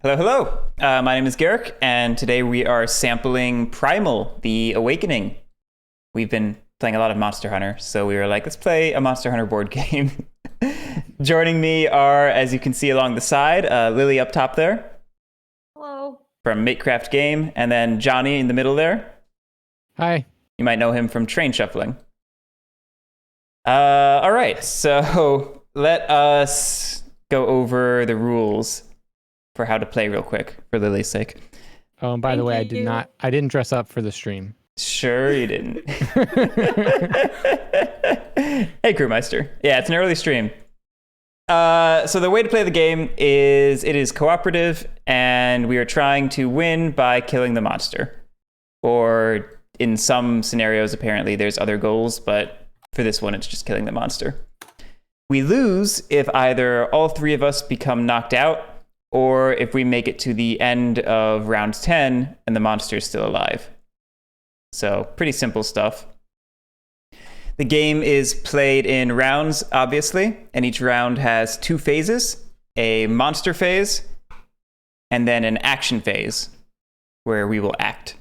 Hello, hello. My name is Guerric, and today we are sampling Primal, the Awakening. We've been playing a lot of Monster Hunter, so we were like, let's play a Monster Hunter board game. Joining me are, as you can see along the side, Lily up top there. Hello. From Matecraft Game, and then Johnny in the middle there. Hi. You might know him from Train Shuffling. All right, so let us go over the rules for how to play real quick for Lily's sake. Oh, and by the way, I you. didn't dress up for the stream. Sure you didn't. Hey, Crewmeister. Yeah, it's an early stream. So the way to play the game is it is cooperative, and we are trying to win by killing the monster. Or in some scenarios, apparently, there's other goals, but for this one, it's just killing the monster. We lose if either all three of us become knocked out, or if we make it to the end of round 10 and the monster is still alive. So pretty simple stuff. The game is played in rounds, obviously, and each round has two phases, a monster phase and then an action phase where we will act.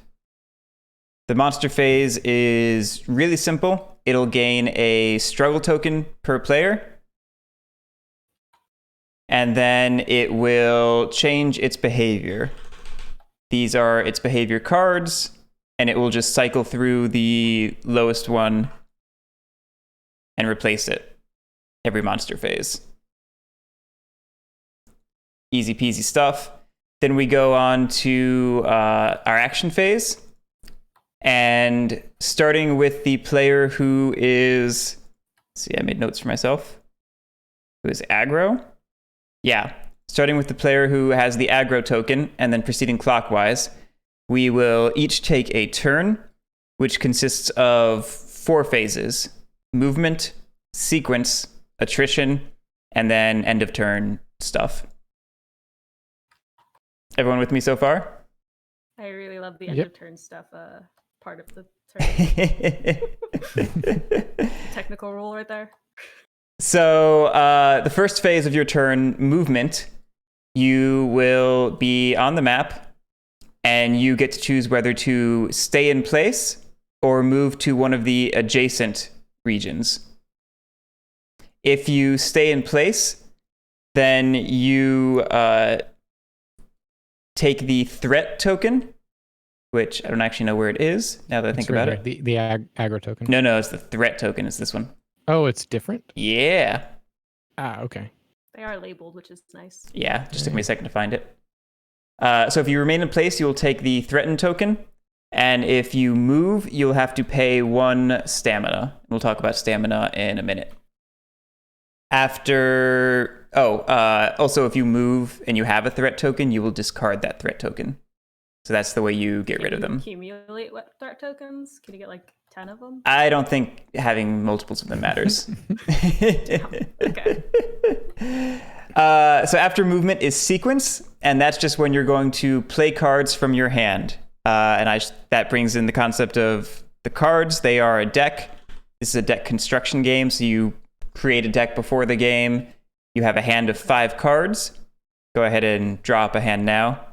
The monster phase is really simple. It'll gain a struggle token per player, and then it will change its behavior. These are its behavior cards, and it will just cycle through the lowest one and replace it every monster phase. Easy peasy stuff. Then we go on to our action phase, and starting with the player who is, let's see, I made notes for myself, who is aggro. Yeah, starting with the player who has the aggro token and then proceeding clockwise, we will each take a turn, which consists of 4 phases: movement, sequence, attrition, and then end of turn stuff. Everyone with me so far? I really love the end Yep. of turn stuff part of the turn. Technical rule right there. So the first phase of your turn, movement, you will be on the map, and you get to choose whether to stay in place or move to one of the adjacent regions. If you stay in place, then you take the threat token, which I don't actually know where it is now that I think about it. The aggro token. No, it's the threat token. It's this one. Oh, it's different? Yeah. Ah, okay. They are labeled, which is nice. Yeah, just took me a second to find it. So if you remain in place, you'll take the threatened token. And if you move, you'll have to pay 1 stamina. We'll talk about stamina in a minute. Also, if you move and you have a threat token, you will discard that threat token. So that's the way you get rid of them. Accumulate what threat tokens? Can you get like 10 of them? I don't think having multiples of them matters. Okay. So after movement is sequence, and that's just when you're going to play cards from your hand. That brings in the concept of the cards. They are a deck. This is a deck construction game, so you create a deck before the game. You have a hand of 5 cards. Go ahead and draw up a hand now.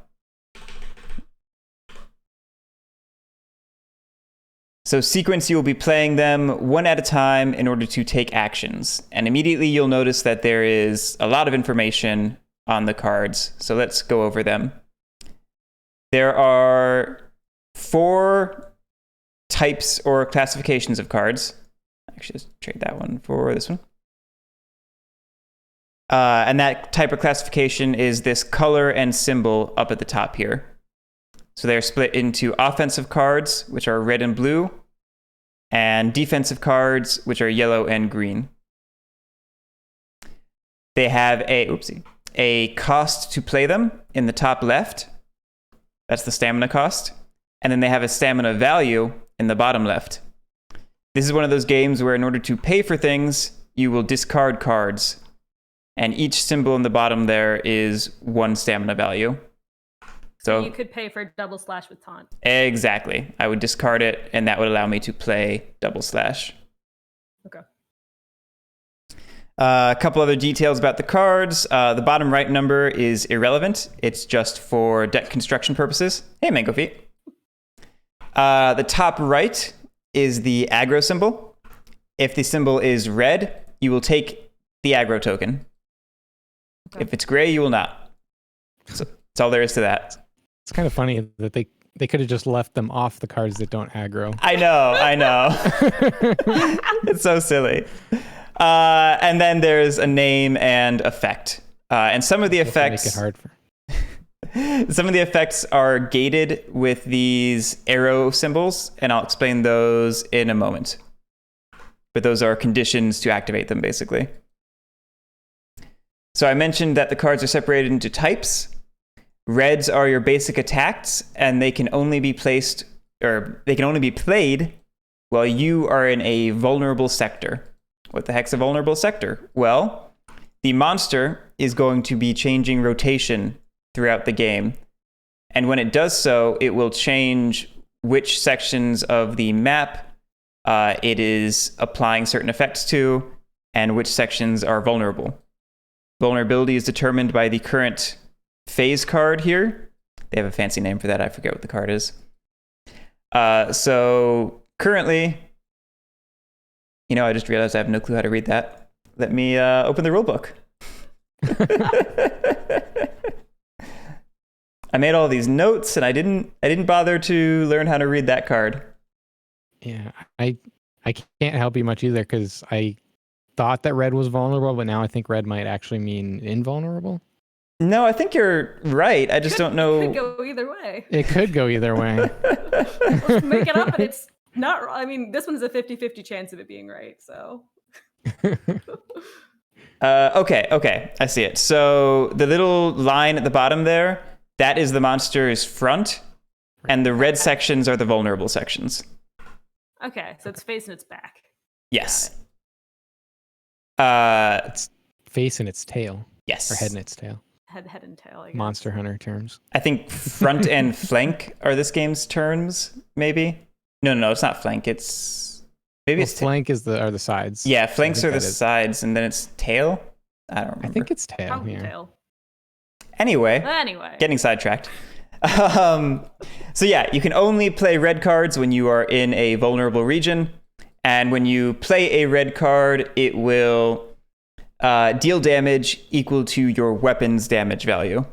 So sequence, you'll be playing them one at a time in order to take actions. And immediately you'll notice that there is a lot of information on the cards. So let's go over them. There are 4 types or classifications of cards. Actually, let's trade that one for this one. And that type of classification is this color and symbol up at the top here. So they're split into offensive cards, which are red and blue, and defensive cards, which are yellow and green. They have a cost to play them in the top left. That's the stamina cost. And then they have a stamina value in the bottom left. This is one of those games where in order to pay for things, you will discard cards. And each symbol in the bottom there is 1 stamina value. So you could pay for double slash with taunt. Exactly. I would discard it, and that would allow me to play double slash. Okay. A couple other details about the cards. The bottom right number is irrelevant. It's just for deck construction purposes. Hey, Mango Feet. The top right is the aggro symbol. If the symbol is red, you will take the aggro token. Okay. If it's gray, you will not. So that's all there is to that. It's kind of funny that they could have just left them off the cards that don't aggro. I know. It's so silly. And then there's a name and effect. And some of the effects... Make it hard for... Some of the effects are gated with these arrow symbols, and I'll explain those in a moment. But those are conditions to activate them, basically. So I mentioned that the cards are separated into types. Reds are your basic attacks, and they can only be played while you are in a vulnerable sector. What the heck's a vulnerable sector? Well, the monster is going to be changing rotation throughout the game. And when it does so, it will change which sections of the map it is applying certain effects to, and which sections are vulnerable. Vulnerability is determined by the current phase card here. They have a fancy name for that. I forget what the card is. So currently, I just realized I have no clue how to read that. Let me open the rulebook. I made all these notes, and I didn't bother to learn how to read that card. Yeah, I can't help you much either, because I thought that red was vulnerable, but now I think red might actually mean invulnerable. No, I think you're right. I just don't know. It could go either way. It could go either way. Make it up, and it's not. I mean, this one's a 50-50 chance of it being right. So. Okay. I see it. So the little line at the bottom there, that is the monster's front, and the red sections are the vulnerable sections. Okay, so it's face and it's back. Yes. It's face and its tail. Yes. Or head and its tail. Head and tail, I guess. Monster Hunter terms. I think front and flank are this game's terms, maybe? No, it's not flank. It's... Maybe it's... flank are the sides. Yeah, flanks are the sides, and then it's tail? I don't remember. I think it's tail. Probably Yeah. tail. Anyway. Getting sidetracked. So yeah, you can only play red cards when you are in a vulnerable region. And when you play a red card, it will deal damage equal to your weapon's damage value.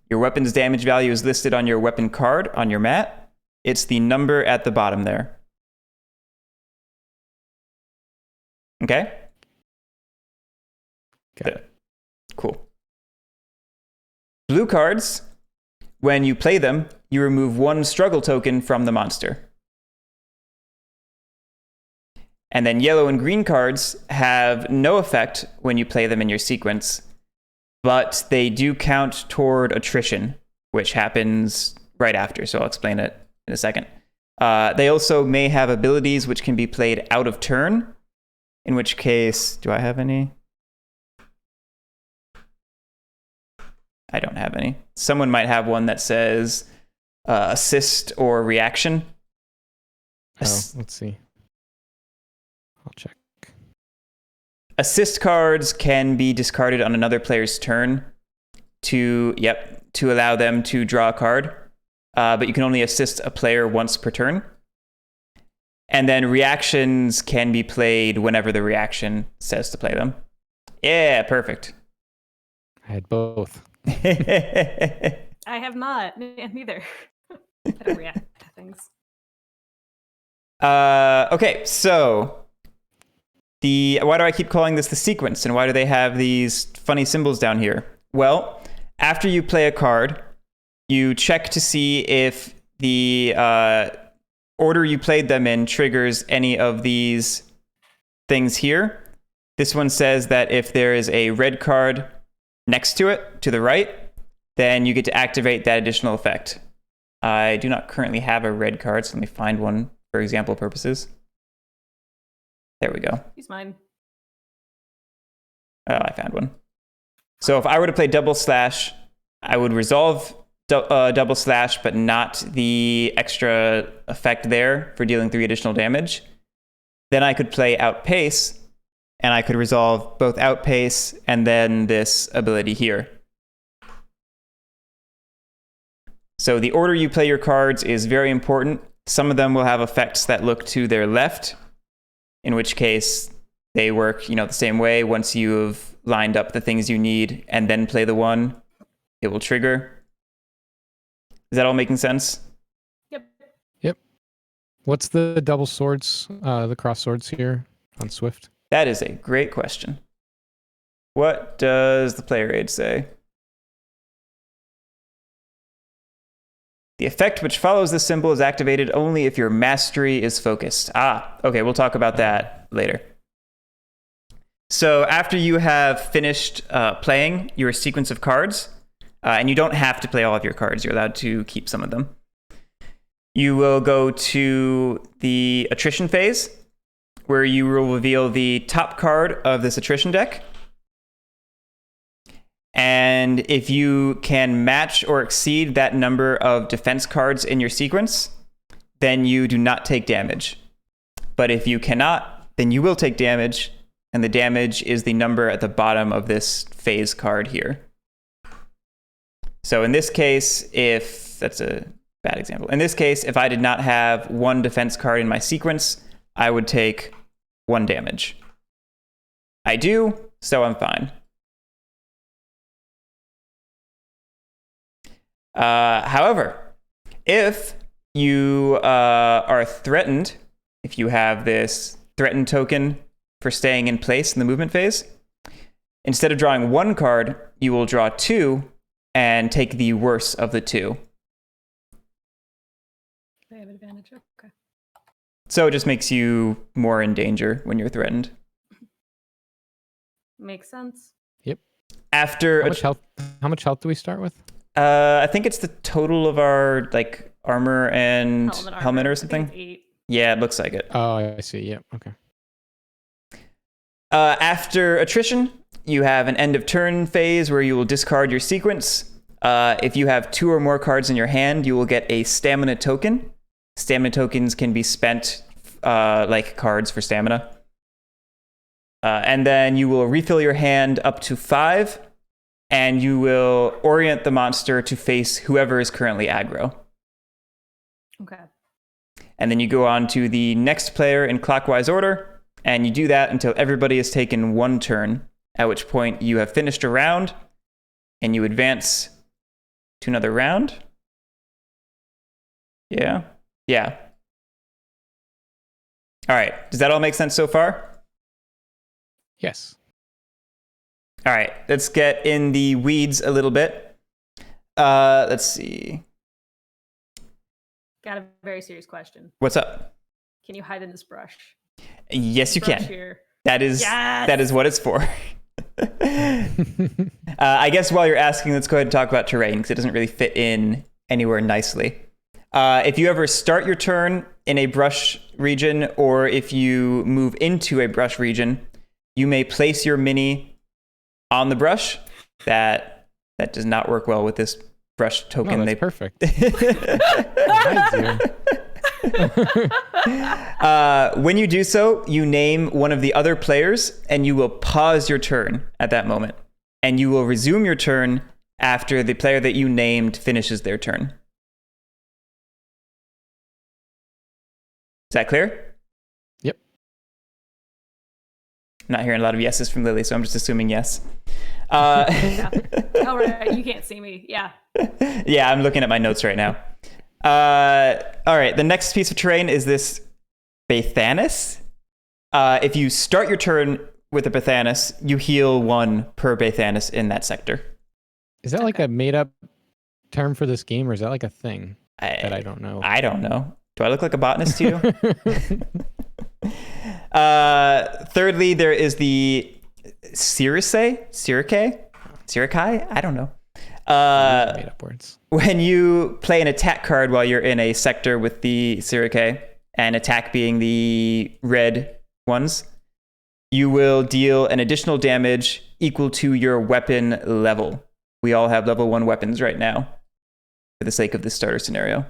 Your weapon's damage value is listed on your weapon card on your mat. It's the number at the bottom there. Okay? Got it. Cool. Blue cards, when you play them, you remove one struggle token from the monster. And then yellow and green cards have no effect when you play them in your sequence, but they do count toward attrition, which happens right after, so I'll explain it in a second. They also may have abilities which can be played out of turn, in which case, do I have any? I don't have any. Someone might have one that says assist or reaction. Let's see. I'll check. Assist cards can be discarded on another player's turn to allow them to draw a card. But you can only assist a player once per turn. And then reactions can be played whenever the reaction says to play them. Yeah, perfect. I had both. I have not. Neither. I don't react to things. Okay, so why do I keep calling this the sequence, and why do they have these funny symbols down here? Well, after you play a card, you check to see if the order you played them in triggers any of these things here. This one says that if there is a red card next to it, to the right, then you get to activate that additional effect. I do not currently have a red card, so let me find one for example purposes. There we go. Use mine. Oh, I found one. So if I were to play double slash, I would resolve double slash, but not the extra effect there for dealing 3 additional damage. Then I could play outpace, and I could resolve both Outpace and then this ability here. So the order you play your cards is very important. Some of them will have effects that look to their left, in which case they work, the same way. Once you've lined up the things you need and then play the one, it will trigger. Is that all making sense? Yep. What's the double swords, the cross swords here on Swift? That is a great question. What does the player aid say? The effect which follows this symbol is activated only if your mastery is focused. Okay, we'll talk about that later. So after you have finished playing your sequence of cards, and you don't have to play all of your cards, you're allowed to keep some of them, you will go to the attrition phase, where you will reveal the top card of this attrition deck. And if you can match or exceed that number of defense cards in your sequence, then you do not take damage. But if you cannot, then you will take damage, and the damage is the number at the bottom of this phase card here. So in this case, if that's a bad example, in this case, if I did not have one defense card in my sequence, I would take 1 damage. I do, so I'm fine. However, if you are threatened, if you have this threatened token for staying in place in the movement phase, instead of drawing 1 card, you will draw 2 and take the worse of the 2. They have advantage. Okay. So it just makes you more in danger when you're threatened. Makes sense. Yep. After How much health do we start with? I think it's the total of our armor and helmet or something. I think it's 8. Yeah, it looks like it. Oh, I see. Yep. Okay. After attrition, you have an end of turn phase where you will discard your sequence. If you have 2 or more cards in your hand, you will get a stamina token. Stamina tokens can be spent like cards for stamina. And then you will refill your hand up to 5, and you will orient the monster to face whoever is currently aggro. Okay. And then you go on to the next player in clockwise order, and you do that until everybody has taken 1 turn, at which point you have finished a round, and you advance to another round. Yeah. All right. Does that all make sense so far? Yes. All right. Let's get in the weeds a little bit. Let's see. Got a very serious question. What's up? Can you hide in this brush? Yes, you can. Here. That is what it's for. I guess while you're asking, let's go ahead and talk about terrain, because it doesn't really fit in anywhere nicely. If you ever start your turn in a brush region, or if you move into a brush region, you may place your mini on the brush. That does not work well with this brush token. No, that's perfect. When you do so, you name one of the other players, and you will pause your turn at that moment. And you will resume your turn after the player that you named finishes their turn. Is that clear? Yep. I'm not hearing a lot of yeses from Lily, so I'm just assuming yes. Yeah. Oh, right. You can't see me. Yeah. Yeah, I'm looking at my notes right now. All right, the next piece of terrain is this Bathanus. If you start your turn with a Bathanus, you heal 1 per Bathanus in that sector. Is that like a made-up term for this game, or is that like a thing that I don't know? I don't know. Do I look like a botanist to you? Thirdly, there is the Siricae? I don't know. Made up words. When you play an attack card while you're in a sector with the Siricae, and attack being the red ones, you will deal an additional damage equal to your weapon level. We all have level 1 weapons right now, for the sake of this starter scenario.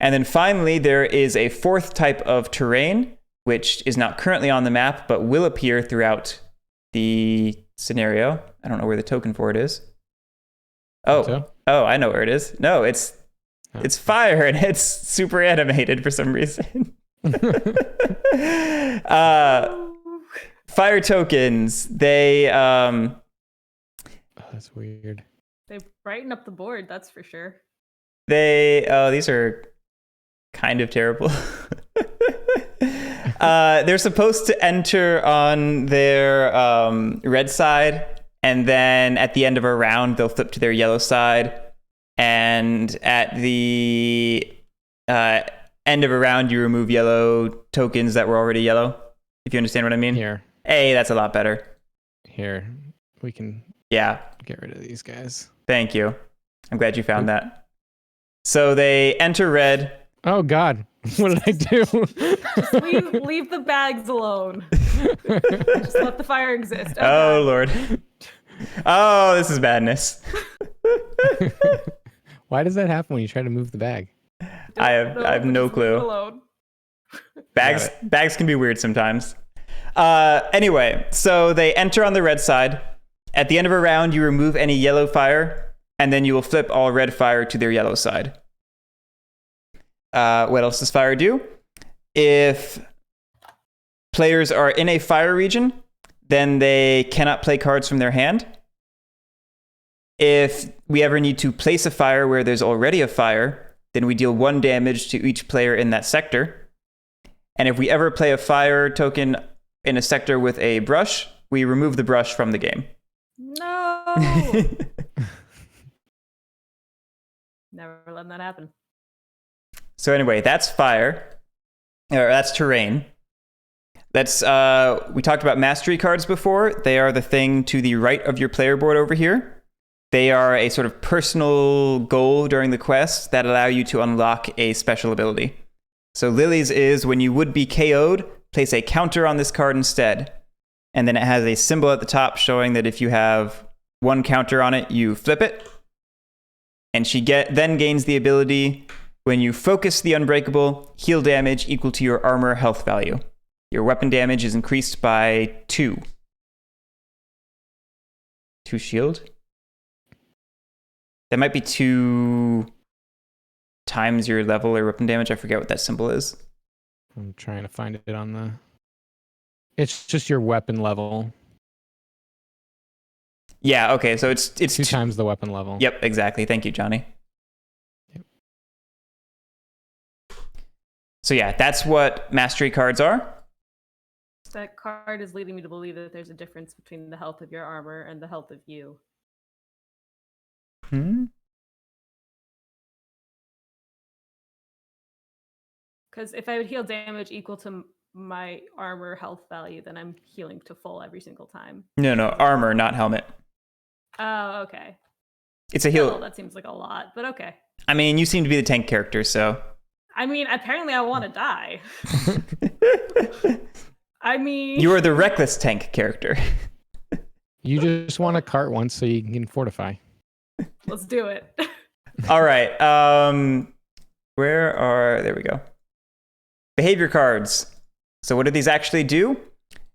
And then finally, there is a 4th type of terrain, which is not currently on the map, but will appear throughout the scenario. I don't know where the token for it is. Oh, I know where it is. No, it's fire, and it's super animated for some reason. Fire tokens, they Oh, that's weird. They brighten up the board, that's for sure. these are kind of terrible. They're supposed to enter on their red side, and then at the end of a round, they'll flip to their yellow side. And at the end of a round, you remove yellow tokens that were already yellow, if you understand what I mean. Here. Hey, that's a lot better. Here. We can get rid of these guys. Thank you. I'm glad you found that. So they enter red. Oh, God. What did I do? Just leave the bags alone. Just let the fire exist. Oh, Lord. Oh, this is madness. Why does that happen when you try to move the bag? I have no clue. Alone. Bags can be weird sometimes. Anyway, so they enter on the red side. At the end of a round, you remove any yellow fire, and then you will flip all red fire to their yellow side. What else does fire do? If players are in a fire region, then they cannot play cards from their hand. If we ever need to place a fire where there's already a fire, then we deal 1 damage to each player in that sector. And if we ever play a fire token in a sector with a brush, we remove the brush from the game. No! Never letting that happen. So anyway, that's fire. Or that's terrain. That's we talked about mastery cards before. They are the thing to the right of your player board over here. They are a sort of personal goal during the quest that allow you to unlock a special ability. So Lily's is when you would be KO'd, place a counter on this card instead. And then it has a symbol at the top showing that if you have 1 counter on it, you flip it. And she then gains the ability, when you focus the unbreakable, heal damage equal to your armor health value. Your weapon damage is increased by 2. 2 shield? That might be 2 times your level or weapon damage. I forget what that symbol is. I'm trying to find it on the... It's just your weapon level. Yeah, okay, so it's 2 times the weapon level. Yep, exactly. Thank you, Johnny. Yep. So yeah, that's what mastery cards are. That card is leading me to believe that there's a difference between the health of your armor and the health of you. Because if I would heal damage equal to my armor health value, then I'm healing to full every single time. No, armor, not helmet. Oh, okay. It's a heal. Well, that seems like a lot, but okay. I mean, you seem to be the tank character, so. I mean, apparently I want to die. I mean... You are the reckless tank character. You just want to cart once so you can fortify. Let's do it. All right. There we go. Behavior cards. So what do these actually do?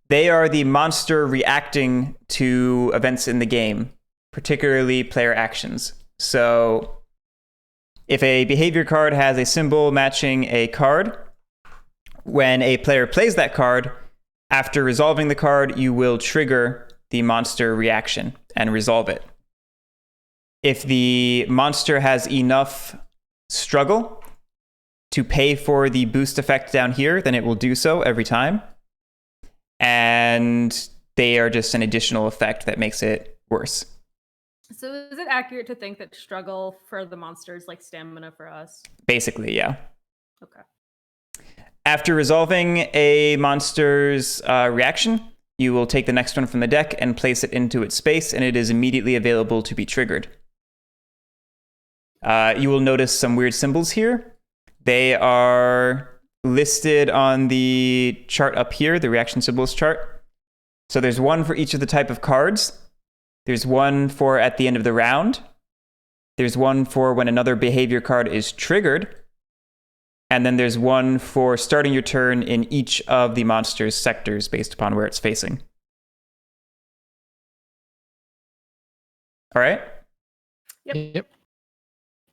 They are the monster reacting to events in the game, particularly player actions. So if a behavior card has a symbol matching a card, when a player plays that card, after resolving the card, you will trigger the monster reaction and resolve it. If the monster has enough struggle to pay for the boost effect down here, then it will do so every time. And they are just an additional effect that makes it worse. So is it accurate to think that struggle for the monster is like stamina for us? Basically, yeah. Okay. After resolving a monster's reaction, you will take the next one from the deck and place it into its space, and it is immediately available to be triggered. You will notice some weird symbols here. They are listed on the chart up here, the reaction symbols chart. So there's one for each of the type of cards. There's one for at the end of the round. There's one for when another behavior card is triggered. And then there's one for starting your turn in each of the monster's sectors based upon where it's facing. All right? Yep.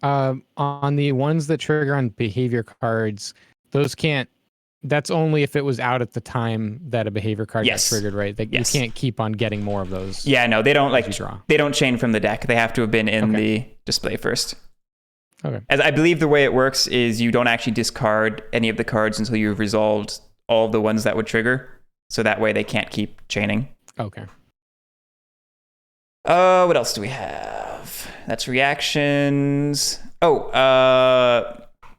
On the ones that trigger on behavior cards, those can't. That's only if it was out at the time that a behavior card Yes. got triggered, right? Yes. You can't keep on getting more of those. Yeah, no, they don't as you draw. they don't chain from the deck. They have to have been in Okay. the display first. Okay. As I believe the way it works is you don't actually discard any of the cards until you've resolved all of the ones that would trigger. So that way they can't keep chaining. Okay. What else do we have? That's reactions.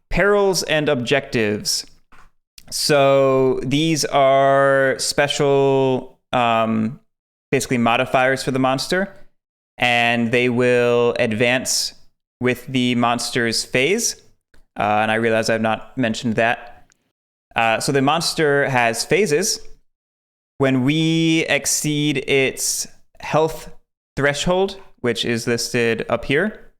Perils and objectives. So these are special, basically modifiers for the monster, and they will advance with the monster's phase. And I realize I've not mentioned that. So the monster has phases. When we exceed its health threshold, which is listed up here,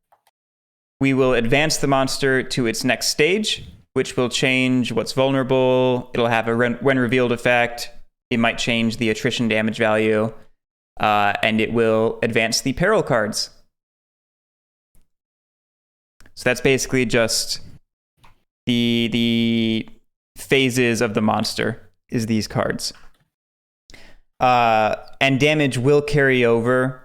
we will advance the monster to its next stage, which will change what's vulnerable. It'll have a when revealed effect. It might change the attrition damage value, and it will advance the peril cards. So that's basically just the phases of the monster is these cards. And damage will carry over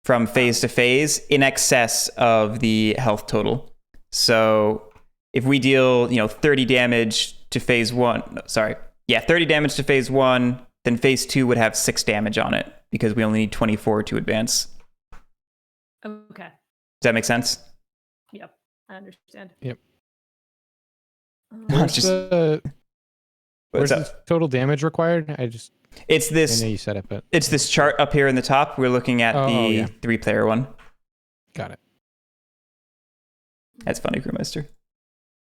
from phase to phase in excess of the health total. So if we deal, 30 damage to phase 1, 30 damage to phase 1, then phase 2 would have 6 damage on it because we only need 24 to advance. Okay. Does that make sense? Yep. I understand. Yep. It's just- Where's What's the up? total damage required? It's I this know you said it, but it's this chart up here in the top. We're looking at the 3-player one. got it. That's funny, Crewmaster.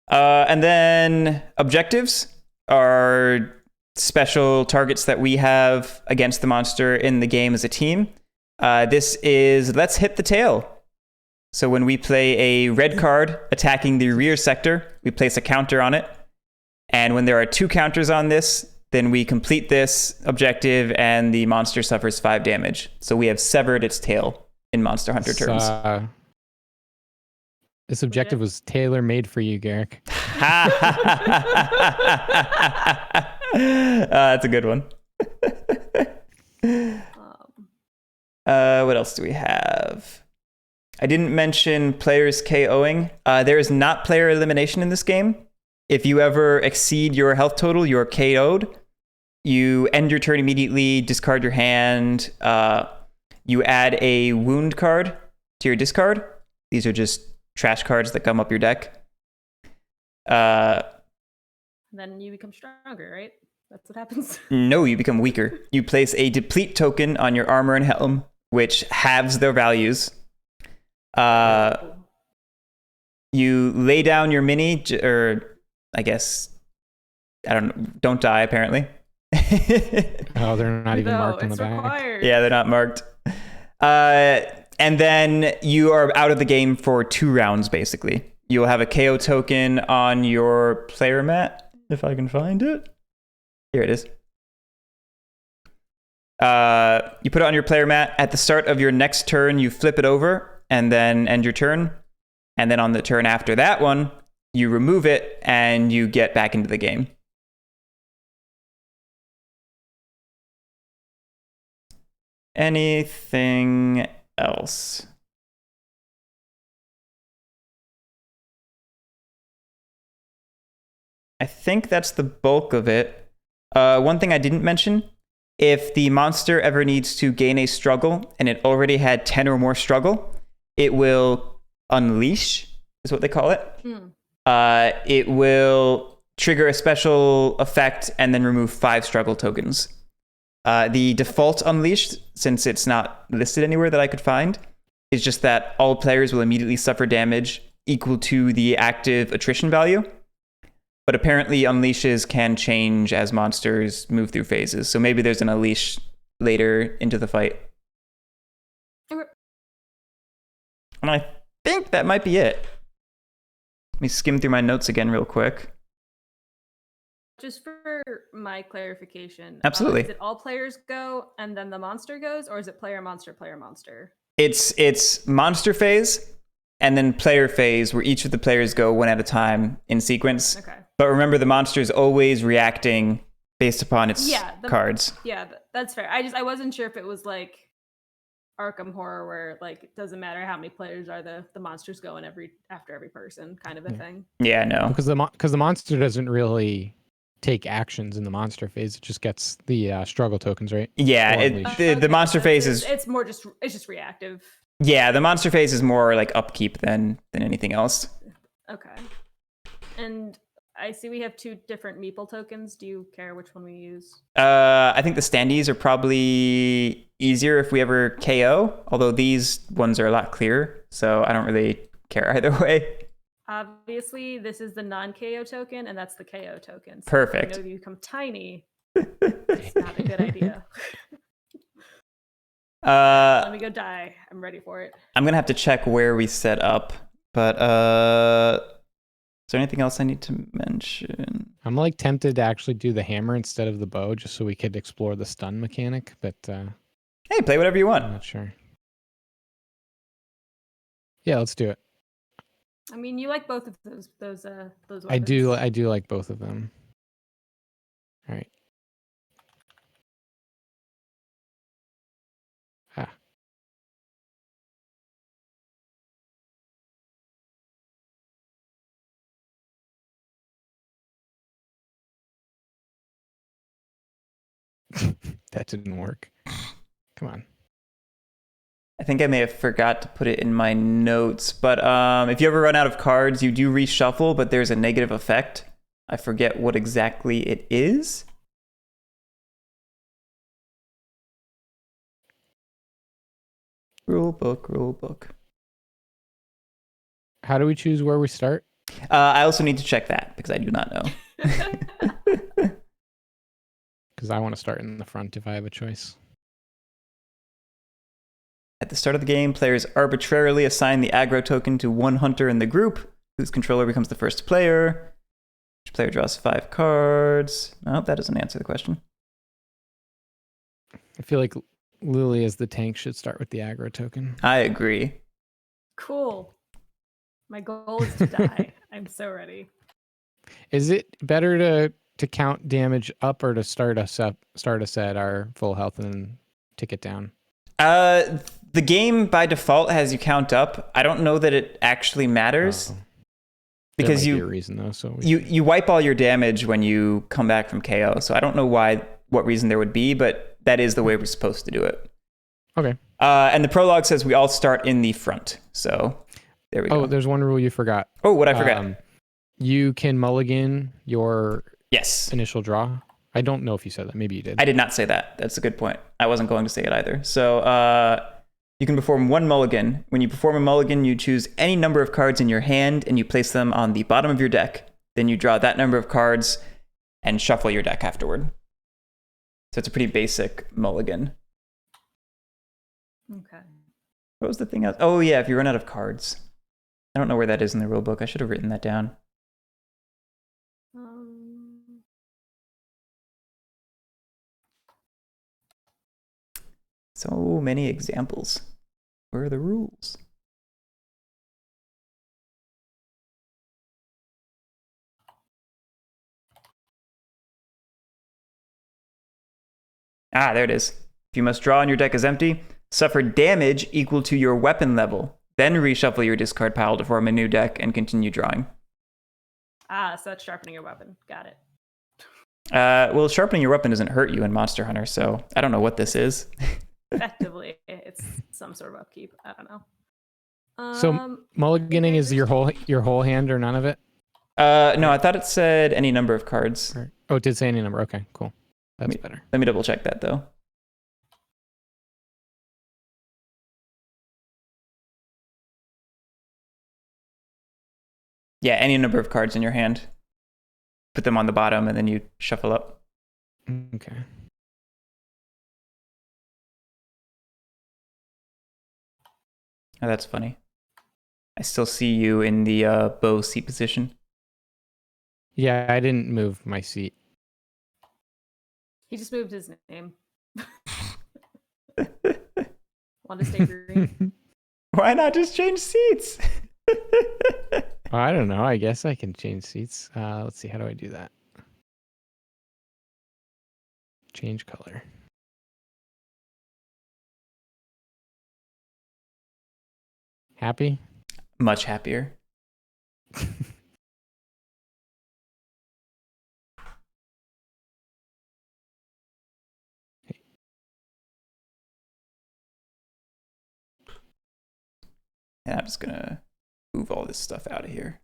And then objectives are special targets that we have against the monster in the game as a team. This is let's hit the tail. So when we play a red card attacking the rear sector, we place a counter on it. And when there are 2 counters on this, then we complete this objective and the monster suffers 5 damage. So we have severed its tail in Monster Hunter terms. This objective was tailor-made for you, Guerric. That's a good one. What else do we have? I didn't mention players KOing. There is not player elimination in this game. If you ever exceed your health total, you're KO'd. You end your turn immediately, discard your hand. You add a wound card to your discard. These are just trash cards that come up your deck. Then you become stronger, right? That's what happens. No, you become weaker. You place a deplete token on your armor and helm, which halves their values. You lay down your mini, or I guess, don't die apparently. Oh, they're not even marked on the back. Required. Yeah, they're not marked. And then you are out of the game for 2 rounds, basically. You'll have a KO token on your player mat, if I can find it. Here it is. You put it on your player mat. At the start of your next turn, you flip it over and then end your turn. And then on the turn after that one, you remove it and you get back into the game. Anything else? I think that's the bulk of it. One thing I didn't mention, if the monster ever needs to gain a struggle and it already had 10 or more struggle, it will unleash, is what they call it. It will trigger a special effect and then remove 5 struggle tokens. The default unleashed, since it's not listed anywhere that I could find, is just that all players will immediately suffer damage equal to the active attrition value. But apparently unleashes can change as monsters move through phases. So maybe there's an unleash later into the fight. Okay. And I think that might be it. Let me skim through my notes again real quick. just for my clarification, Absolutely. is it all players go and then the monster goes, or is it player monster player monster? It's monster phase and then player phase where each of the players go one at a time in sequence. Okay. But remember, the monster is always reacting based upon its cards. Yeah, that's fair. I wasn't sure if it was like Arkham Horror where like it doesn't matter how many players are the monsters going after every person kind of a thing. Yeah, no. Because the monster doesn't really take actions in the monster phase. It just gets the struggle tokens, right? Yeah, the monster phase is it's just reactive. Yeah, the monster phase is more like upkeep than anything else. Okay. And I see we have 2 different meeple tokens. Do you care which one we use? I think the standees are probably easier if we ever KO, although these ones are a lot clearer, so I don't really care either way. Obviously, this is the non-KO token, and that's the KO token. So Perfect. if you become tiny, it's not a good idea. Let me go die. I'm ready for it. I'm gonna have to check where we set up, but is there anything else I need to mention? I'm like tempted to actually do the hammer instead of the bow, just so we could explore the stun mechanic. But hey, play whatever you want. I'm not sure. Yeah, let's do it. I mean, you like both of those weapons. I do like both of them. All right. Ah. That didn't work. Come on. I think I may have forgot to put it in my notes, but if you ever run out of cards, you do reshuffle, but there's a negative effect. I forget what exactly it is. Rule book. How do we choose where we start? I also need to check that because I do not know. Because I want to start in the front if I have a choice. At the start of the game, players arbitrarily assign the aggro token to one hunter in the group, whose controller becomes the first player. Each player draws 5 cards. Oh, that doesn't answer the question. I feel like Lily as the tank should start with the aggro token. I agree. Cool. My goal is to die. I'm so ready. Is it better to count damage up or to start us at our full health and then tick it down? The game by default has you count up. I don't know that it actually matters. Because there might be a reason though, so you wipe all your damage when you come back from KO. So I don't know what reason there would be, but that is the way we're supposed to do it. Okay. And the prologue says we all start in the front. So there we go. Oh, there's one rule you forgot. Oh, what I forgot? You can mulligan your initial draw. I don't know if you said that. Maybe you did. I did not say that. That's a good point. I wasn't going to say it either. So you can perform one mulligan. When you perform a mulligan, you choose any number of cards in your hand and you place them on the bottom of your deck. Then you draw that number of cards and shuffle your deck afterward. So it's a pretty basic mulligan. Okay. What was the thing else? Oh, yeah, if you run out of cards. I don't know where that is in the rule book. I should have written that down. So many examples. Where are the rules? Ah, there it is. If you must draw and your deck is empty, suffer damage equal to your weapon level. Then reshuffle your discard pile to form a new deck and continue drawing. Ah, so that's sharpening your weapon. Got it. Well, sharpening your weapon doesn't hurt you in Monster Hunter, so I don't know what this is. Effectively, it's some sort of upkeep. I don't know. So mulliganing is your whole hand or none of it? No, I thought it said any number of cards. Oh, it did say any number. Okay, cool. That's better. Let me double check that though. Yeah, any number of cards in your hand. Put them on the bottom and then you shuffle up. Okay. Oh, that's funny. I still see you in the bow seat position. Yeah, I didn't move my seat. He just moved his name. Want to stay green? Why not just change seats? I don't know. I guess I can change seats. Let's see. How do I do that? Change color. Happy? Much happier. And I'm just gonna move all this stuff out of here.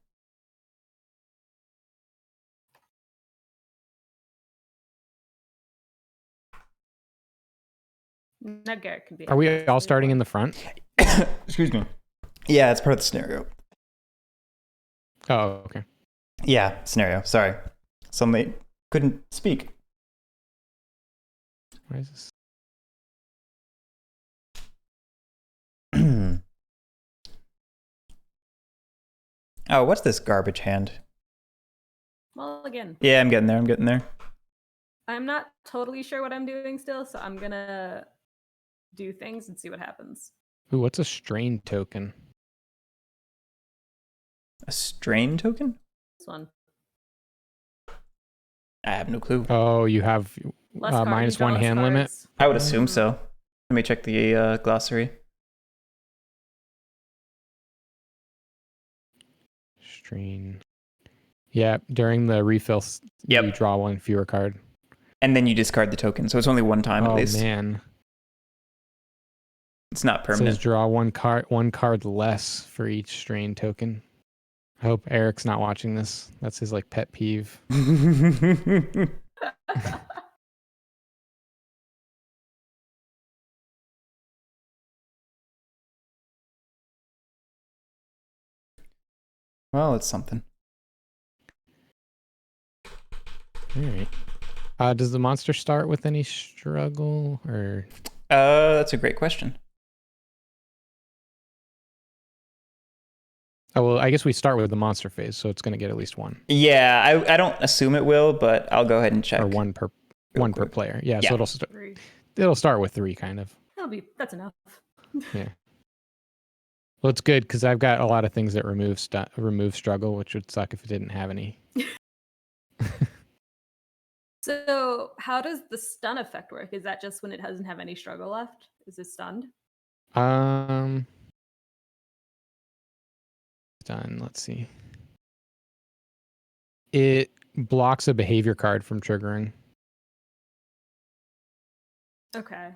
Now Guerric can be. Are we all starting in the front? Excuse me. Yeah, it's part of the scenario. Oh, okay. Yeah, scenario. Sorry. Somebody couldn't speak. Why is this? Oh, what's this garbage hand? Well, again, Yeah, I'm getting there. I'm not totally sure what I'm doing still, so I'm gonna do things and see what happens. Ooh, what's a strain token? A strain token? This one. I have no clue. Oh, you have Less card, minus you draw one less hand limit. cards. I would assume so. Let me check the glossary. Strain. Yeah, during the refill, Yep. you draw one fewer card. And then you discard the token, so it's only one time at Oh least. man, It's not it permanent. says draw one card less for each strain token. I hope Eric's not watching this. That's his like pet peeve. Well, it's something. All right. Does the monster start with any struggle or? That's a great question. Oh well, I guess we start with the monster phase, so it's going to get at least one. Yeah, I don't assume it will, but I'll go ahead and check. Or one per quick. player. Yeah, Yeah. so Three. it'll start with 3 kind of. That's enough. Yeah. Well, it's good because I've got a lot of things that remove struggle, which would suck if it didn't have any. So, how does the stun effect work? Is that just when it doesn't have any struggle left? Is it stunned? Done. Let's see. It blocks a behavior card from triggering, Okay.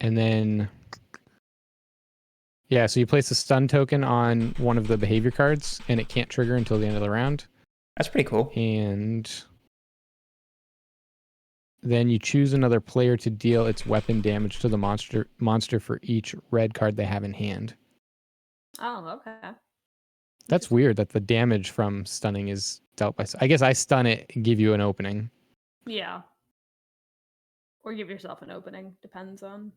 and then yeah, so you place a stun token on one of the behavior cards, and it can't trigger until the end of the round. That's pretty cool. And then you choose another player to deal its weapon damage to the monster for each red card they have in hand. Oh, okay. That's weird that the damage from stunning is dealt by. I guess I stun it and give you an opening. Yeah. Or give yourself an opening. Depends on.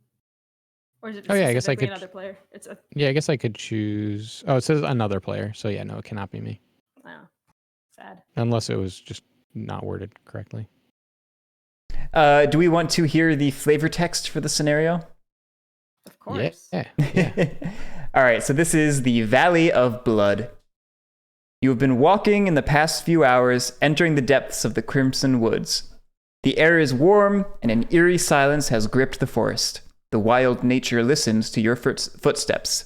Or is it Oh, yeah, I guess I specifically could- another player? It's a. Yeah, I guess I could choose. Oh, it says another player. So yeah, no, it cannot be me. Oh, sad. Unless it was just not worded correctly. Do we want to hear the flavor text for the scenario? Of course. Yeah. All right, so this is the Valley of Blood. You have been walking in the past few hours, entering the depths of the Crimson Woods. The air is warm, and an eerie silence has gripped the forest. The wild nature listens to your footsteps.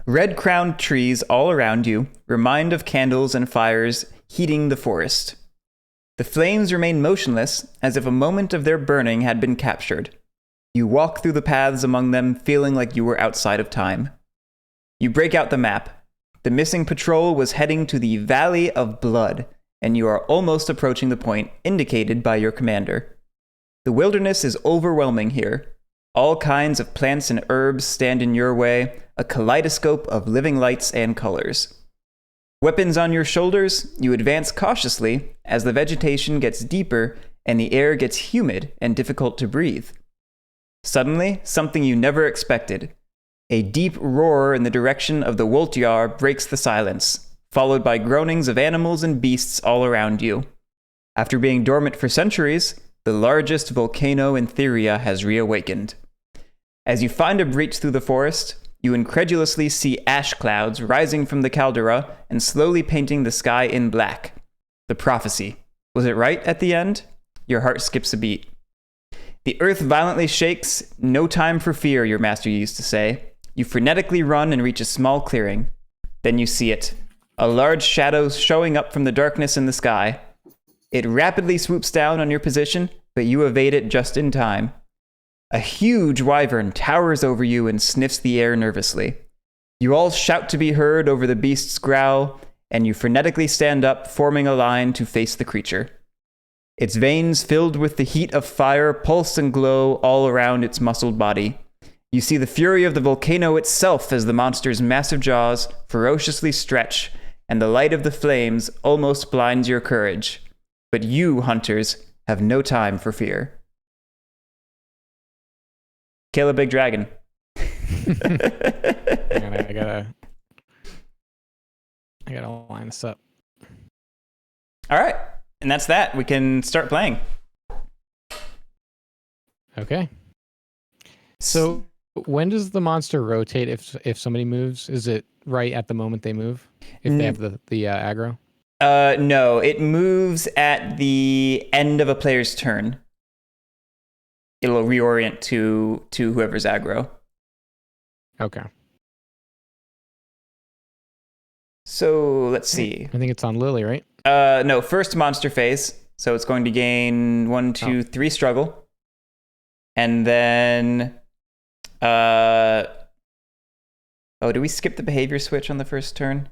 Red-crowned trees all around you remind of candles and fires heating the forest. The flames remain motionless, as if a moment of their burning had been captured. You walk through the paths among them, feeling like you were outside of time. You break out the map. The missing patrol was heading to the Valley of Blood, and you are almost approaching the point indicated by your commander. The wilderness is overwhelming here. All kinds of plants and herbs stand in your way, a kaleidoscope of living lights and colors. Weapons on your shoulders, you advance cautiously as the vegetation gets deeper and the air gets humid and difficult to breathe. Suddenly, something you never expected. A deep roar in the direction of the Woltyar breaks the silence, followed by groanings of animals and beasts all around you. After being dormant for centuries, the largest volcano in Theria has reawakened. As you find a breach through the forest, you incredulously see ash clouds rising from the caldera and slowly painting the sky in black. The prophecy. Was it right at the end? Your heart skips a beat. The earth violently shakes. No time for fear, your master used to say. You frenetically run and reach a small clearing. Then you see it. A large shadow showing up from the darkness in the sky. It rapidly swoops down on your position, but you evade it just in time. A huge wyvern towers over you and sniffs the air nervously. You all shout to be heard over the beast's growl, and you frenetically stand up, forming a line to face the creature. Its veins filled with the heat of fire pulse and glow all around its muscled body. You see the fury of the volcano itself as the monster's massive jaws ferociously stretch, and the light of the flames almost blinds your courage. But you, hunters, have no time for fear. Kill a big dragon. I gotta line this up. All right. And that's that. We can start playing. Okay. So when does the monster rotate if somebody moves? Is it right at the moment they move? If they have the aggro? No, it moves at the end of a player's turn. It'll reorient to whoever's aggro. Okay. So let's see. I think it's on Lily, right? No, first monster phase. So it's going to gain 1, 2, 3 struggle. And then do we skip the behavior switch on the first turn?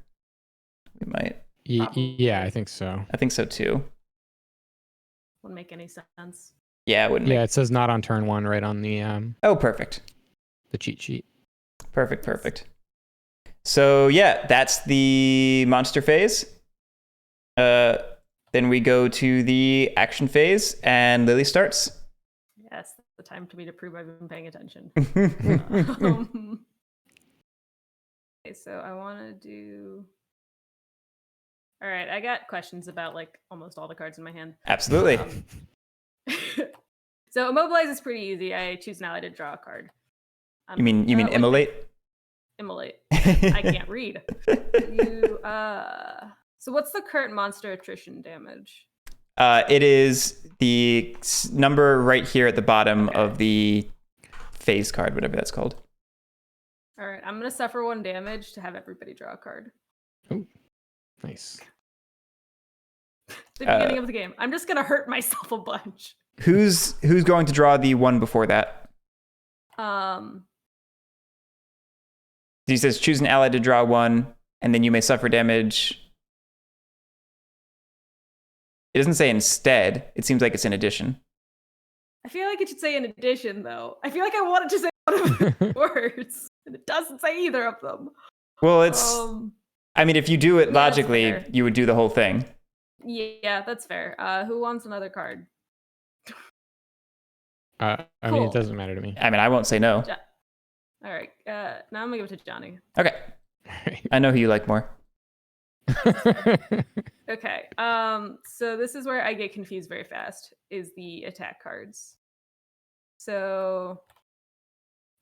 We might. Yeah, I think so. I think so too. Wouldn't make any sense. Yeah, it wouldn't. Yeah, it says not on turn 1 right on the Oh, perfect. the cheat sheet. Perfect. So yeah, that's the monster phase. Then we go to the action phase, and Lily starts. Yes, the time for me to prove I've been paying attention. Okay, so I want to do. All right, I got questions about like almost all the cards in my hand. Absolutely. So immobilize is pretty easy. I choose an ally to draw a card. You mean immolate? Immolate. I can't read. So what's the current monster attrition damage? It is the number right here at the bottom of the phase card, whatever that's called. All right, I'm gonna suffer 1 damage to have everybody draw a card. Oh, nice. The beginning of the game. I'm just gonna hurt myself a bunch. Who's going to draw the one before that? He says choose an ally to draw 1, and then you may suffer damage. It doesn't say instead. It seems like it's in addition. I feel like it should say in addition, though. I feel like I want it to say one of the words, and it doesn't say either of them. Well, it's. I mean, if you do it logically, you would do the whole thing. Yeah, that's fair. Who wants another card? I mean, it doesn't matter to me. I mean, I won't say no. All right. Now I'm gonna give it to Johnny. Okay. I know who you like more. Okay. So this is where I get confused very fast. Is the attack cards. So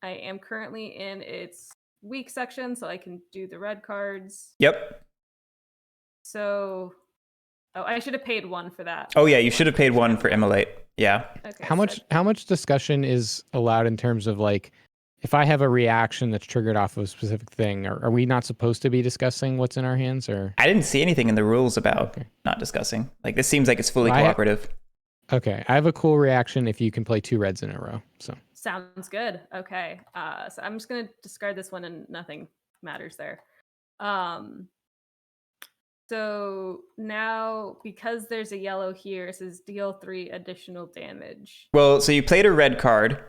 I am currently in its weak section, so I can do the red cards. Yep. So, I should have paid 1 for that. Oh yeah, you should have paid 1 for immolate. Yeah. Okay. How much discussion is allowed in terms of like, if I have a reaction that's triggered off of a specific thing, are we not supposed to be discussing what's in our hands? Or I didn't see anything in the rules about not discussing. Like this seems like it's fully cooperative. Okay, I have a cool reaction if you can play 2 reds in a row. So sounds good. Okay. So I'm just gonna discard this one, and nothing matters there. So now, because there's a yellow here, it says deal 3 additional damage. Well, so you played a red card.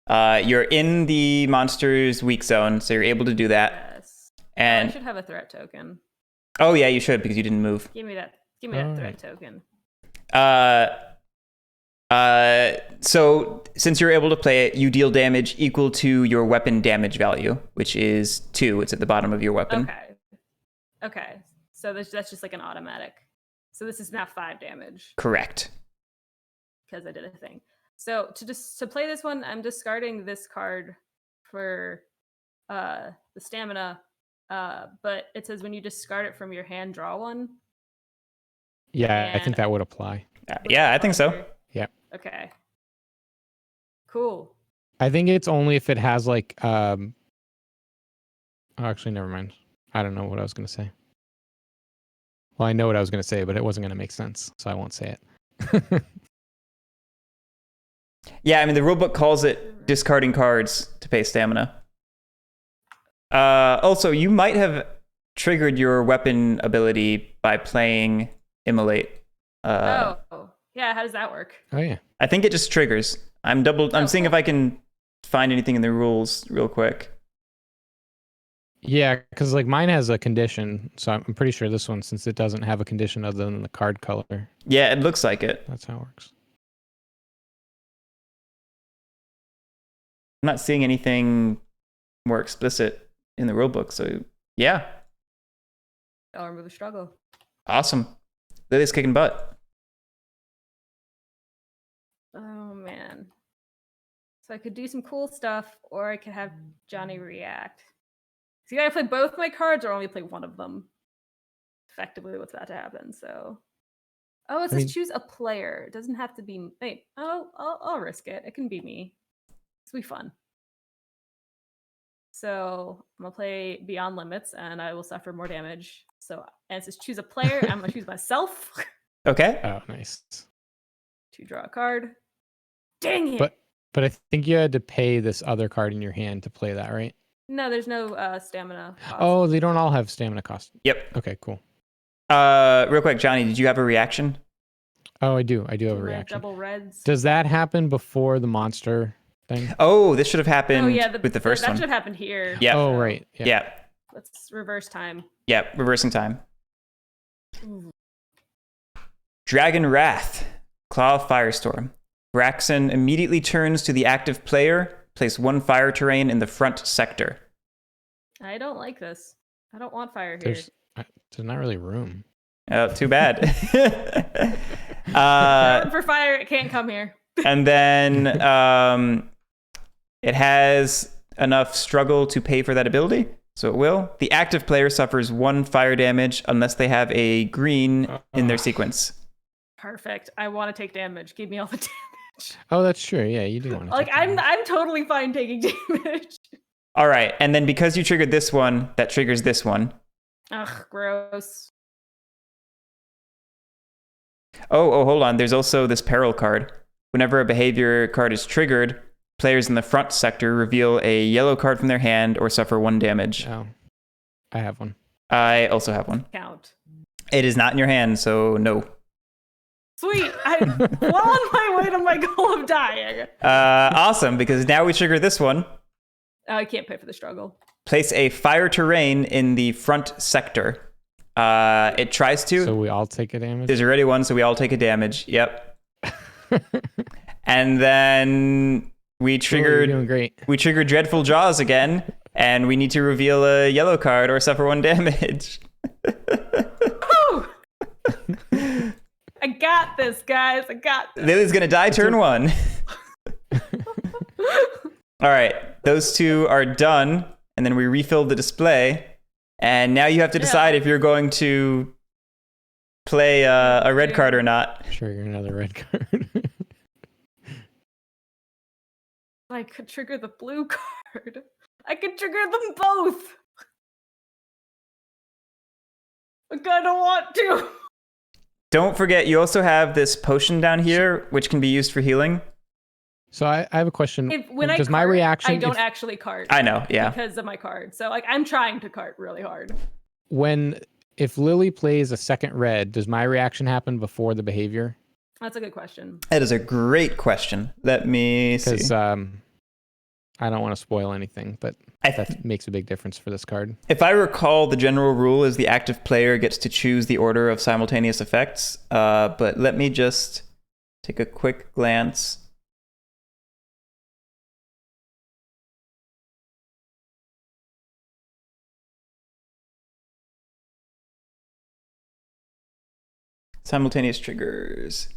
You're in the monster's weak zone, so you're able to do that. Yes. And I should have a threat token. Oh yeah, you should, because you didn't move. Give me that threat token. So since you're able to play it, you deal damage equal to your weapon damage value, which is 2. It's at the bottom of your weapon. Okay. So that's just like an automatic. So this is now 5 damage. Correct. because I did a thing. So to play this one, I'm discarding this card for the stamina. But it says when you discard it from your hand, draw one. Yeah, I And think that would apply. Yeah, I think so. Yeah. Okay. Cool. I think it's only if it has like oh, actually never mind. I don't know what I was gonna say. Well, I know what I was gonna say, but it wasn't gonna make sense, so I won't say it. Yeah, I mean the rulebook calls it discarding cards to pay stamina. Also, you might have triggered your weapon ability by playing Immolate. Yeah, how does that work? Oh yeah. I think it just triggers. I'm seeing if I can find anything in the rules real quick. Yeah, because like mine has a condition, so I'm pretty sure this one, since it doesn't have a condition other than the card color. Yeah, it looks like it. That's how it works. I'm not seeing anything more explicit in the rulebook, so yeah. I'll remove the struggle. Awesome. Lily's kicking butt. Oh man. So I could do some cool stuff, or I could have Johnny react. So you gotta play both my cards or only play one of them. Effectively what's about to happen. So it says choose a player. It doesn't have to be wait. I'll risk it. It can be me. It'll be fun. So I'm gonna play Beyond Limits and I will suffer more damage. So and it says choose a player. I'm gonna choose myself. Okay. Oh, nice. To draw a card. Dang it! But I think you had to pay this other card in your hand to play that, right? No, there's no stamina cost. Oh, they don't all have stamina cost. Yep. Okay, cool. Real quick, Johnny, did you have a reaction? Oh, I do. I do have a reaction. Double reds. Does that happen before the monster thing? Oh, this should have happened with the first that one. should have happened here. Yeah. Oh, right. Yeah. Yeah. Let's reverse time. Yeah, reversing time. Ooh. Dragon Wrath. Claw of Firestorm. Braxton immediately turns to the active player. Place one fire terrain in the front sector. I don't like this. I don't want fire here. There's not really room. Oh, too bad. For fire, it can't come here. And then it has enough struggle to pay for that ability, so it will. The active player suffers 1 fire damage unless they have a green in their sequence. Perfect. I want to take damage. Give me all the damage. Oh, that's true. Yeah, you do want to. Like I'm totally fine taking damage. All right, and then because you triggered this one, that triggers this one. Ugh, gross. Oh, hold on. There's also this peril card. Whenever a behavior card is triggered, players in the front sector reveal a yellow card from their hand or suffer 1 damage. Oh, I have one. I also have one. Count. It is not in your hand, so no. Sweet. I'm well on my way to my goal of dying. Awesome, because now we trigger this one. I can't pay for the struggle. Place a fire terrain in the front sector. It tries to. So we all take a damage? There's already one, so we all take a damage. Yep. And then we triggered. You're doing great. We triggered Dreadful Jaws again, and we need to reveal a yellow card or suffer 1 damage. I got this, guys. I got this. Lily's gonna die turn 1. All right, those 2 are done, and then we refill the display. And now you have to decide if you're going to play a red card or not. Trigger another red card. I could trigger the blue card. I could trigger them both. I kinda want to. Don't forget, you also have this potion down here, which can be used for healing. So I have a question. When Does I my cart, reaction? I don't actually cart. I know, yeah. Because of my card. So like I'm trying to cart really hard. If Lily plays a second red, does my reaction happen before the behavior? That's a good question. That is a great question. Let me see. Because I don't want to spoil anything, but that makes a big difference for this card. If I recall, the general rule is the active player gets to choose the order of simultaneous effects. But let me just take a quick glance. Simultaneous triggers.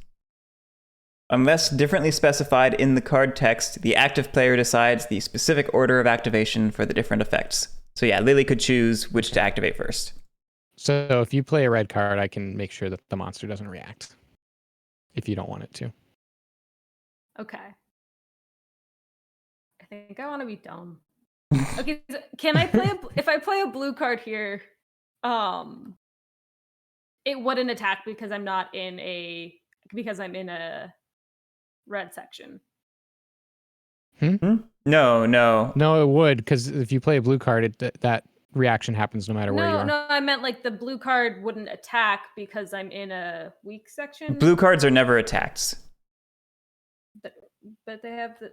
Unless differently specified in the card text, the active player decides the specific order of activation for the different effects. So yeah, Lily could choose which to activate first. So if you play a red card, I can make sure that the monster doesn't react if you don't want it to. Okay. I think I want to be dumb. Okay, so can I play if I play a blue card here, it wouldn't attack because I'm in a red section. No. No, it would, because if you play a blue card, that reaction happens no matter where you are. No, I meant like the blue card wouldn't attack because I'm in a weak section. Blue cards are never attacked. But they have the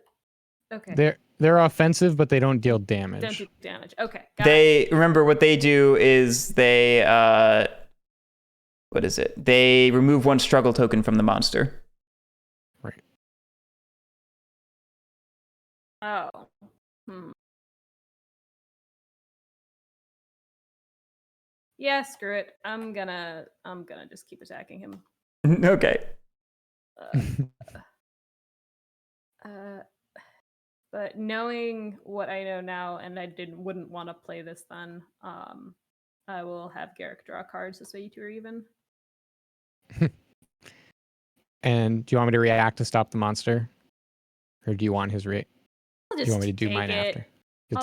Okay. They're offensive, but they don't deal damage. Don't do damage. Okay. Remember what they do is they what is it? They remove one struggle token from the monster. Right. Oh. Yeah, screw it. I'm gonna just keep attacking him. Okay. But knowing what I know now, and I wouldn't want to play this then, I will have Guerric draw cards this way you two are even. And do you want me to react to stop the monster? Or do you want his rate? Do you want me to do mine after? I'll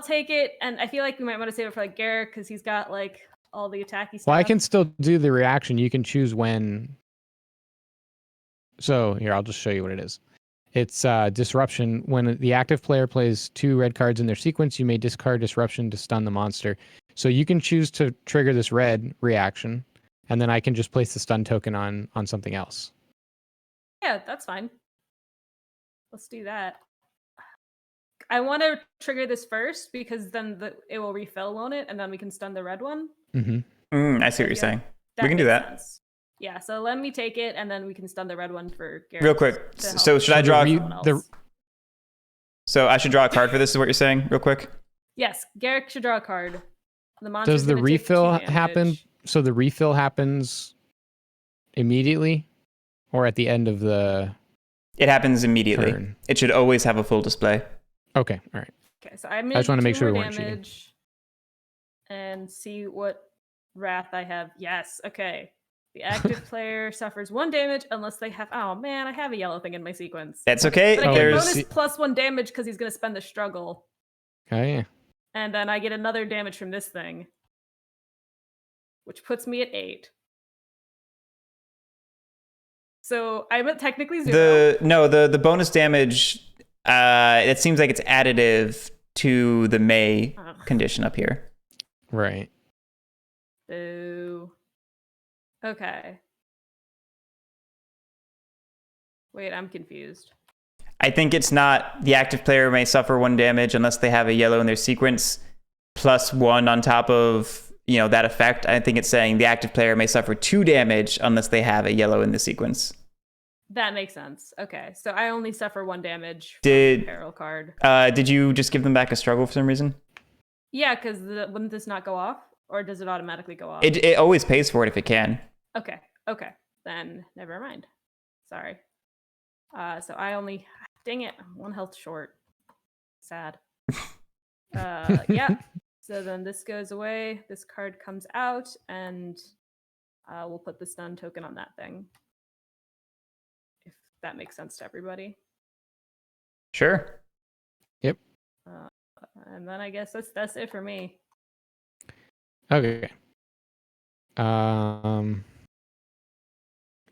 take it, and I feel like we might want to save it for like Guerric because he's got like all the attacky stuff. Well, I can still do the reaction. You can choose when. So here, I'll just show you what it is. It's Disruption. When the active player plays 2 red cards in their sequence, you may discard Disruption to stun the monster. So you can choose to trigger this red reaction, and then I can just place the stun token on something else. Yeah, that's fine. Let's do that. I want to trigger this first because then it will refill, won't it? And then we can stun the red one. Mm-hmm. I see what you're saying. We can do that. Sense. Yeah, so let me take it, and then we can stun the red one for Guerric. Real quick. So should I draw? So I should draw a card for this. Is what you're saying? Real quick. Yes, Guerric should draw a card. The monster's Does the gonna take refill 2 happen? damage. So the refill happens immediately, or at the end of the? It happens immediately. Turn. It should always have a full display. Okay, all right. Okay, so I'm I just want to make sure we more weren't cheating. damage and see what wrath I have. Yes, okay. The active player suffers 1 damage unless they have. Oh man, I have a yellow thing in my sequence. That's okay. But I get There's bonus plus 1 damage because he's going to spend the struggle. Oh yeah. And then I get another damage from this thing, which puts me at 8. So I'm at technically 0. The bonus damage. It seems like it's additive to the May condition up here. Right. Boo. Okay. Wait, I'm confused. I think it's not the active player may suffer 1 damage unless they have a yellow in their sequence, plus 1 on top of that effect. I think it's saying the active player may suffer 2 damage unless they have a yellow in the sequence. That makes sense. Okay, so I only suffer 1 damage from Did the peril card. Did you just give them back a struggle for some reason? Yeah, because wouldn't this not go off, or does it automatically go off? It always pays for it if it can. Okay, then never mind. Sorry. So I only, dang it, I'm 1 health short. Sad. Yeah. So then this goes away. This card comes out, and we'll put the stun token on that thing. If that makes sense to everybody. Sure. Yep. And then I guess that's it for me. Okay.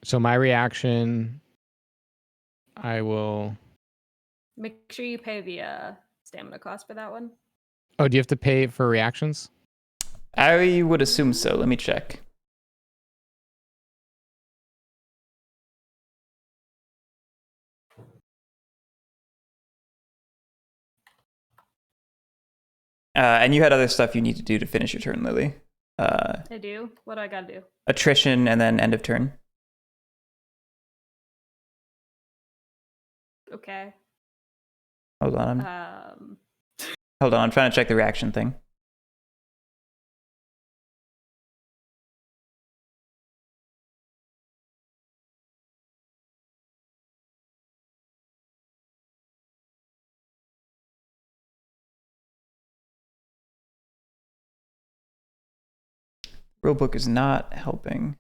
So my reaction, I will. Make sure you pay the stamina cost for that one. Oh, do you have to pay for reactions? I would assume so. Let me check. And you had other stuff you need to do to finish your turn, Lily. I do? What do I gotta do? Attrition and then end of turn. Okay. Hold on. Hold on. I'm trying to check the reaction thing. Rulebook is not helping.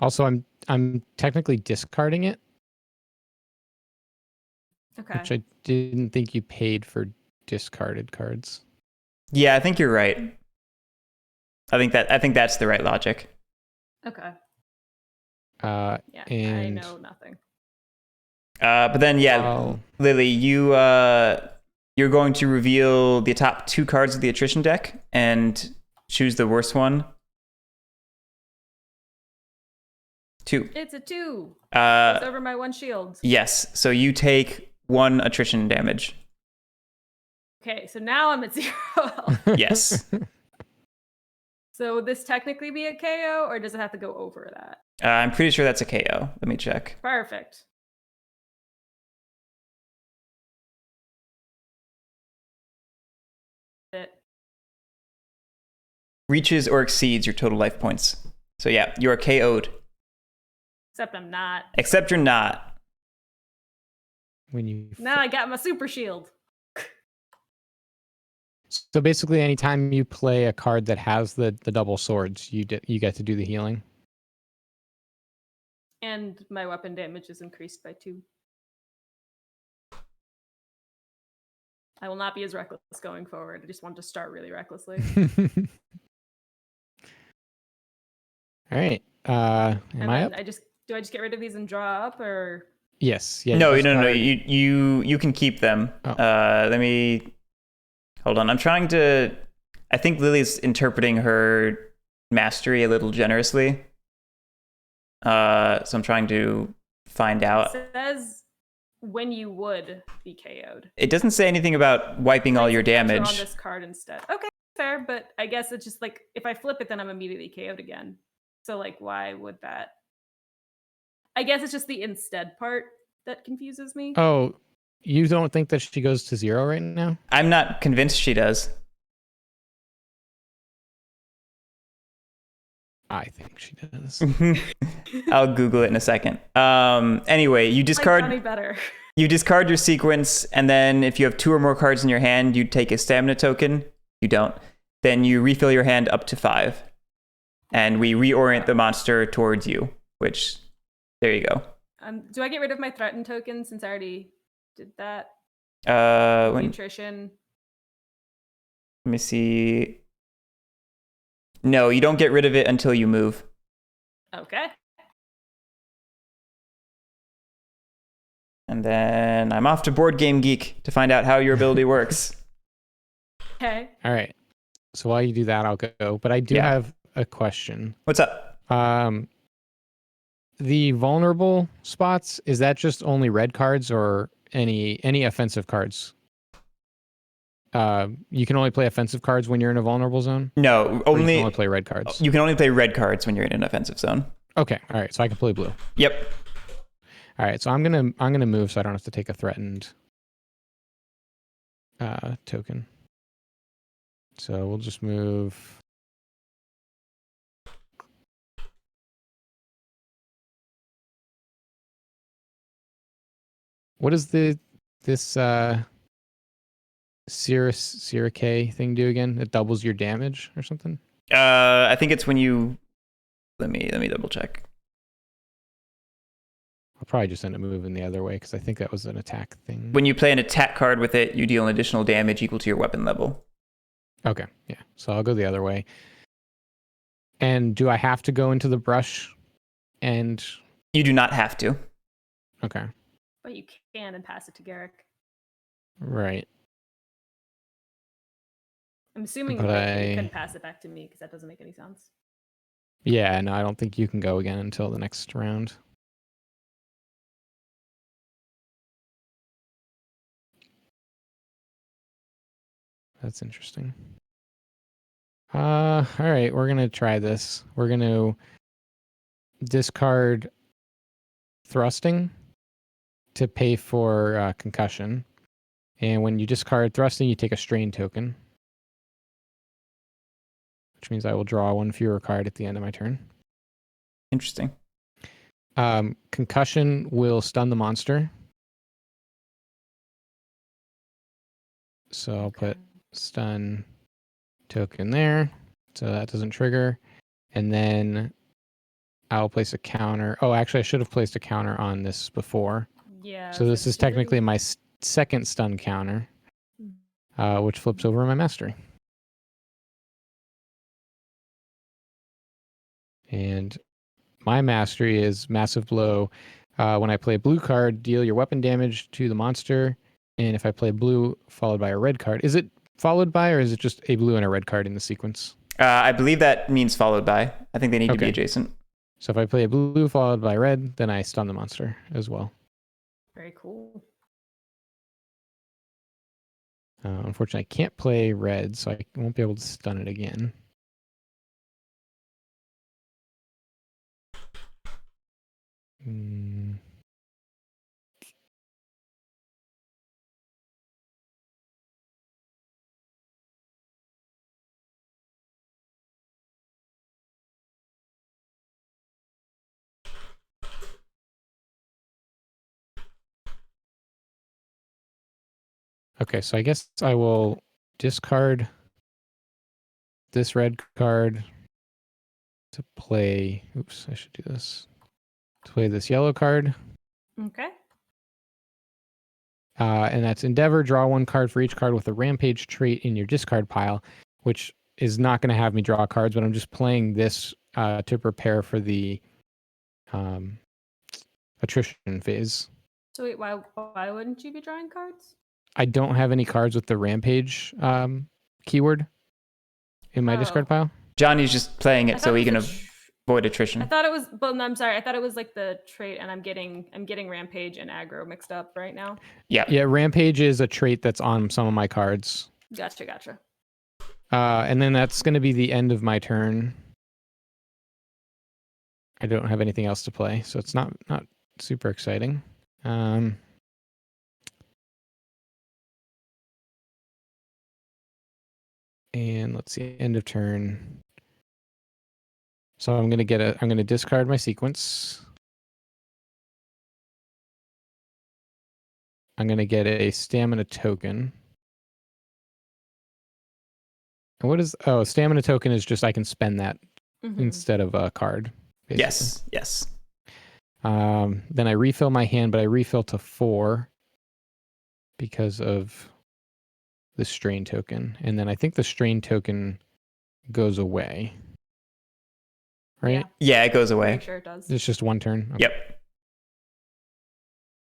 Also, I'm technically discarding it, Okay. which I didn't think you paid for discarded cards. Yeah, I think you're right. I think that's the right logic. Okay. Yeah, I and know nothing. But then, yeah, I'll- Lily, you're going to reveal the top 2 cards of the attrition deck and choose the worst one. 2. It's a 2. Uh, It's over my 1 shield. yes. So you take 1 attrition damage. Okay, so now I'm at 0. Yes. So would this technically be a KO, or does it have to go over that? I'm pretty sure that's a KO. Let me check. Perfect. It. Reaches or exceeds your total life points. So yeah, you are KO'd. Except I'm not. Except you're not. when you Now I got my super shield. So basically, anytime you play a card that has the double swords, you get to do the healing. And my weapon damage is increased by 2. I will not be as reckless going forward. I just want to start really recklessly. All right. Am I up? Do I just get rid of these and draw up, or Yes. Yeah. No. discard. You can keep them. Oh. Let me hold on. I'm trying to. I think Lily's interpreting her mastery a little generously. So I'm trying to find out. it says when you would be KO'd? It doesn't say anything about wiping all your Draw on damage. this card instead. Okay, fair, but I guess it's just like if I flip it, then I'm immediately KO'd again. So like, why would that? I guess it's just the instead part that confuses me. Oh, you don't think that she goes to 0 right now? I'm not convinced she does. I think she does. I'll Google it in a second. Anyway, you discard Better. you discard your sequence, and then if you have 2 or more cards in your hand, you take a stamina token. You don't. Then you refill your hand up to 5, and we reorient the monster towards you. Which, there you go. Do I get rid of my threatened token since I already did that? Let Nutrition. me see. No, you don't get rid of it until you move. Okay. And then I'm off to Board Game Geek to find out how your ability works. Okay. All right. So while you do that, I'll go. But I do Yeah. have a question. What's up? The vulnerable spots, is that just only red cards or any offensive cards? You can only play offensive cards when you're in a vulnerable zone? No, Or you only can only play red cards. you can only play red cards when you're in an offensive zone. Okay. All right. So I can play blue. Yep. All right. So I'm gonna move so I don't have to take a threatened token. So we'll just move. What does this Sirike thing do again? It doubles your damage or something? I think it's when you. Let me double check. I'll probably just end up moving the other way because I think that was an attack thing. When you play an attack card with it, you deal an additional damage equal to your weapon level. Okay, yeah. So I'll go the other way. And do I have to go into the brush? And You do not have to. okay, But you can and pass it to Guerric. right. I'm assuming But you can pass it back to me because that doesn't make any sense. Yeah, no, I don't think you can go again until the next round. That's interesting. All right, we're gonna try this. We're gonna discard thrusting to pay for concussion, and when you discard thrusting, you take a strain token, which means I will draw 1 fewer card at the end of my turn. Interesting. Concussion will stun the monster, so I'll put stun token there. So that doesn't trigger. And then I'll place a counter. Oh, actually, I should have placed a counter on this before. Yeah. So this is technically my second stun counter, which flips over my mastery. And my mastery is Massive Blow. When I play a blue card, deal your weapon damage to the monster. And if I play blue followed by a red card, is it followed by, or is it just a blue and a red card in the sequence? I believe that means followed by. I think they need to be adjacent. So if I play a blue followed by red, then I stun the monster as well. Very cool. Unfortunately, I can't play red, so I won't be able to stun it again. Okay, so I guess I will discard this red card to play. Oops, I should do this. To play this yellow card. Okay. And that's Endeavor. Draw one card for each card with a Rampage trait in your discard pile, which is not going to have me draw cards, but I'm just playing this to prepare for the attrition phase. So wait, why wouldn't you be drawing cards? I don't have any cards with the Rampage keyword in my discard pile. Johnny's just playing it so he can avoid attrition. I thought it was, but I'm sorry. I thought it was like the trait, and I'm getting Rampage and aggro mixed up right now. Yeah. Rampage is a trait that's on some of my cards. Gotcha. And then that's going to be the end of my turn. I don't have anything else to play, so it's not super exciting. And let's see, end of turn. So I'm gonna discard my sequence. I'm gonna get a stamina token. And what is stamina token is just I can spend that instead of a card. Basically. Yes. Then I refill my hand, but I refill to 4 because of the strain token. And then I think the strain token goes away. Right? Yeah, it goes away. I'm sure it does. It's just one turn. Okay. Yep.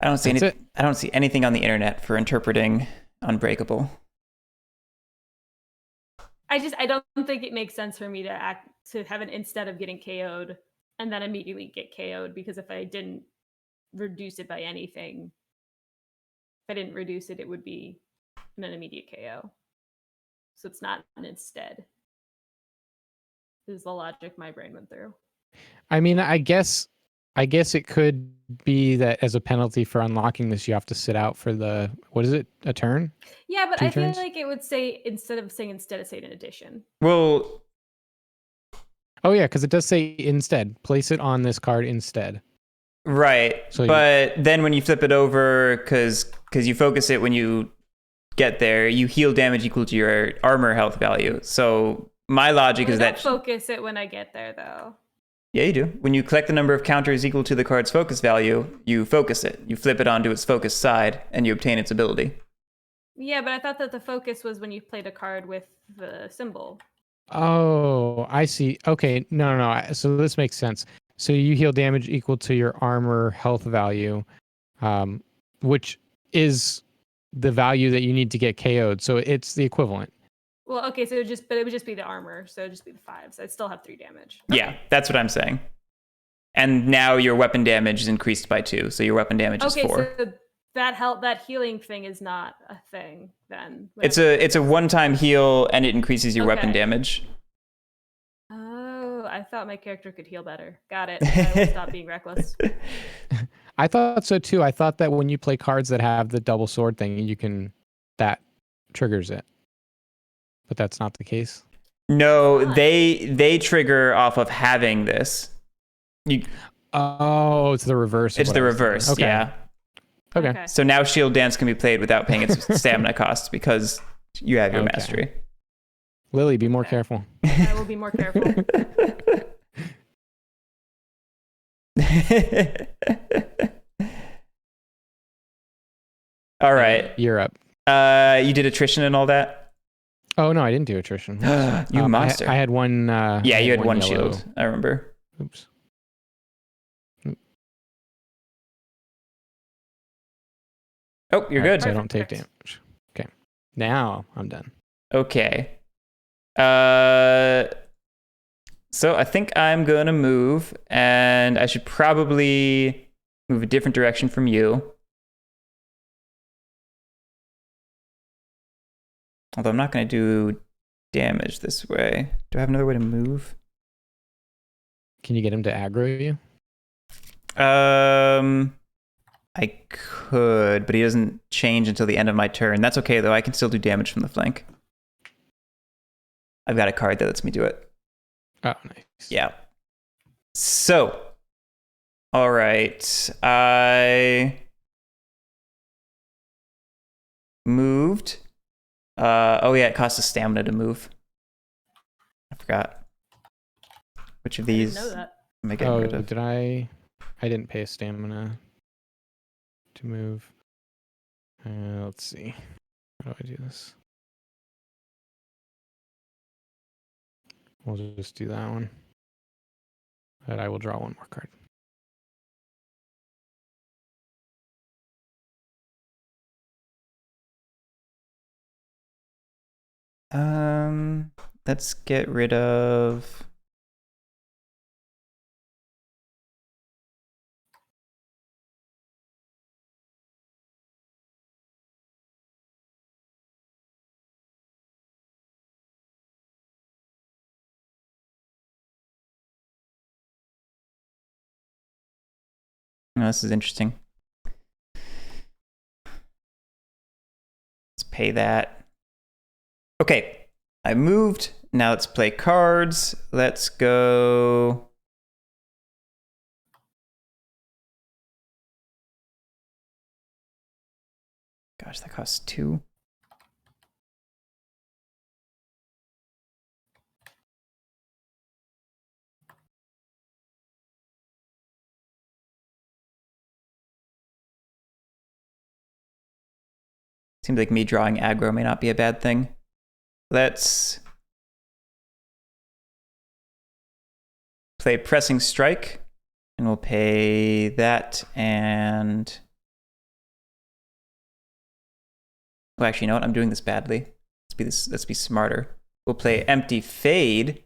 I don't see anything on the internet for interpreting Unbreakable. I don't think it makes sense for me to have an instead of getting KO'd and then immediately get KO'd, because if I didn't reduce it by anything, if I didn't reduce it, it would be an immediate KO. So it's not an instead. This is the logic my brain went through. I mean, I guess it could be that as a penalty for unlocking this, you have to sit out for a turn? Yeah, but 2 I turns? feel like it would say instead of saying instead, it say in addition. Well, oh yeah, because it does say instead. Place it on this card instead. Right. So but then when you flip it over, because you focus it when you get there, you heal damage equal to your armor health value. So my logic is that focus it when I get there, though. Yeah, you do. When you collect the number of counters equal to the card's focus value, you focus it. You flip it onto its focus side, and you obtain its ability. Yeah, but I thought that the focus was when you played a card with the symbol. Oh, I see. Okay, no. So this makes sense. So you heal damage equal to your armor health value, which is the value that you need to get KO'd. So it's the equivalent. Well, okay, so it would just be the armor, so it'd just be the 5. So I'd still have 3 damage. Yeah, that's what I'm saying. And now your weapon damage is increased by 2, so your weapon damage is 4. Okay, so that healing thing is not a thing then. It's a one-time heal, and it increases your weapon damage. Oh, I thought my character could heal better. Got it. I will stop being reckless. I thought so too. I thought that when you play cards that have the double sword thing, that triggers it. But that's not the case. No, they trigger off of having this. It's the reverse. It's the reverse. Okay. Yeah. Okay. So now Shield Dance can be played without paying its stamina costs because you have your mastery. Lily, be more careful. I will be more careful. All right. You're up. You did attrition and all that? Oh, no, I didn't do attrition. You monster. I had one. Yeah, you had one yellow. shield. I remember. Oops. Oh, you're good. So I don't take damage. Okay. Now I'm done. Okay. So I think I'm going to move, and I should probably move a different direction from you. Although I'm not going to do damage this way. Do I have another way to move? Can you get him to aggro you? I could, but he doesn't change until the end of my turn. That's okay, though. I can still do damage from the flank. I've got a card that lets me do it. Oh, nice. Yeah. So, all right. I moved. Oh, yeah, it costs a stamina to move. I forgot. Which of these I didn't know that. am I getting rid of? Did I didn't pay stamina to move. Let's see. How do I do this? We'll just do that one. But I will draw one more card. Let's get rid of. Oh, this is interesting. Let's pay that. Okay, I moved. Now let's play cards. Let's go. Gosh, that costs 2. Seems like me drawing aggro may not be a bad thing. Let's play Pressing Strike, and we'll pay that and... Oh, actually, you know what? I'm doing this badly. Let's be smarter. We'll play Empty Fade,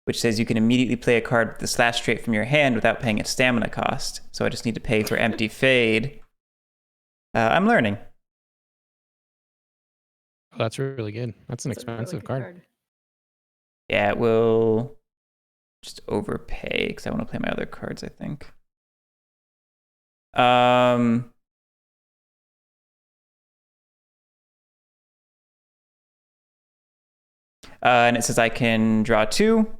which says you can immediately play a card with the slash trait from your hand without paying a stamina cost. So I just need to pay for Empty Fade. I'm learning. Oh, that's really good. That's an That's a really expensive good card. Yeah, it will just overpay because I want to play my other cards, I think. And it says I can draw 2,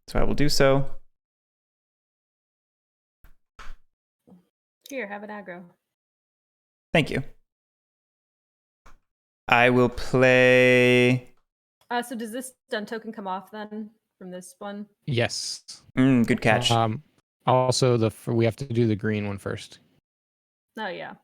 so I will do so. Here, have an aggro. Thank you. I will play... So does this stun token come off then from this one? Yes. Good catch. Also, we have to do the green one first. Oh, yeah.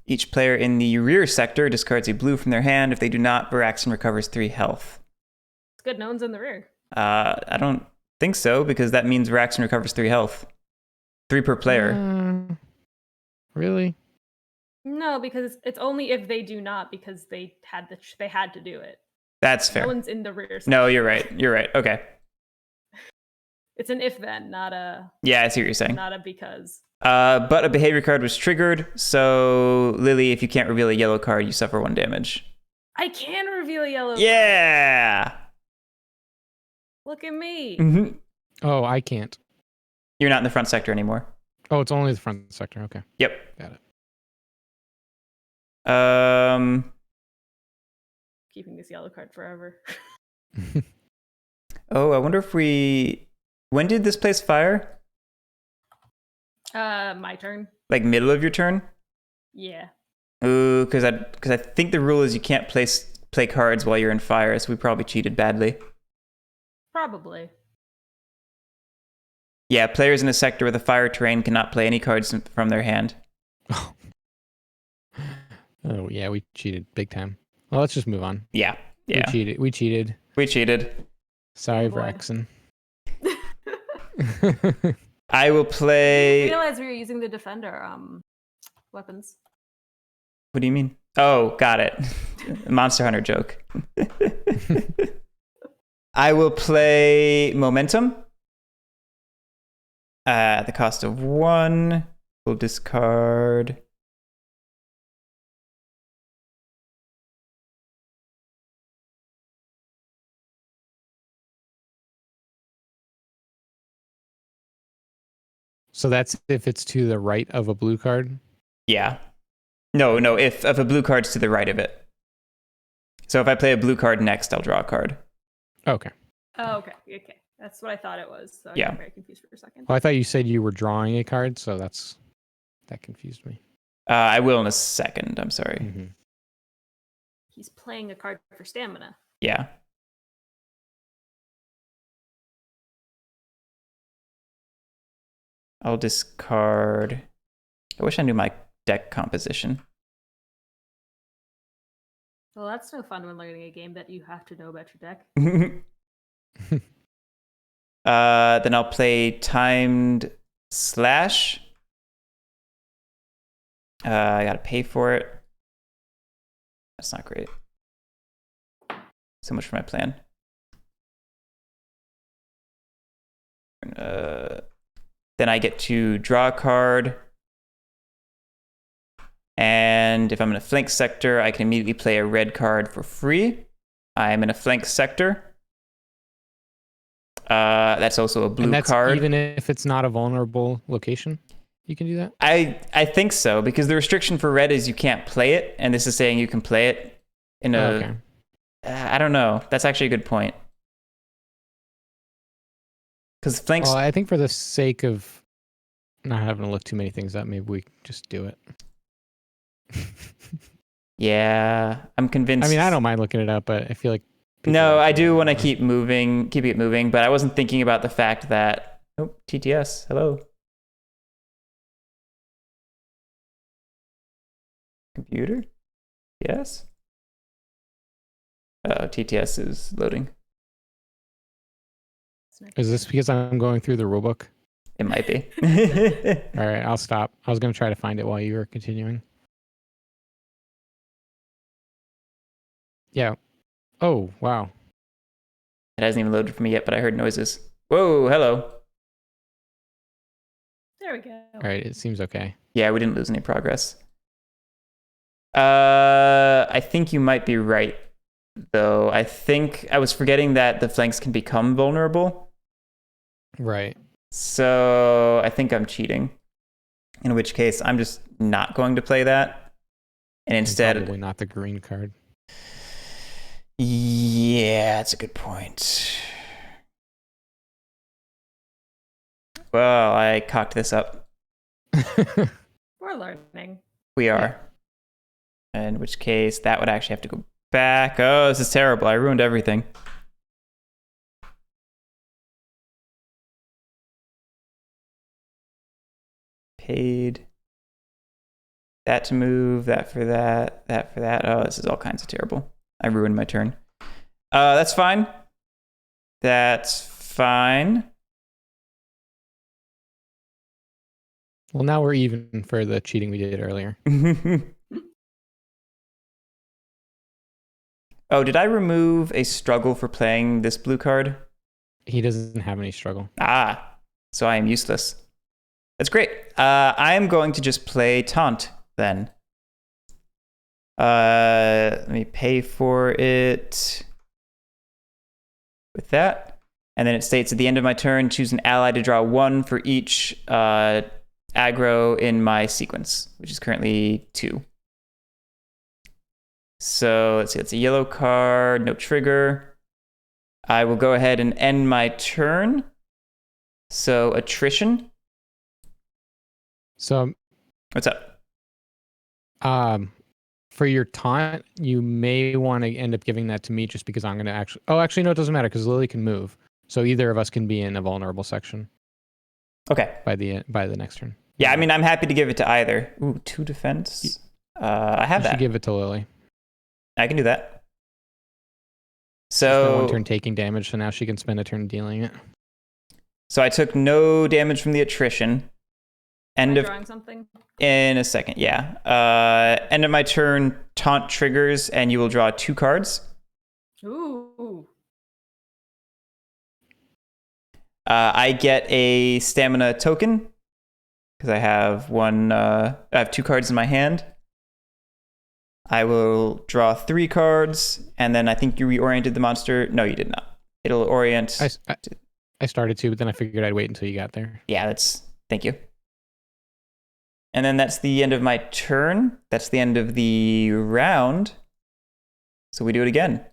Each player in the rear sector discards a blue from their hand. If they do not, Varaxon recovers 3 health. It's good no one's in the rear. I don't think so, because that means Varaxon recovers 3 health. 3 per player. Really? No, because it's only if they do not, because they had to do it. That's fair. No one's in the rear. No, you're right. You're right. Okay. It's an if then, not a... Yeah, I see what you're saying. Not a because. But a behavior card was triggered, so Lily, if you can't reveal a yellow card, you suffer 1 damage. I can reveal a yellow Yeah! card. Look at me. Mm-hmm. Oh, I can't. You're not in the front sector anymore. Oh, it's only the front sector. Okay. Yep. Got it. Keeping this yellow card forever. Oh, I wonder if we... When did this place fire? My turn. Like middle of your turn? Yeah. Ooh, because I think the rule is you can't play cards while you're in fire, so we probably cheated badly. Probably. Yeah, players in a sector with a fire terrain cannot play any cards from their hand. Oh yeah, we cheated big time. Well, let's just move on. Yeah. We cheated. We cheated. Sorry, Oh, boy. Braxton. I will I play. realized we were using the defender weapons. What do you mean? Oh, got it. Monster Hunter joke. I will play Momentum. At the cost of 1. We'll discard. So that's if it's to the right of a blue card. Yeah. No, if a blue card's to the right of it. So if I play a blue card next, I'll draw a card. Okay. Oh, okay. That's what I thought it was. So I Yeah. got very confused for a second. Well, I thought you said you were drawing a card, so that confused me. I will in a second. I'm sorry. Mm-hmm. He's playing a card for stamina. Yeah. I'll discard. I wish I knew my deck composition. Well, that's no fun when learning a game that you have to know about your deck. Then I'll play Timed Slash. I gotta pay for it. That's not great. So much for my plan. Then I get to draw a card. And if I'm in a flank sector, I can immediately play a red card for free. I'm in a flank sector. That's also a blue and that's card. Even if it's not a vulnerable location, you can do that? I think so, because the restriction for red is you can't play it, and this is saying you can play it in a... Okay. I don't know. That's actually a good point. Because flanks... Well, I think for the sake of not having to look too many things up, maybe we just do it. Yeah, I'm convinced... I mean, I don't mind looking it up, but I feel like... No, I do want to keep it moving, but I wasn't thinking about the fact that... Oh, TTS, hello. Computer? Yes? TTS is loading. Is this because I'm going through the rulebook? It might be. All right, I'll stop. I was going to try to find it while you were continuing. Yeah. Oh, wow. It hasn't even loaded for me yet, but I heard noises. Whoa, hello. There we go. All right, it seems okay. Yeah, we didn't lose any progress. I think you might be right, though. I think I was forgetting that the flanks can become vulnerable. Right. So I think I'm cheating. In which case, I'm just not going to play that. And instead... Probably not the green card. Yeah, that's a good point. Well, I cocked this up. We're learning. We are. In which case, that would actually have to go back. Oh, this is terrible. I ruined everything. Paid. That to move, that for that, that for that. Oh, this is all kinds of terrible. I ruined my turn. That's fine. That's fine. Well, now we're even for the cheating we did earlier. Oh, did I remove a struggle for playing this blue card? He doesn't have any struggle. Ah, so I am useless. That's great. I am going to just play Taunt then. Let me pay for it with that. And then it states at the end of my turn, choose an ally to draw 1 for each aggro in my sequence, which is currently 2. So let's see, it's a yellow card, no trigger. I will go ahead and end my turn. So attrition. So What's up? For your taunt, you may want to end up giving that to me just because I'm going to actually... Oh, actually, no, it doesn't matter because Lily can move. So either of us can be in a vulnerable section Okay. by the next turn. Yeah, I mean, I'm happy to give it to either. Ooh, 2 defense. I have You should that. give it to Lily. I can do that. She spent one So, turn taking damage, so now she can spend a turn dealing it. so I took no damage from the attrition. Am I drawing something? In a second, yeah. End of my turn, taunt triggers, and you will draw 2 cards. Ooh. I get a stamina token because I have I have 2 cards in my hand. I will draw 3 cards, and then I think you reoriented the monster. No, you did not. It'll orient. I started to, but then I figured I'd wait until you got there. Yeah, thank you. And then that's the end of my turn. That's the end of the round. So we do it again.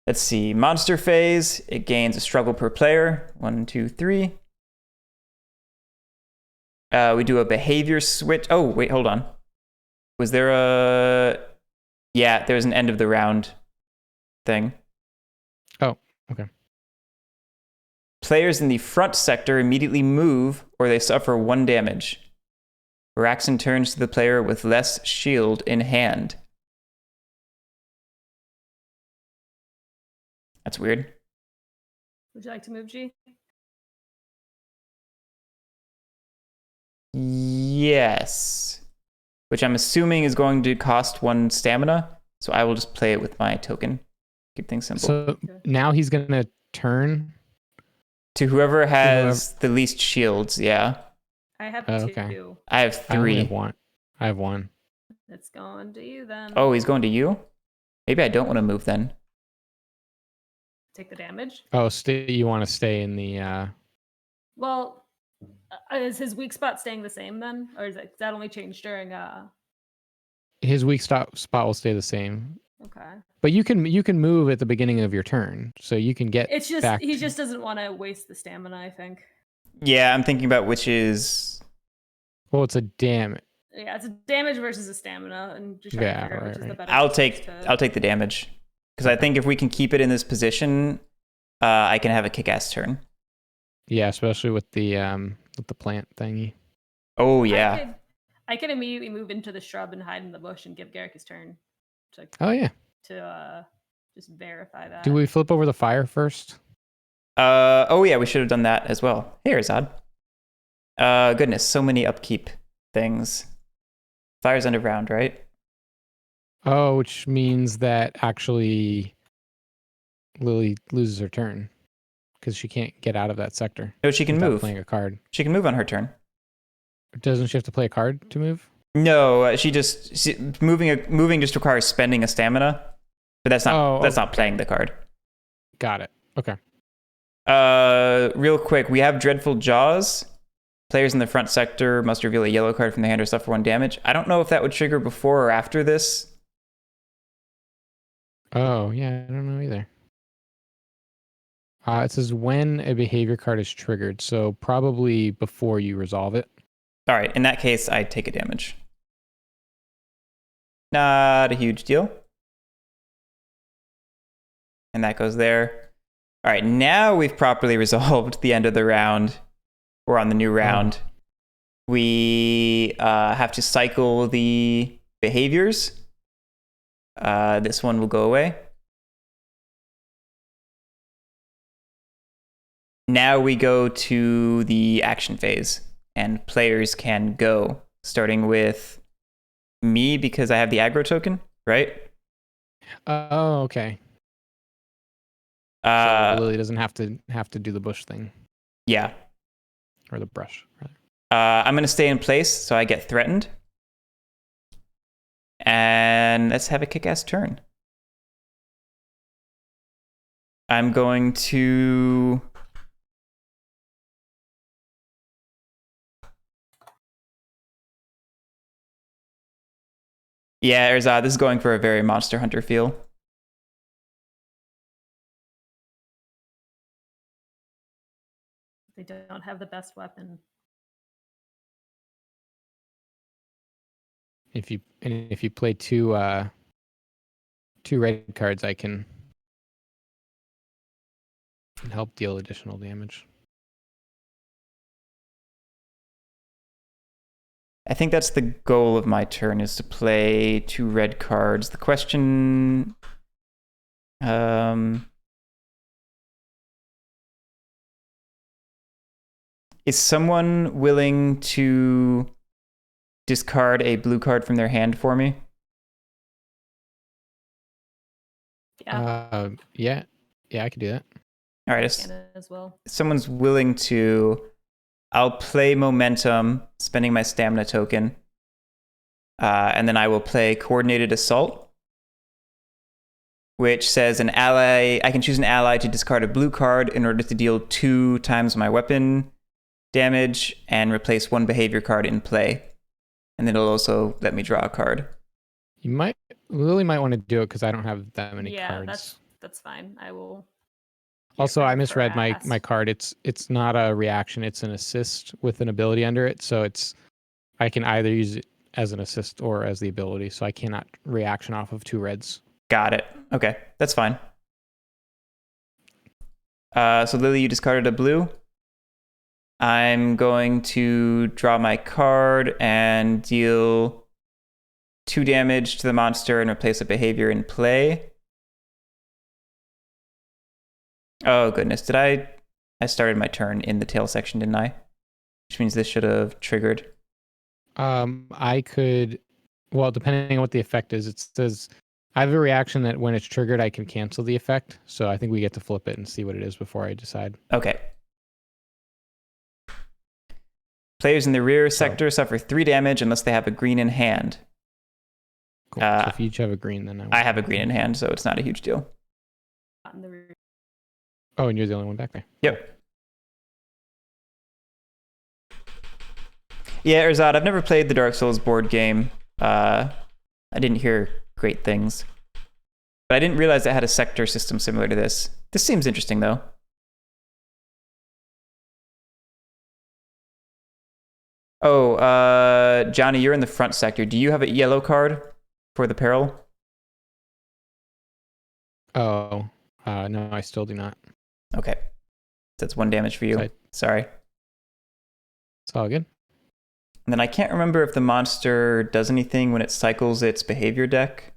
Let's see. Monster phase. It gains a struggle per player. 1, 2, 3. We do a behavior switch. Oh, wait, hold on. Was there a... Yeah, there was an end of the round thing. Oh, okay. Players in the front sector immediately move or they suffer 1 damage. Reaction turns to the player with less shield in hand. That's weird. Would you like to move, G? Yes. Which I'm assuming is going to cost 1 stamina. So I will just play it with my token. Keep things simple. So now he's going to turn... To whoever has the least shields, yeah. I have 2. Okay. I have 3. I have 1. It's going to you then. Oh, he's going to you? Maybe I don't want to move then. Take the damage? Oh, you want to stay in the... Well, is his weak spot staying the same then? Or does that only change during... His weak spot will stay the same. Okay. But you can move at the beginning of your turn, so you can get It's just back he just doesn't want to waste the stamina, I think. Yeah, I'm thinking about which is... Well, it's a damage. Yeah, it's a damage versus a stamina, and just trying to figure out which is the better. I'll take the damage because I think if we can keep it in this position, I can have a kick-ass turn. Yeah, especially with the plant thingy. Oh yeah. I could immediately move into the shrub and hide in the bush and give Guerric his turn. Oh yeah. To just verify that. Do we flip over the fire first? Oh yeah, we should have done that as well. Hey, Zod. Goodness, so many upkeep things. Fire's underground, right? Oh, which means that actually Lily loses her turn because she can't get out of that sector. No, she can move. Playing a card. She can move on her turn. Doesn't she have to play a card to move? No, moving just requires spending a stamina, but that's not playing the card. Got it. Okay. Real quick, we have Dreadful Jaws. Players in the front sector must reveal a yellow card from the hand or suffer 1 damage. I don't know if that would trigger before or after this. Oh, yeah, I don't know either. It says when a behavior card is triggered, so probably before you resolve it. All right, in that case, I take a damage. Not a huge deal. And that goes there. All right, now we've properly resolved the end of the round. We're on the new round. We have to cycle the behaviors. This one will go away. Now we go to the action phase, and players can go, starting with me because I have the aggro token, right? Oh, okay. So Lily doesn't have to do the bush thing. Yeah. Or the brush, rather. I'm going to stay in place, so I get threatened. And let's have a kick-ass turn. I'm going to... Yeah, Erzad, this is going for a very Monster Hunter feel. They don't have the best weapon. If you play two red cards, I can help deal additional damage. I think that's the goal of my turn, is to play 2 red cards. The question... is someone willing to discard a blue card from their hand for me? Yeah. Yeah, I could do that. All right, As well. if someone's willing to... I'll play Momentum, spending my stamina token. And then I will play Coordinated Assault, which says an ally... I can choose an ally to discard a blue card in order to deal 2 times my weapon damage and replace 1 behavior card in play. And then it'll also let me draw a card. Lily might want to do it because I don't have that many cards. Yeah, that's fine. I will. Also, I misread my card. It's not a reaction. It's an assist with an ability under it. So I can either use it as an assist or as the ability. So I cannot reaction off of 2 reds. Got it. Okay, that's fine. So Lily, you discarded a blue. I'm going to draw my card and deal 2 damage to the monster and replace a behavior in play. Oh goodness, I started my turn in the tail section, didn't I? Which means this should have triggered. I could, well, depending on what the effect is, it says I have a reaction that when it's triggered, I can cancel the effect. So I think we get to flip it and see what it is before I decide. Okay. Players in the rear sector suffer 3 damage unless they have a green in hand. Cool. So if you each have a green, then I have a green in hand, so it's not a huge deal. Oh, and you're the only one back there. Yep. Yeah, Erzad, I've never played the Dark Souls board game. I didn't hear great things. But I didn't realize it had a sector system similar to this. This seems interesting, though. Oh, Johnny, you're in the front sector. Do you have a yellow card for the peril? Oh, no, I still do not. Okay. That's 1 damage for you. Sorry. It's all good. And then I can't remember if the monster does anything when it cycles its behavior deck.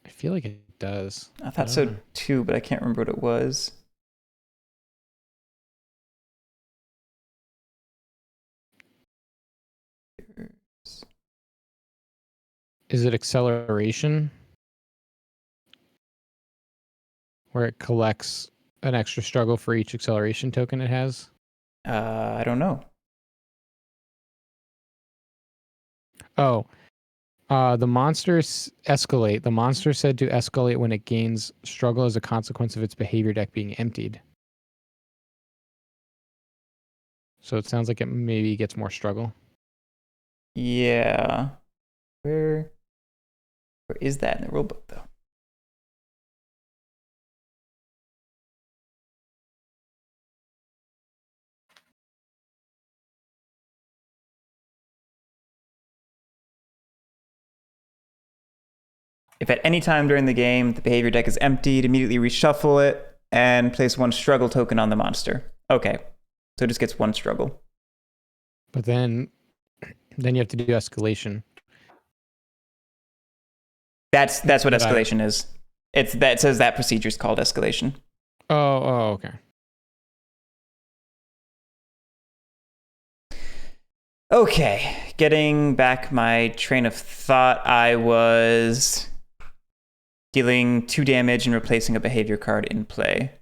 I feel like it does. I thought so too, but I can't remember what it was. Is it acceleration? Where it collects an extra struggle for each acceleration token it has? I don't know. Oh, the monsters escalate. The monster said to escalate when it gains struggle as a consequence of its behavior deck being emptied. So it sounds like it maybe gets more struggle. Yeah. Where is that in the rulebook, though? If at any time during the game the behavior deck is emptied, immediately reshuffle it and place 1 struggle token on the monster. Okay. So it just gets 1 struggle. But then you have to do escalation. That's what escalation is. It says that procedure is called escalation. Oh, okay. Okay, getting back my train of thought, I was dealing 2 damage and replacing a behavior card in play.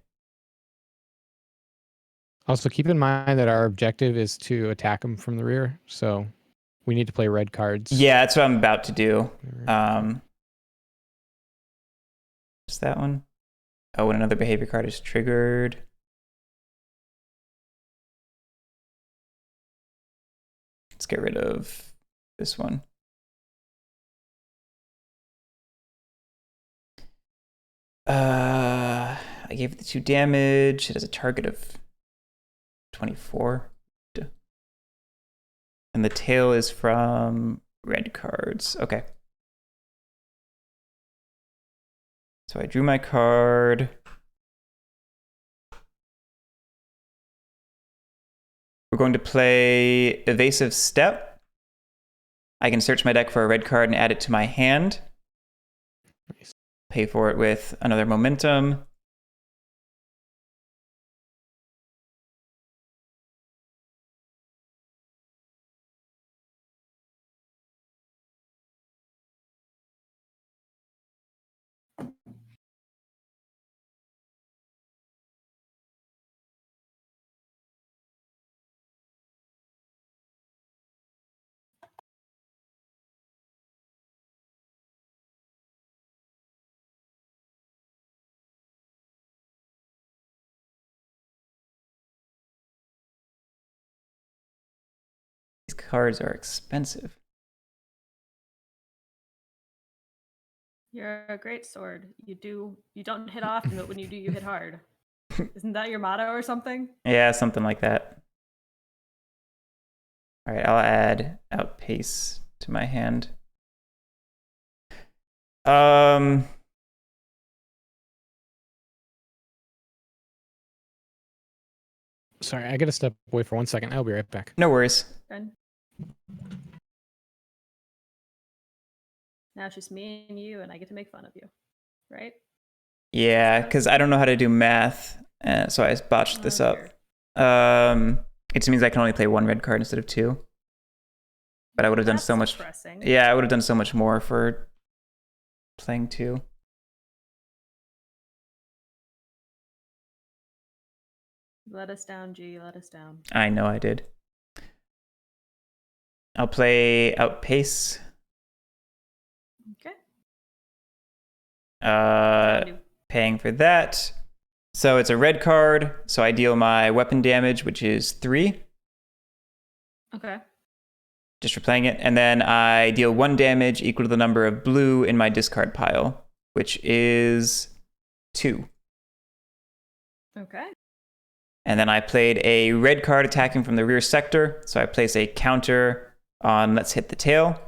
Also, keep in mind that our objective is to attack them from the rear, so we need to play red cards. Yeah, that's what I'm about to do. Just that one. Oh, when another behavior card is triggered. Let's get rid of this one. I gave it the 2 damage. It has a target of 24. And the tail is from red cards. Okay. So I drew my card. We're going to play Evasive Step. I can search my deck for a red card and add it to my hand. Nice. Pay for it with another Momentum. These cards are expensive. You're a great sword. You don't hit often, but when you do, you hit hard. Isn't that your motto or something? Yeah, something like that. All right, I'll add Outpace to my hand. Sorry, I gotta step away for 1 second. I'll be right back. No worries. Good. Now it's just me and you, and I get to make fun of you, right? Yeah, because I don't know how to do math, so I botched this up. Dear. It means I can only play one red card instead of two. But I would have done That's so much. depressing. Yeah, I would have done so much more for playing two. Let us down, G. Let us down. I know I did. I'll play Outpace. Okay. Paying for that. So it's a red card. So I deal my weapon damage, which is 3. Okay. Just for playing it. And then I deal 1 damage equal to the number of blue in my discard pile, which is 2. Okay. And then I played a red card attacking from the rear sector. So I place a counter on Let's Hit the Tail.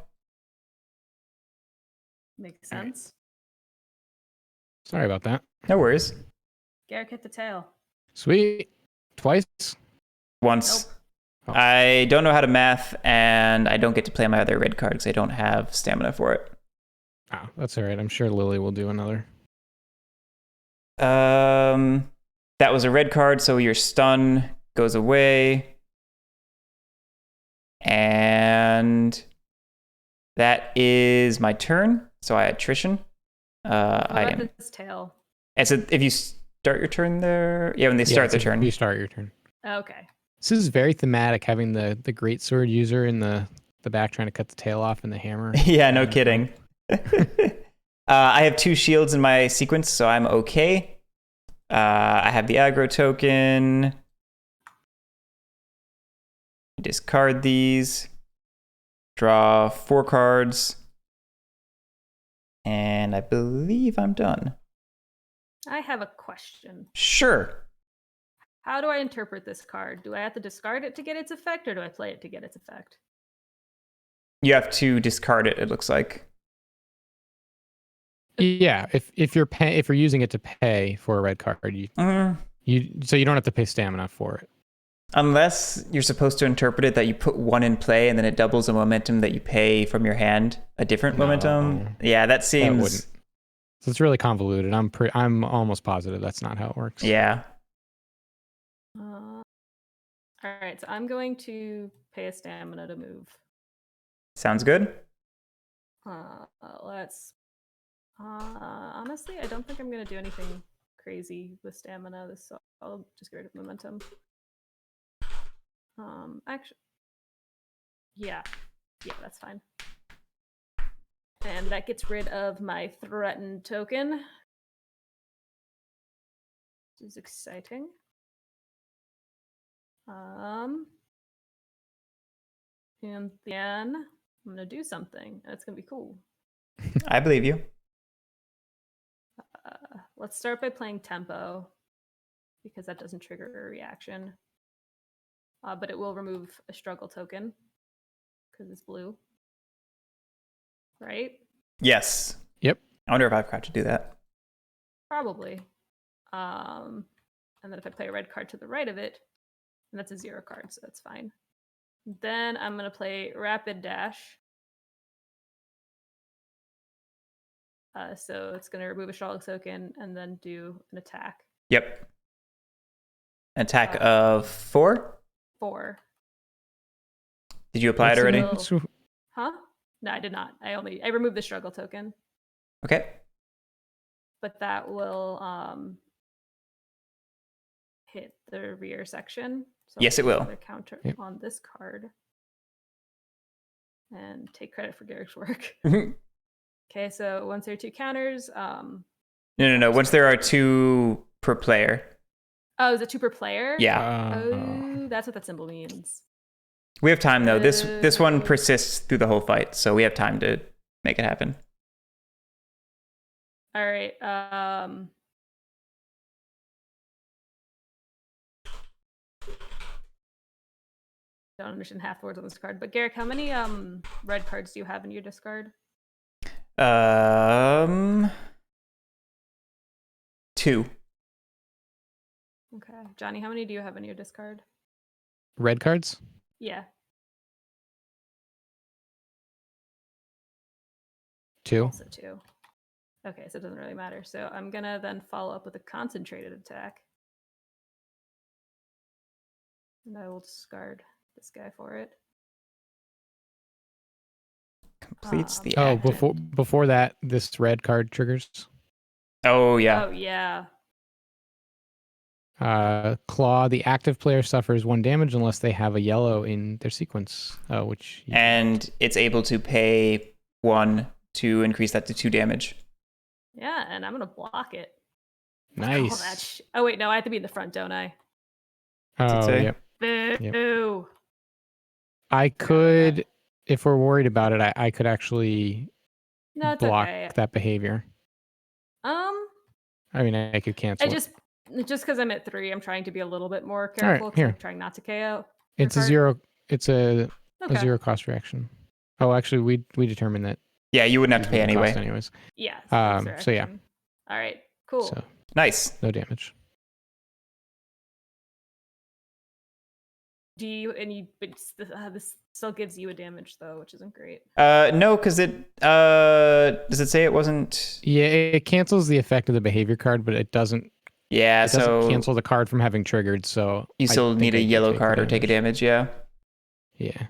Makes sense. Sorry about that. No worries. Guerric hit the tail. Sweet. Twice? Once. Nope. Oh. I don't know how to math, and I don't get to play my other red card because I don't have stamina for it. Oh, that's all right. I'm sure Lily will do another. That was a red card, so your stun goes away. And that is my turn. So I attrition. I am. This tail. And so if you start your turn there, yeah, when they start their turn. You start your turn. Okay. This is very thematic, having the great sword user in the back trying to cut the tail off and the hammer. Yeah, no kidding. I have 2 shields in my sequence, so I'm okay. I have the aggro token. Discard these. Draw 4 cards. And I believe I'm done. I have a question. Sure. How do I interpret this card? Do I have to discard it to get its effect, or do I play it to get its effect? You have to discard it, it looks like. Yeah, if you're using it to pay for a red card, so you don't have to pay stamina for it. Unless you're supposed to interpret it that you put 1 in play and then it doubles the momentum that you pay from your hand, a different momentum. Yeah, that seems. That wouldn't. So it's really convoluted. I'm almost positive that's not how it works. Yeah. All right, so I'm going to pay a stamina to move. Sounds good. Let's. Honestly, I don't think I'm going to do anything crazy with stamina. So I'll just get rid of momentum. Actually, yeah, that's fine. And that gets rid of my threatened token, which is exciting. And then I'm gonna do something. It's gonna be cool. I believe you. Let's start by playing tempo, because that doesn't trigger a reaction. But it will remove a struggle token. because it's blue. Right? Yes. Yep. I wonder if I've got to do that. Probably. And then if I play a red card to the right of it, and that's a 0 card, so that's fine. Then I'm going to play Rapid Dash. So it's going to remove a struggle token and then do an attack. Yep. Attack of 4? 4. Did you apply it already? Huh? No, I did not. I removed the struggle token. Okay. But that will hit the rear section. So Yes, it will. Another counter on this card. And take credit for Guerric's work. Okay, so once there are 2 counters. No. Once there are 2 per player. Oh, is it 2 per player? Yeah. Oh, that's what that symbol means. We have time though. This one persists through the whole fight, so we have time to make it happen. All right. Don't understand half the words on this card, but Guerric, how many red cards do you have in your discard? 2. Okay, Johnny, how many do you have in your discard? Red cards? Yeah. 2. Also 2. Okay, so it doesn't really matter. So I'm gonna then follow up with a concentrated attack, and I will discard this guy for it. Completes the Oh, active. before that, this red card triggers. Oh yeah. Oh yeah. Claw. The active player suffers 1 damage unless they have a yellow in their sequence, which. And it's able to pay 1 to increase that to 2 damage. Yeah, and I'm gonna block it. Nice. Oh wait, no, I have to be in the front, don't I? Oh, yep. Boo. I could, if we're worried about it, I could actually block that behavior. I mean, I could cancel. Just because I'm at 3, I'm trying to be a little bit more careful. Right, here. I'm trying not to KO. It's a 0. It's a 0 cost reaction. Oh, actually, we determined that. Yeah, you wouldn't have to pay anyway. Yeah. So yeah. All right. Cool. So, nice. No damage. This still gives you a damage though, which isn't great. No, because it does it say it wasn't? Yeah, it cancels the effect of the behavior card, but it doesn't. Yeah, it doesn't cancel the card from having triggered. So you still need a yellow card or take a damage. Yeah. Yeah.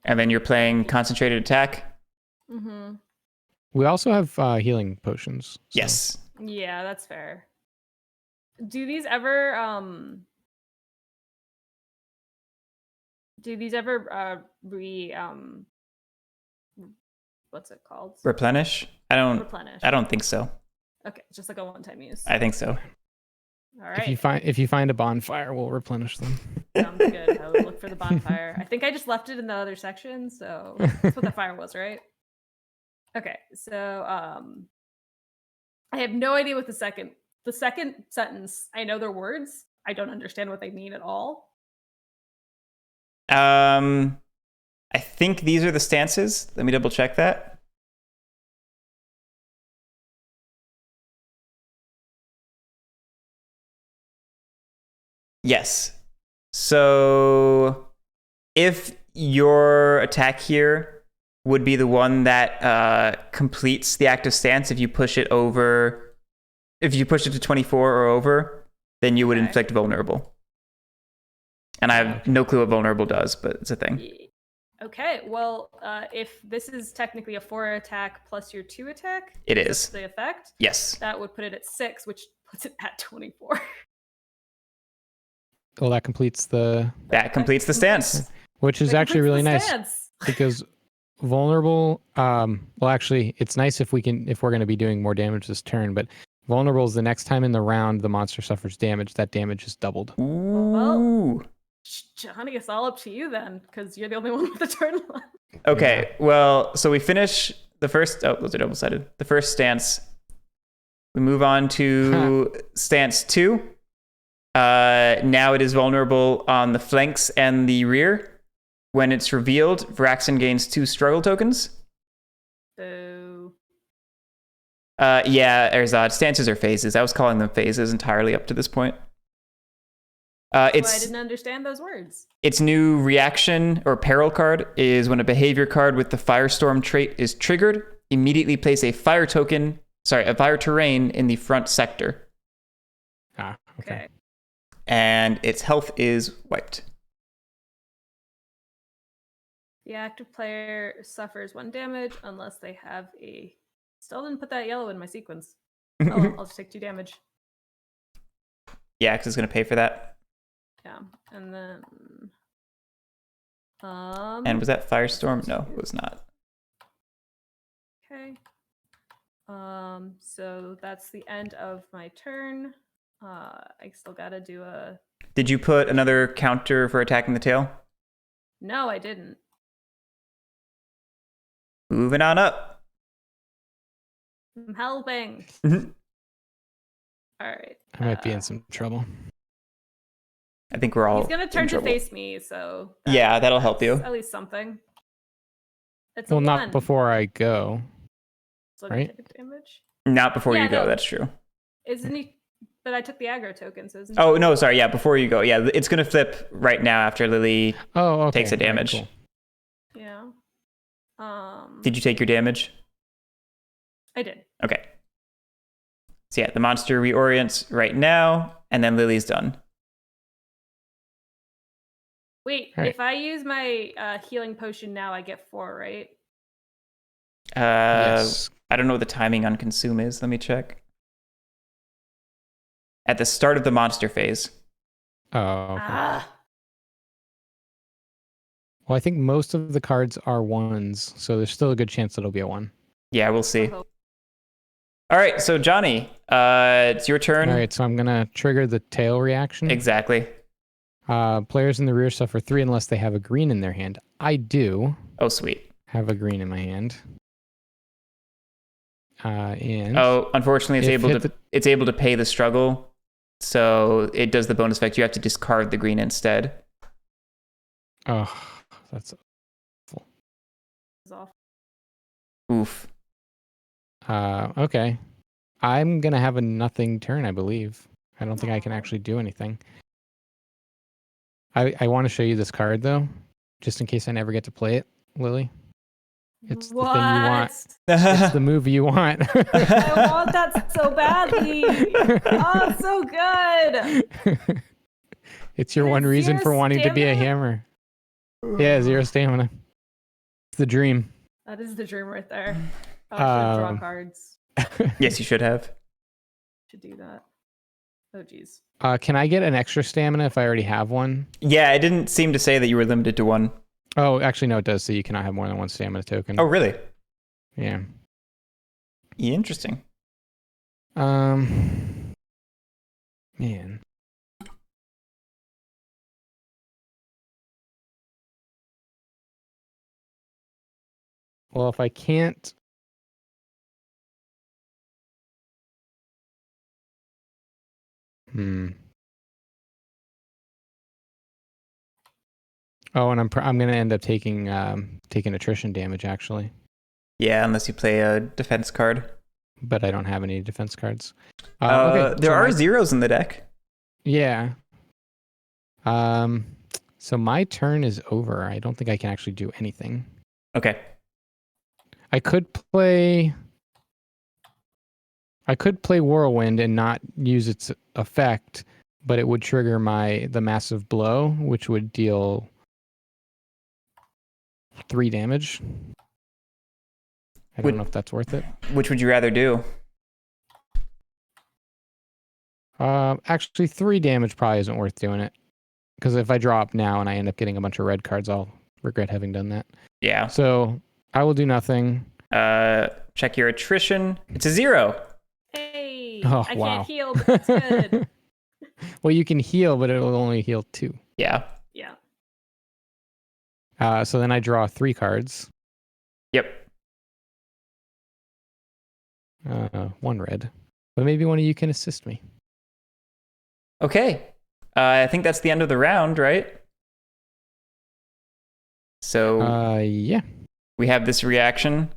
And then you're playing concentrated attack. Mm-hmm. We also have healing potions. So. Yes. Yeah, that's fair. Do these ever what's it called? Replenish? Replenish. I don't think so. Okay, it's just like a one-time use. I think so. All right. If you find a bonfire, we'll replenish them. Sounds good. I would look for the bonfire. I think I just left it in the other section, so that's what the fire was, right? Okay, so I have no idea what the second sentence. I know their words. I don't understand what they mean at all. I think these are the stances. Let me double check that. Yes. So if your attack here would be the one that completes the active stance, if you push it to 24 or over, then you would inflict vulnerable. And I have no clue what vulnerable does, but it's a thing. Okay, well, if this is technically a 4 attack plus your 2 attack, it is the effect. Yes, that would put it at 6, which puts it at 24. Well, that completes the stance, which is actually really nice because vulnerable. Well, actually, it's nice if we're going to be doing more damage this turn, but vulnerable is the next time in the round the monster suffers damage. That damage is doubled. Ooh. Well, Johnny, it's all up to you then, because you're the only one with the turn left. Okay, well, so we finish the first. Oh, those are double-sided. The first stance. We move on to stance 2. Now it is vulnerable on the flanks and the rear. When it's revealed, Vraxen gains 2 struggle tokens. Boo. Yeah, Erzad, stances are phases. I was calling them phases entirely up to this point. I didn't understand those words. Its new reaction or peril card is when a behavior card with the Firestorm trait is triggered, immediately place a fire terrain in the front sector. Okay. And its health is wiped. The active player suffers 1 damage unless they have a... Still didn't put that yellow in my sequence. Oh, well, I'll just take 2 damage. Yeah, because it's going to pay for that. Yeah, and then... And was that Firestorm? No, it was not. Okay. So that's the end of my turn. I still gotta do a... Did you put another counter for attacking the tail? No, I didn't. Moving on up. I'm helping. All right. I might be in some trouble. I think we're all He's gonna turn in to trouble. face me, so Yeah, that'll help you. at least something. It's Well, a not 1. before I go. So I right? take damage. Not before Yeah, you go, no. that's true. Isn't he? But I took the aggro token, so isn't Oh, he? no, sorry. Yeah, before you go. Yeah, it's going to flip right now after Lily Oh, okay. takes a All right, damage. cool. Yeah. Did you take your damage? I did. Okay. So yeah, the monster reorients right now, and then Lily's done. Wait, All right. if I use my healing potion now, I get 4, right? Yes. I don't know what the timing on consume is. Let me check. At the start of the monster phase. Oh, okay. Ah. Well, I think most of the cards are 1s, so there's still a good chance it'll be a 1. Yeah, we'll see. Oh. All right, so Johnny, it's your turn. All right, so I'm going to trigger the tail reaction. Exactly. Players in the rear suffer 3 unless they have a green in their hand. I do Oh, sweet. have a green in my hand. And Unfortunately, it's able to pay the struggle, so it does the bonus effect. You have to discard the green instead. oh, that's It's off. Oof. okay. I'm gonna have a nothing turn, I believe. I don't think I can Aw. actually do anything. I want to show you this card though, just in case I never get to play it, Lily. It's What? the thing you want. It's the move you want. I want that so badly. Oh, so good. It's your one It's reason 0 for wanting to be a stamina? hammer. Yeah, 0 stamina. It's the dream. That is the dream right there. Oh, I should draw Um, cards. Yes, you should have. Should do that. Oh, geez. Can I get an extra stamina if I already have one? Yeah, it didn't seem to say that you were limited to 1. Oh, actually, no, it does. So you cannot have more than 1 stamina token. Oh, really? Yeah. Interesting. Man. Well, if I can't. Oh, and I'm gonna end up taking attrition damage actually, Yeah, unless you play a defense card. but I don't have any defense cards. There so are zeros in the deck. Yeah. So my turn is over. I don't think I can actually do anything. Okay. I could play Whirlwind and not use its effect, but it would trigger the massive blow, which would deal 3 damage. I don't know if that's worth it. Which would you rather do? Actually, 3 damage probably isn't worth doing it. Because if I draw up now and I end up getting a bunch of red cards, I'll regret having done that. Yeah. So I will do nothing. Check your attrition. It's a 0. Hey, Oh, I wow. can't heal, but that's good. Well, you can heal, but it will only heal 2. Yeah. Yeah. So then I draw 3 cards. Yep. 1 red. But maybe one of you can assist me. Okay. I think that's the end of the round, right? So Yeah. we have this reaction.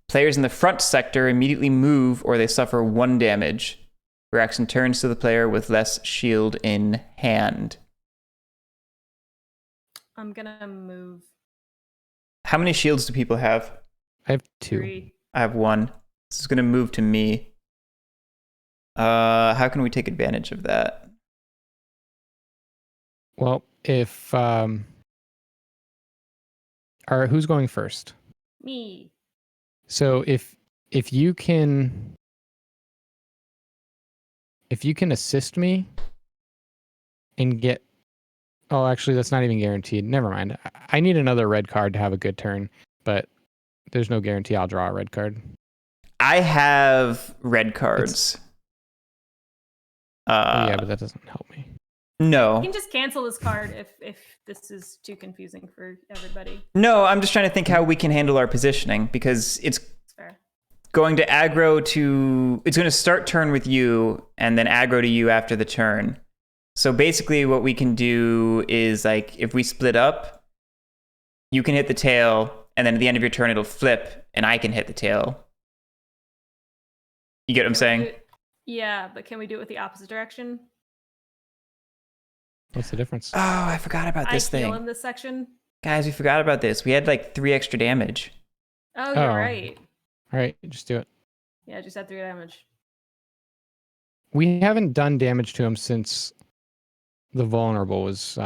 Players in the front sector immediately move or they suffer 1 damage. Reaction turns to the player with less shield in hand. I'm gonna move How many shields do people have? I have 2. 3. I have 1. This is going to move to me. How can we take advantage of that? Well, if who's going first? Me. So if you can assist me and get actually that's not even guaranteed. Never mind. I need another red card to have a good turn, but there's no guarantee I'll draw a red card. I have red cards. Yeah, but that doesn't help me. No. You can just cancel this card if this is too confusing for everybody. No, I'm just trying to think how we can handle our positioning because it's Fair. going to aggro to... It's going to start turn with you and then aggro to you after the turn. So basically what we can do is like if we split up, you can hit the tail and then at the end of your turn it'll flip and I can hit the tail. You get what I'm saying? Yeah, but can we do it with the opposite direction? What's the difference? Oh, I forgot about this I heal thing. in this section. Guys, we forgot about this. We had like 3 extra damage. Oh, you're right. All right, just do it. Yeah, just had 3 damage. We haven't done damage to him since the vulnerable was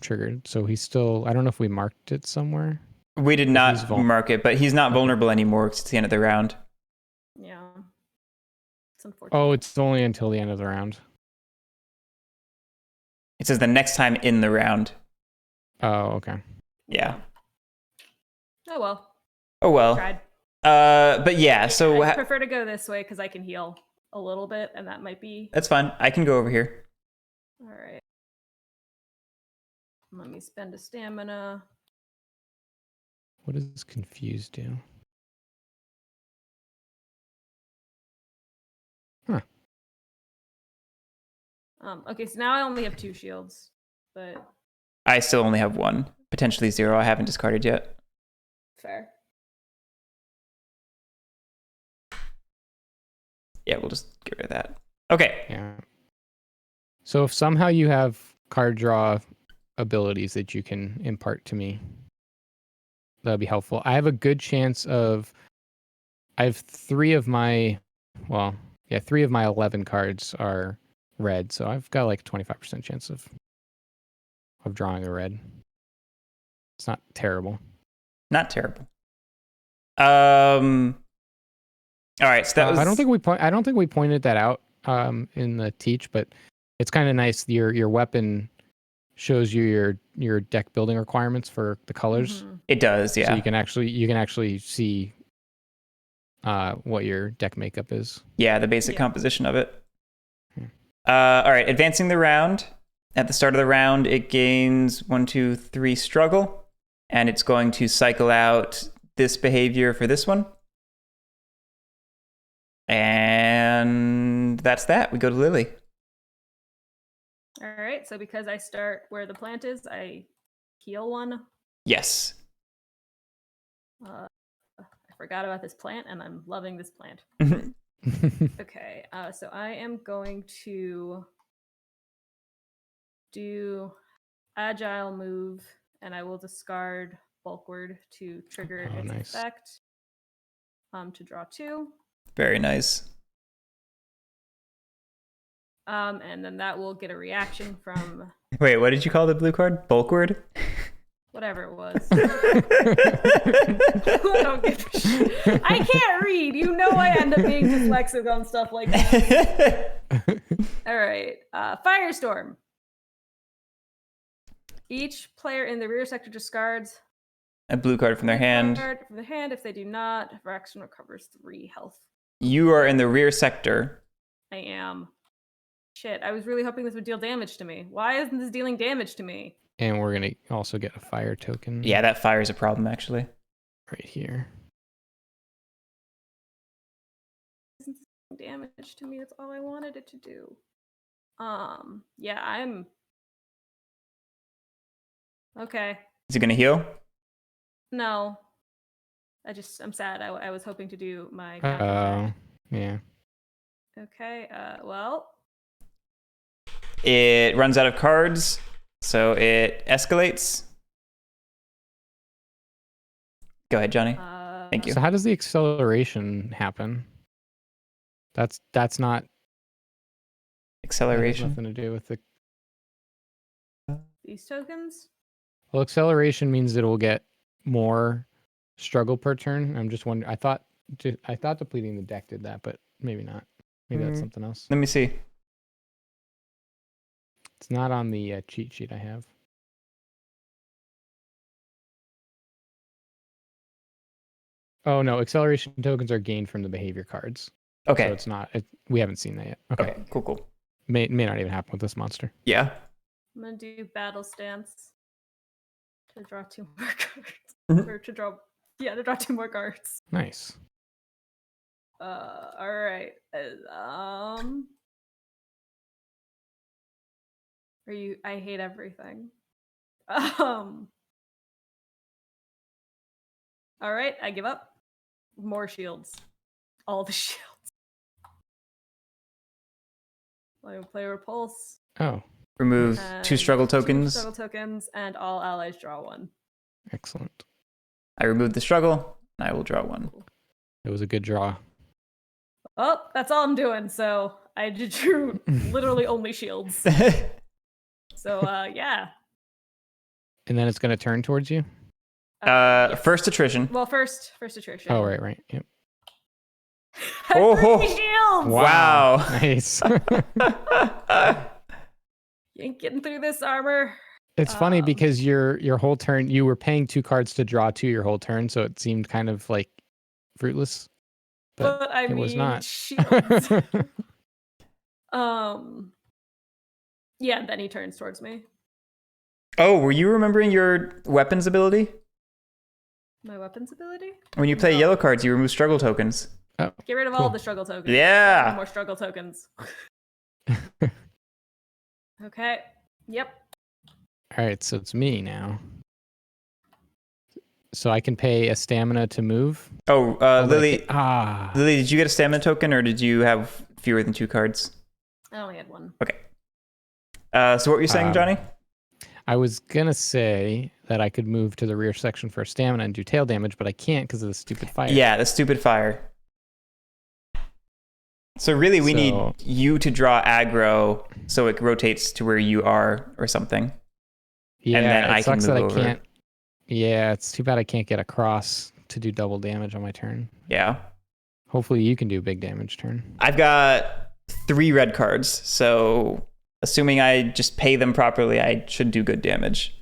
triggered, so he's still... I don't know if we marked it somewhere. We did not mark it, but he's not vulnerable anymore because it's the end of the round. Yeah. It's unfortunate. Oh, it's only until the end of the round. It says the next time in the round. Oh, okay. Yeah. Oh, well. Oh, well. Tried. But yeah, so... I prefer to go this way because I can heal a little bit, and that might be... That's fine. I can go over here. All right. Let me spend a stamina. What does confuse do? Huh. Okay, so now I only have 2 shields, but... I still only have 1. Potentially 0. I haven't discarded yet. Fair. Yeah, we'll just get rid of that. Okay. Yeah. So if somehow you have card draw abilities that you can impart to me, that'd be helpful. I have a good chance of... I have 3 of my... Well, yeah, 3 of my 11 cards are red, so I've got like a 25% chance of drawing a red. It's not terrible. Not terrible. All right, so that was... I don't think we pointed that out in the teach, but it's kind of nice. Your weapon shows you your deck building requirements for the colors. Mm-hmm. It does, yeah. So you can actually see what your deck makeup is. Yeah, the basic composition of it. Hmm. All right, advancing the round. At the start of the round, it gains 1, 2, 3 struggle, and it's going to cycle out this behavior for this one. And that's that. We go to Lily. All right, so because I start where the plant is, I heal 1. Yes. I forgot about this plant, and I'm loving this plant. Okay, so I am going to do agile move, and I will discard bulk word to trigger its effect. To draw 2. Very nice. And then that will get a reaction from... Wait, what did you call the blue card? Bulk word? Whatever it was. I don't give a shit. I can't read. You know I end up being dyslexic on stuff like that. All right. Firestorm. Each player in the rear sector discards a blue card from their hand. From the hand. If they do not, Reaction recovers 3 health. You are in the rear sector. I am. Shit, I was really hoping this would deal damage to me. Why isn't this dealing damage to me? And we're going to also get a fire token. Yeah, that fire is a problem, actually. Right here. Isn't this doing damage to me? That's all I wanted it to do. Yeah, I'm okay. Is he gonna heal? No, I'm sad. I was hoping to do my Oh, counterattack. yeah. Okay. Well. It runs out of cards, so it escalates. Go ahead, Johnny. Thank you. So how does the acceleration happen? That's not Acceleration. That has nothing to do with the. These tokens. Well, acceleration means it will get more struggle per turn. I'm just wondering. I thought depleting the deck did that, but maybe not. Maybe that's something else. Let me see. It's not on the cheat sheet I have. Oh no, acceleration tokens are gained from the behavior cards. Okay. So it's not. We haven't seen that yet. Okay. Cool. May not even happen with this monster. Yeah. I'm gonna do battle stance to draw 2 more cards, Mhm. or to draw 2 more cards. Nice. All right. Are you? I hate everything. All right. I give up. More shields. All the shields. Play repulse. Oh, Remove 2 struggle tokens. 2 struggle tokens, and all allies draw 1. excellent. I removed the struggle, and I will draw 1. It was a good draw. Oh, that's all I'm doing. So I drew literally only shields. So yeah. And then it's going to turn towards you? Yes. First attrition. Well, first attrition. Oh, right. Yep. Oh, 3 shields. Wow. Nice. You ain't getting through this armor. It's funny because your whole turn, you were paying 2 cards to draw 2 your whole turn, so it seemed kind of like fruitless. But I it was not. Shields. Yeah, and then he turns towards me. Oh, were you remembering your weapons ability? My weapons ability? When you play yellow cards, you remove struggle tokens. Oh, Get rid of all the struggle tokens. Yeah. No more struggle tokens. Okay. Yep. All right, so it's me now. So I can pay a stamina to move. Oh, Lily. Ah. Lily, did you get a stamina token, or did you have fewer than 2 cards? I only had 1. Okay. So what were you saying, Johnny? I was gonna say that I could move to the rear section for stamina and do tail damage, but I can't because of the stupid fire. Yeah, the stupid fire. So really, we need you to draw aggro so it rotates to where you are or something. Yeah, and then it I can sucks move that I over. can't. Yeah, it's too bad I can't get across to do double damage on my turn. Yeah. Hopefully you can do big damage turn. I've got 3 red cards, so assuming I just pay them properly, I should do good damage.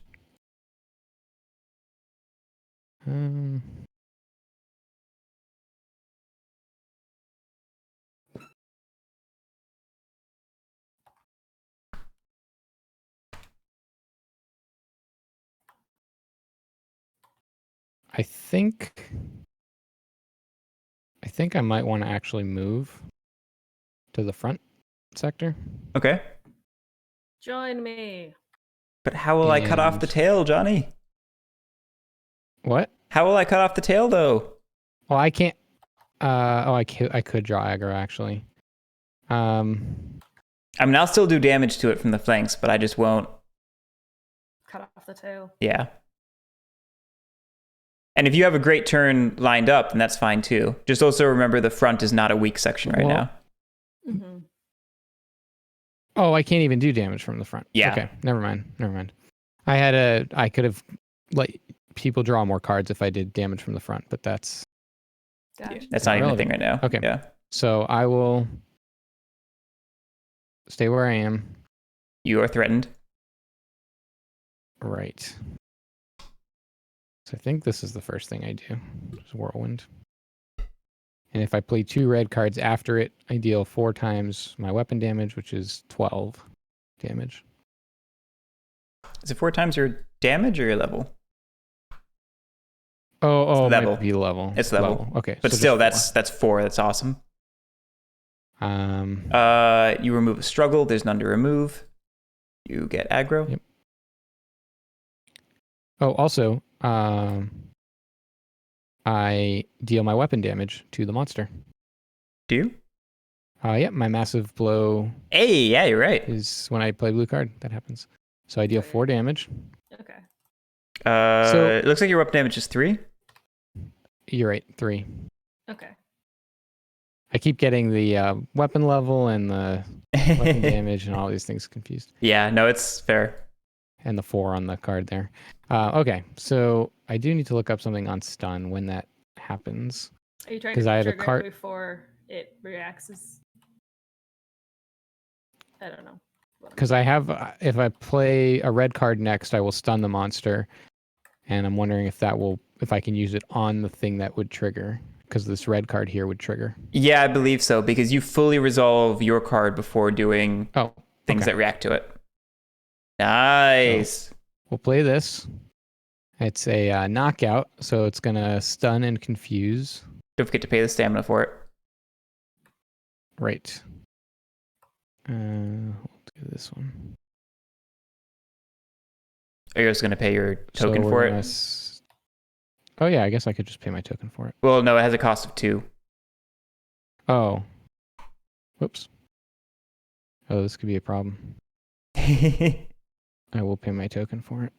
I think I might want to actually move to the front sector. Okay. Join me. But how will I cut off the And- tail, Johnny? What? How will I cut off the tail, though? Well, I can't. I could draw aggro actually. I mean, I'll still do damage to it from the flanks, but I just won't. Cut off the tail. Yeah. And if you have a great turn lined up, then that's fine too. Just also remember the front is not a weak section right now. Mm-hmm. Oh, I can't even do damage from the front. Yeah. Okay. Never mind. I could have let people draw more cards if I did damage from the front, but that's Gotcha. That's not even a thing right now. Okay. Yeah. so I will stay where I am. You are threatened. Right. So I think this is the first thing I do. Is Whirlwind. And if I play 2 red cards after it, I deal 4 times my weapon damage, which is 12 damage. Is it 4 times your damage or your level? Oh, level. might be level. It's level. Okay. But so still, just 4. that's 4. That's awesome. You remove a struggle. There's none to remove. You get aggro. Yep. Oh, also, I deal my weapon damage to the monster. Do you? Yep, my massive blow Hey, yeah, you're right. is when I play blue card. That happens. So I deal 4 damage. Okay. It looks like your weapon damage is 3. You're right, 3. Okay. I keep getting the weapon level and the weapon damage and all these things confused. Yeah, no, it's fair. And the 4 on the card there. Okay, so I do need to look up something on stun when that happens. Are you trying 'Cause to I have a trigger card- it before it reacts? I don't know. Because I have, if I play a red card next, I will stun the monster, and I'm wondering if I can use it on the thing that would trigger, because this red card here would trigger. Yeah, I believe so, because you fully resolve your card before doing things okay. that react to it. Nice. So we'll play this. It's a knockout, so it's gonna stun and confuse. Don't forget to pay the stamina for it. Right. We'll do this one. Are you just going to pay your token So for we're it? Oh yeah, I guess I could just pay my token for it. Well, no, it has a cost of 2. Oh. Whoops. Oh, this could be a problem. Okay. I will pay my token for it.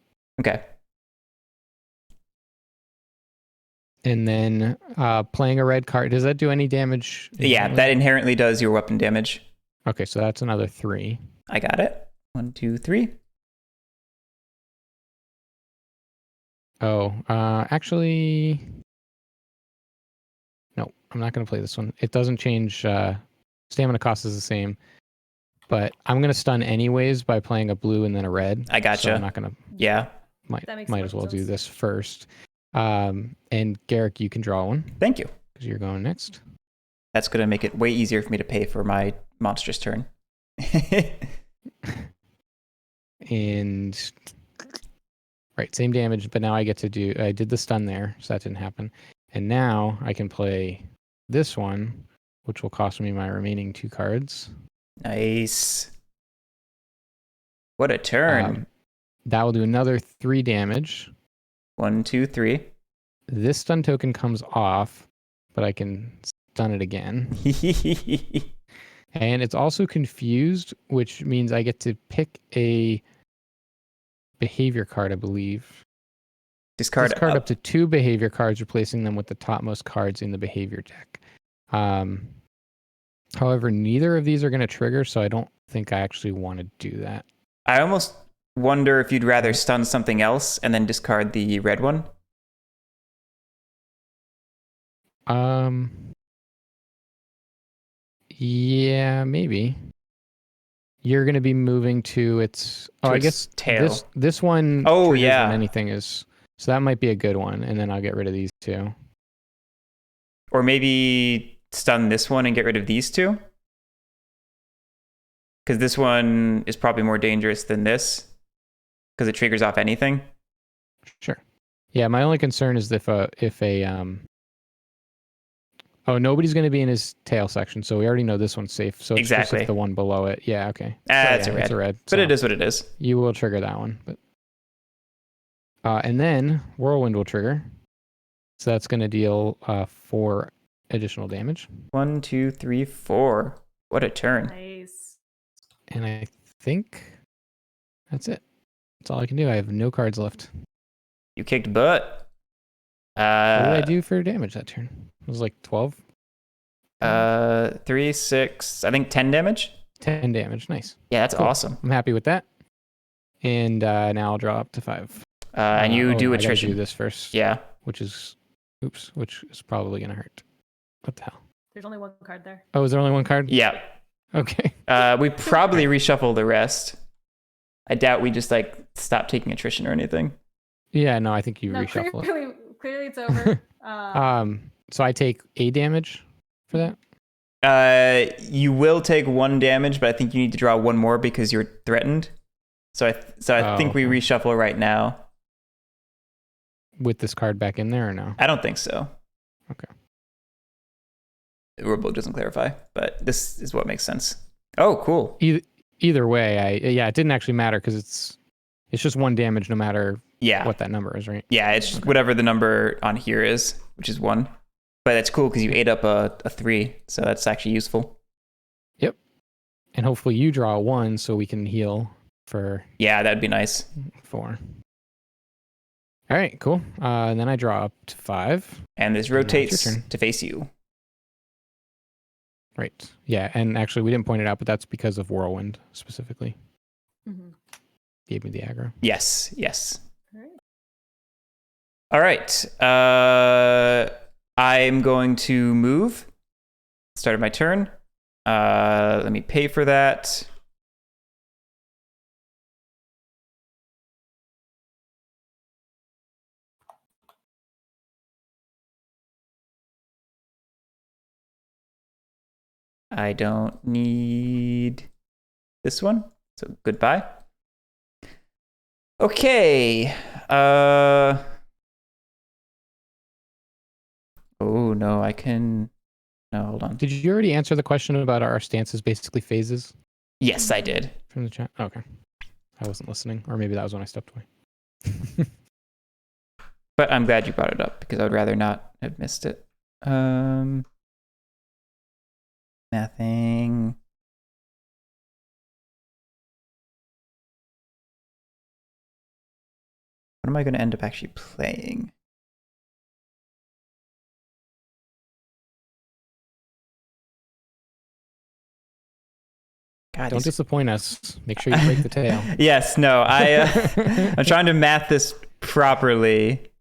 And then playing a red card, does that do any damage? Yeah, that inherently does your weapon damage. Okay, so that's another 3. I got it. 1, 2, 3. Oh, actually, no, I'm not going to play this one. It doesn't change. Stamina cost is the same, but I'm going to stun anyways by playing a blue and then a red. I gotcha. So I'm not going to. Yeah. Might as well do this first. And Guerric, you can draw one. Thank you. Because you're going next. That's going to make it way easier for me to pay for my monstrous turn. And right, same damage, but now I did the stun there, so that didn't happen. And now I can play this one, which will cost me my remaining 2 cards. Nice. What a turn. That will do another 3 damage. 1, 2, 3. This stun token comes off, but I can stun it again. And it's also confused, which means I get to pick a behavior card, I believe. Discard up to 2 behavior cards, replacing them with the topmost cards in the behavior deck. However, neither of these are going to trigger, so I don't think I actually want to do that. I almost wonder if you'd rather stun something else and then discard the red one. Yeah, maybe. You're going to be moving to its... Oh, I guess tail. This one... Oh, yeah. When anything is... So that might be a good one, and then I'll get rid of these 2. Or maybe stun this one and get rid of these 2? Because this one is probably more dangerous than this, because it triggers off anything. Sure. Yeah, my only concern is if a Oh, nobody's going to be in his tail section, so we already know this one's safe. So it's exactly just the one below it. Yeah, okay. It's a red. It's a red. But it is what it is. You will trigger that one. But and then Whirlwind will trigger. So that's going to deal 4 additional damage. 1, 2, 3, 4. What a turn. Nice. And I think that's it. That's all I can do. I have no cards left. You kicked butt. What did I do for damage that turn? It was like 12? 3, 6, I think 10 damage? 10 damage. Nice. Yeah, that's cool. awesome. I'm happy with that. And now I'll draw up to 5. And you do attrition. I gotta do this first. Yeah. Which is probably going to hurt. What the hell? There's only 1 card there. Oh, is there only 1 card? Yeah. Okay. We probably reshuffle the rest. I doubt we just stop taking attrition or anything. Yeah, no, I think you reshuffle it. Clearly it's over. So I take a damage for that? You will take 1 damage, but I think you need to draw 1 more because you're threatened. So I think we reshuffle right now. With this card back in there or no? I don't think so. Okay. the rulebook doesn't clarify, but this is what makes sense. Oh, cool. Either way, it didn't actually matter because it's just 1 damage no matter what that number is, right? Yeah, it's just whatever the number on here is, which is 1. But that's cool because you ate up a 3, so that's actually useful. Yep. And hopefully you draw a 1 so we can heal for... Yeah, that'd be nice. 4. All right, cool. And then I draw up to 5. And this rotates to face you. Right. Yeah, and actually we didn't point it out, but that's because of Whirlwind specifically. Mm-hmm. Gave me the aggro. Yes. All right. All right. I'm going to move. Started my turn. Let me pay for that. I don't need this one, so goodbye. Okay. Oh no, I can. No, hold on. Did you already answer the question about our stances basically phases? Yes, I did. From the chat? Okay. I wasn't listening, or maybe that was when I stepped away. But I'm glad you brought it up because I would rather not have missed it. Nothing. What am I going to end up actually playing? God, don't disappoint us. Make sure you break the tail. Yes, no, I'm trying to math this properly.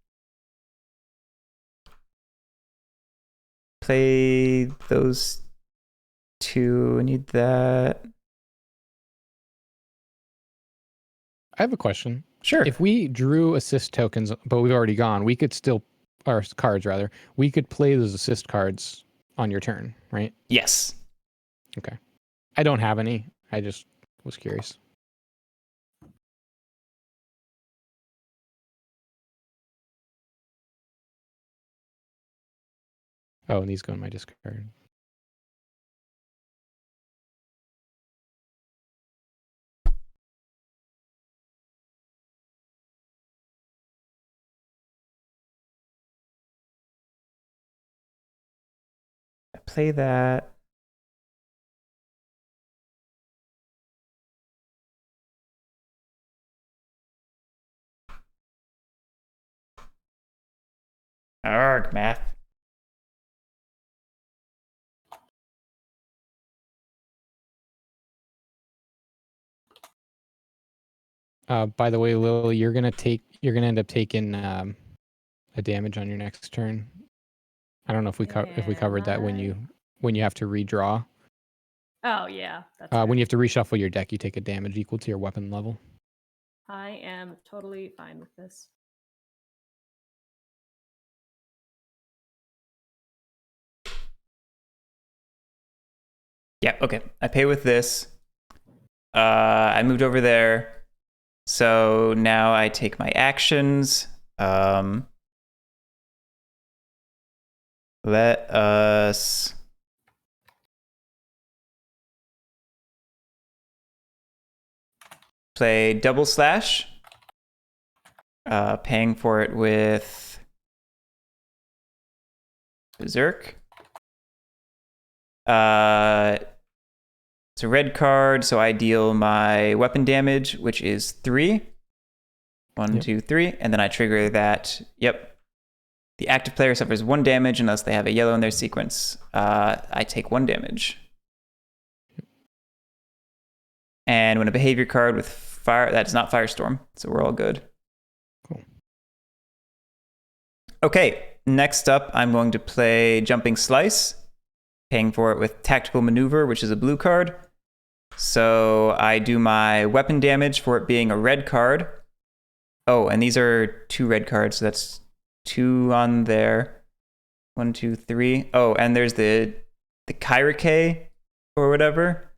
Play those 2. I need that. I have a question. Sure. If we drew assist tokens, but we've already gone, we could still, or cards rather, we could play those assist cards on your turn, right? Yes. Okay. I don't have any. I just was curious. Oh, and these go in my discard. Play that. Arg, math. By the way, Lily, you're gonna end up taking a damage on your next turn. I don't know if we covered that when you have to redraw. Oh yeah, that's when you have to reshuffle your deck, you take a damage equal to your weapon level. I am totally fine with this. Yeah, okay. I pay with this. I moved over there. So now I take my actions. Let us play double slash. Paying for it with Berserk. It's a red card, so I deal my weapon damage, which is 3. 1, 2, 3, and then I trigger that. Yep. The active player suffers 1 damage unless they have a yellow in their sequence. I take 1 damage. And when a behavior card with fire, that's not Firestorm, so we're all good. Cool. Okay, next up, I'm going to play Jumping Slice, paying for it with Tactical Maneuver, which is a blue card. So I do my weapon damage for it being a red card. Oh, and these are 2 red cards, so that's 2 on there. 1, 2, 3. Oh, and there's the Guerric or whatever,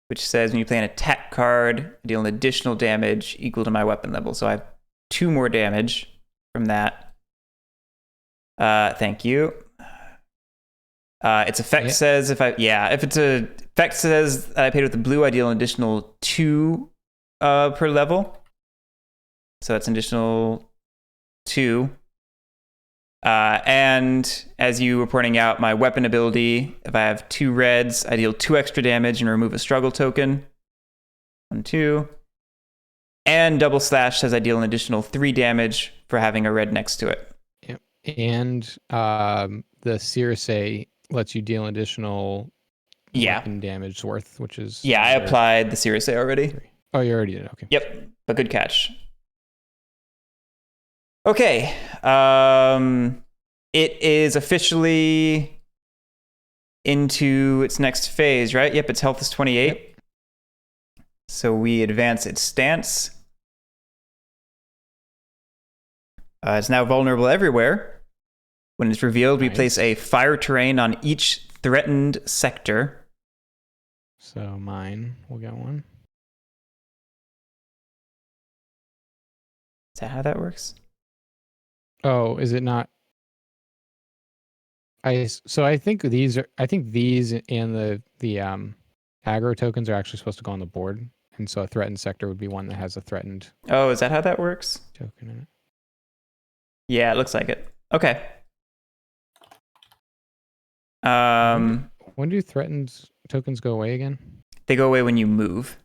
which says when you play an attack card, deal an additional damage equal to my weapon level. So I have 2 more damage from that. Thank you. Its effect Yeah. says if it's a effect says that I paid with the blue, I deal an additional 2 per level. So that's an additional 2. And as you were pointing out, my weapon ability, if I have 2 reds, I deal 2 extra damage and remove a struggle token. 1, 2. And double slash says I deal an additional 3 damage for having a red next to it. Yep. And the Circe lets you deal additional weapon damage worth, which is I applied the Circe already. 3. Oh, you already did. Okay. Yep, but good catch. Okay, it is officially into its next phase, right? Yep, its health is 28. Yep. So we advance its stance. It's now vulnerable everywhere. When it's revealed, we place a fire terrain on each threatened sector. So mine will get one. Is that how that works? Oh, is it not? I think these and the aggro tokens are actually supposed to go on the board, and so a threatened sector would be one that has a threatened Oh, is that how that works? token in it. Yeah, it looks like it. Okay. When do threatened tokens go away again? They go away when you move.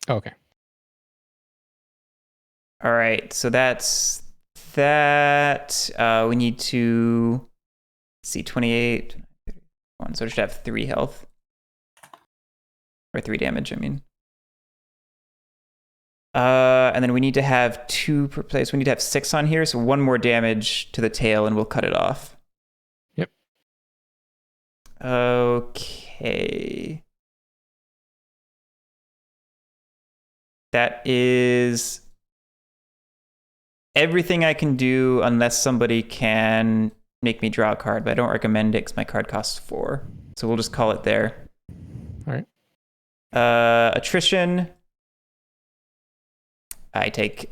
Oh, okay. All right, so that's that. We need to see 28. So it should have 3 health. Or 3 damage, I mean. And then we need to have 2 per place. We need to have 6 on here, so 1 more damage to the tail and we'll cut it off. Yep. Okay. That is everything I can do unless somebody can make me draw a card, but I don't recommend it because my card costs 4. So we'll just call it there. All right. Attrition. I take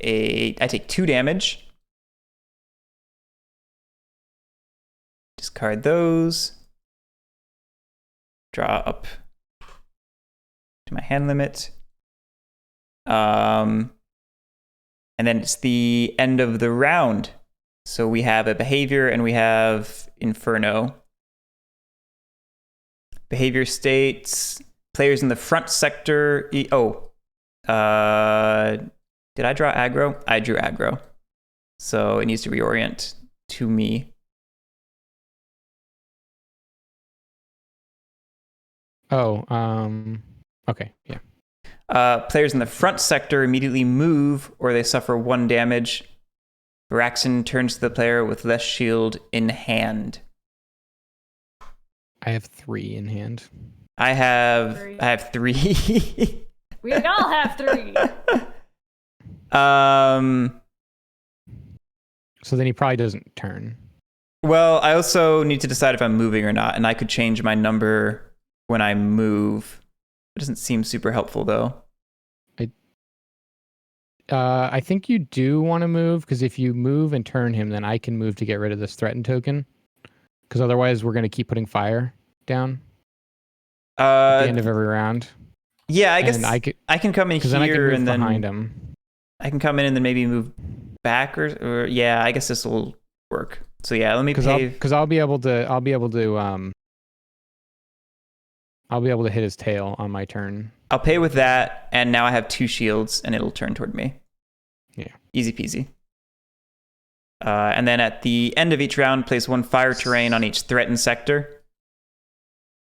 2 damage. Discard those. Draw up to my hand limit. And then it's the end of the round. So we have a behavior and we have Inferno. Behavior states players in the front sector. Did I draw aggro? I drew aggro. So it needs to reorient to me. Oh, okay, yeah. Players in the front sector immediately move or they suffer 1 damage. Varaxin turns to the player with less shield in hand. I have 3 in hand. I have 3. We all have 3. So then he probably doesn't turn. Well, I also need to decide if I'm moving or not, and I could change my number when I move. It doesn't seem super helpful, though. I think you do want to move, because if you move and turn him, then I can move to get rid of this threatened token. Because otherwise, we're going to keep putting fire down at the end of every round. Yeah, I guess I can come in here then I can move and then behind him. I can come in and then maybe move back or yeah, I guess this will work. So yeah, let me pay. Because I'll be able to hit his tail on my turn. I'll pay with that, and now I have 2 shields, and it'll turn toward me. Yeah. Easy peasy. And then at the end of each round, place 1 fire terrain on each threatened sector.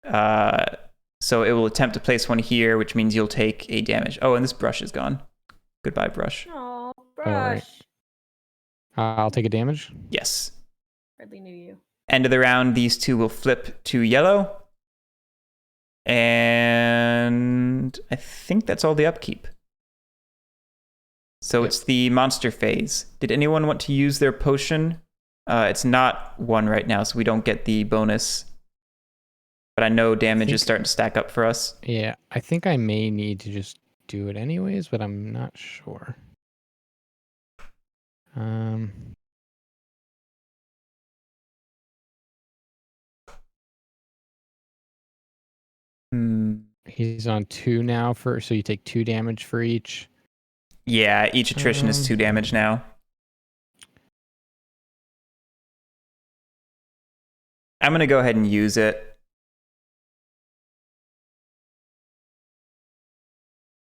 So it will attempt to place 1 here, which means you'll take a damage. Oh, and this brush is gone. Goodbye, brush. Oh, brush. right. I'll take a damage. Yes. Hardly knew you. End of the round, these 2 will flip to yellow. And I think that's all the upkeep. So It's the monster phase. Did anyone want to use their potion? It's not 1 right now, so we don't get the bonus. But I know damage is starting to stack up for us. Yeah, I think I may need to just do it anyways, but I'm not sure. He's on 2 now, so you take 2 damage for each. Yeah, each attrition is 2 damage now. I'm going to go ahead and use it.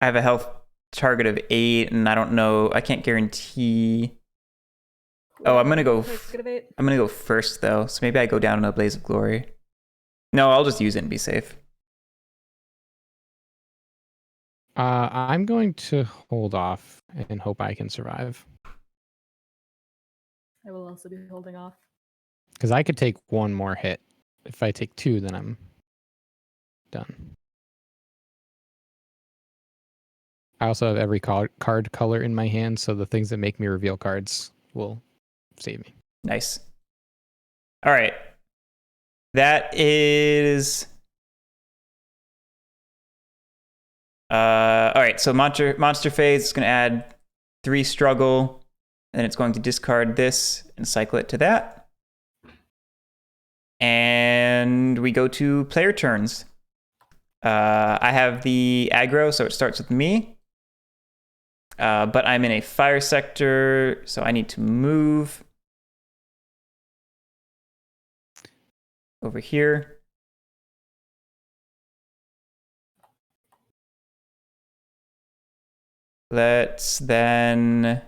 I have a health target of 8, and I don't know. I can't guarantee. Oh, I'm going to go first, though. So maybe I go down in a blaze of glory. No, I'll just use it and be safe. I'm going to hold off and hope I can survive. I will also be holding off. Because I could take 1 more hit. If I take 2, then I'm done. I also have every card color in my hand, so the things that make me reveal cards will save me. Nice. All right. That is... all right, so monster phase is going to add 3 struggle, and then it's going to discard this and cycle it to that. And we go to player turns. I have the aggro, so it starts with me. But I'm in a fire sector, so I need to move over here. Let's then...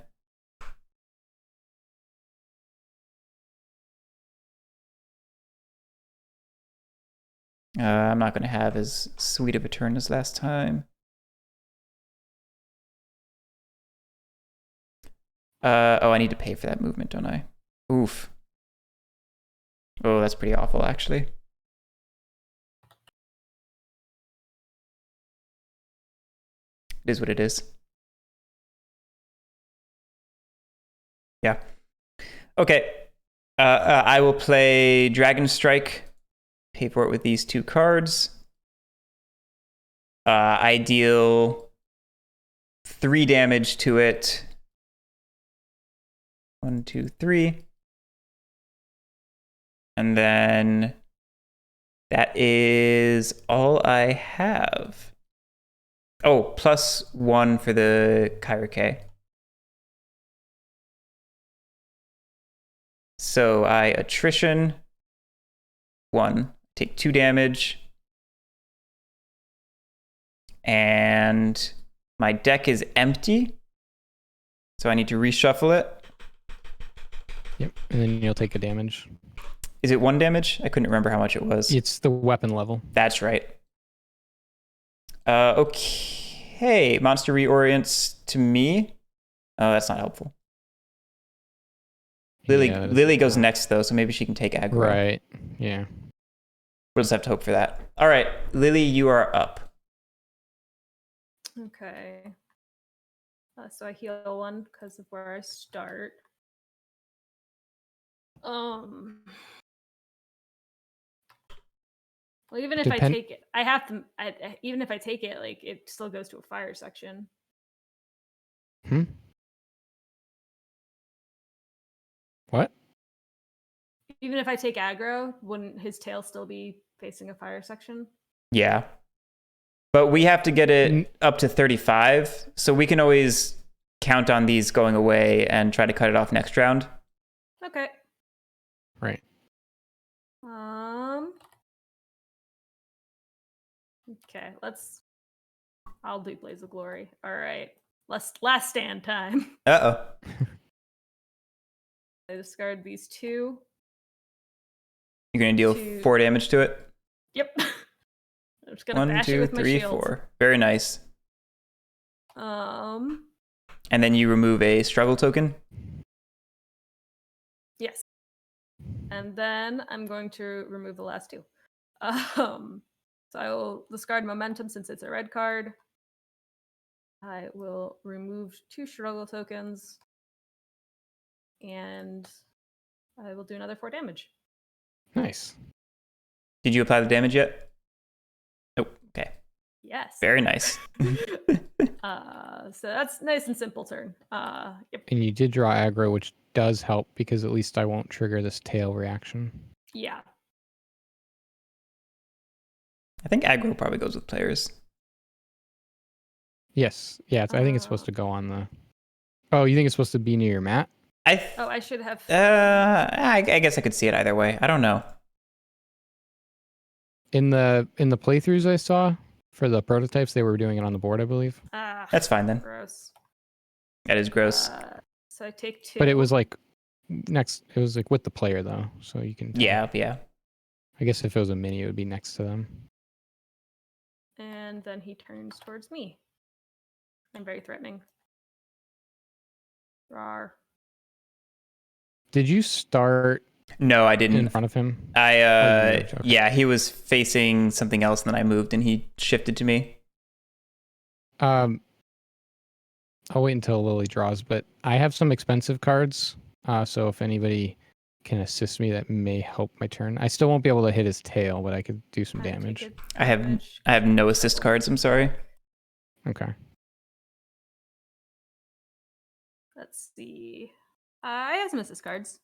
I'm not going to have as sweet of a turn as last time. Oh, I need to pay for that movement, don't I? Oof. Oh, that's pretty awful, actually. It is what it is. Yeah. Okay. I will play Dragon Strike. Pay for it with these 2 cards. I deal 3 damage to it. 1, 2, 3. And then that is all I have. Oh, +1 for the Guerric. So I attrition 1, take 2 damage. And my deck is empty. So I need to reshuffle it. Yep, and then you'll take a damage. Is it 1 damage? I couldn't remember how much it was. It's the weapon level. That's right. Okay, monster reorients to me. Oh, that's not helpful. Lily goes next, though, so maybe she can take aggro. Right, yeah. We'll just have to hope for that. All right, Lily, you are up. Okay. So I heal 1 because of where I start. Well, even if I take it, I have to. Even if I take it, like it still goes to a fire section. What? Even if I take aggro, wouldn't his tail still be facing a fire section? Yeah. But we have to get it up to 35, so we can always count on these going away and try to cut it off next round. Okay. Right. Okay, I'll do Blaze of Glory. All right. Last stand time. Uh-oh. I discard these 2. You're going to deal 4 damage to it? Yep. I'm just going to bash it with my shield. 1, 2, 3, 4. Very nice. And then you remove a struggle token? Yes. And then I'm going to remove the last 2. So I will discard momentum since it's a red card. I will remove 2 struggle tokens. And I will do another 4 damage. Nice. Did you apply the damage yet? Nope. Okay. Yes. Very nice. So that's nice and simple turn. Yep. And you did draw aggro, which does help because at least I won't trigger this tail reaction. Yeah. I think aggro probably goes with players. Yes. Yeah, I think it's supposed to go on the... Oh, you think it's supposed to be near your mat? I should have. I guess I could see it either way. I don't know. In the playthroughs I saw for the prototypes, they were doing it on the board, I believe. That's fine then. Gross. That is gross. So I take 2. But it was like next. It was like with the player though, so you can. Tell. Yeah. I guess if it was a mini, it would be next to them. And then he turns towards me. I'm very threatening. Rawr. Did you start No, I didn't. in front of him? I moved, okay. Yeah, he was facing something else, and then I moved, and he shifted to me. I'll wait until Lily draws, but I have some expensive cards. So if anybody can assist me, that may help my turn. I still won't be able to hit his tail, but I could do some damage. I have no assist cards. I'm sorry. Okay. Let's see. I have some assist cards.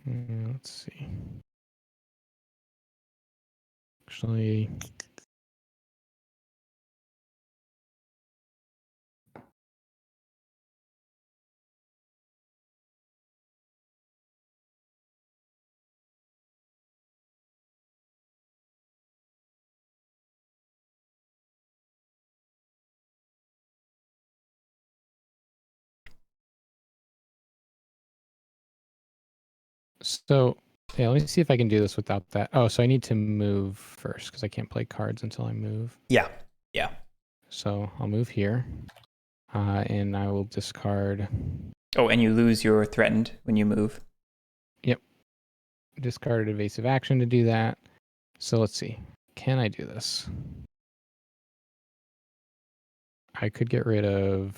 Let's see. Actually, so yeah, let me see if I can do this without that. Oh, so I need to move first because I can't play cards until I move. Yeah. So I'll move here, and I will discard. Oh, and you lose your threatened when you move. Discard evasive action to do that. So let's see. Can I do this? I could get rid of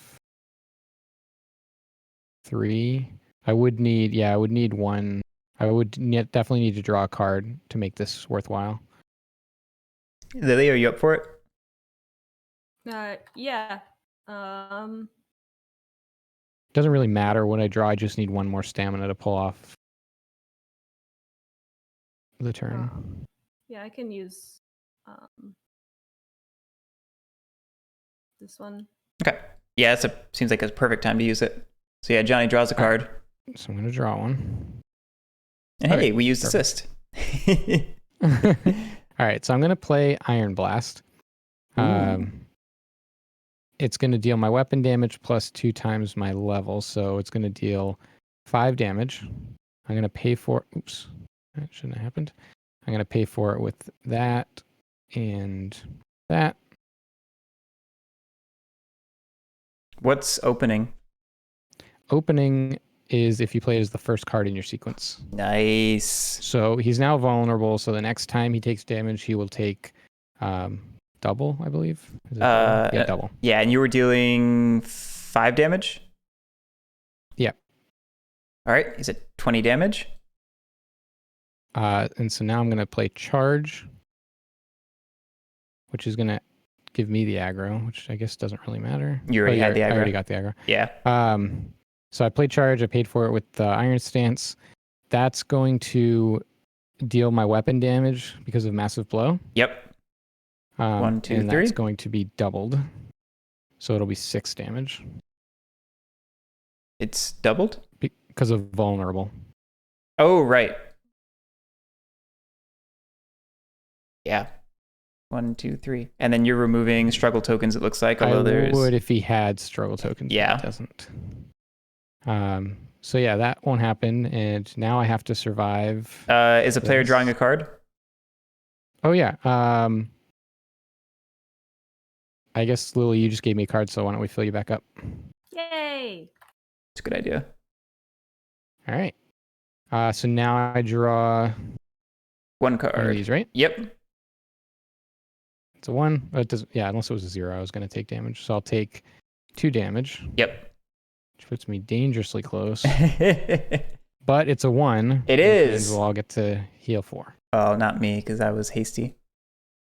3. I would need 1. I would definitely need to draw a card to make this worthwhile. Lily, are you up for it? Yeah. Doesn't really matter what I draw. I just need 1 more stamina to pull off the turn. Yeah, I can use this one. Okay. Yeah, seems like a perfect time to use it. So yeah, Johnny draws a card. So I'm going to draw one. And Okay, hey, we used perfect. assist. All right, so I'm going to play Iron Blast. It's going to deal my weapon damage plus 2 times my level, so it's going to deal 5 damage. I'm going to pay for... Oops, that shouldn't have happened. I'm going to pay for it with that and that. What's opening? Opening is if you play it as the first card in your sequence. Nice. So he's now vulnerable, so the next time he takes damage, he will take double, I believe. Is it double? Yeah, double. Yeah, and you were dealing 5 damage? Yeah. All right, is it 20 damage? And so now I'm going to play Charge, which is going to give me the aggro, which I guess doesn't really matter. You already had the aggro. I already got the aggro. Yeah. So I played Charge. I paid for it with the Iron Stance. That's going to deal my weapon damage because of Massive Blow. Yep. 1, 2, and 3. that's going to be doubled. So it'll be 6 damage. It's doubled? Because of vulnerable. Oh, right. Yeah. 1, 2, 3. And then you're removing struggle tokens, it looks like. Although I would if he had struggle tokens. Yeah. But he doesn't. So yeah, that won't happen. And now I have to survive. Is a player drawing a card? Oh, yeah. I guess, Lily, you just gave me a card, so why don't we fill you back up? Yay! It's a good idea. All right. So now I draw 1 card. one of these, right? Yep. It's a 1. It doesn't, yeah, unless it was a 0, I was going to take damage. So I'll take 2 damage. Yep. Which puts me dangerously close. But it's a 1. It is. And we'll all get to heal 4. Oh, not me, because I was hasty.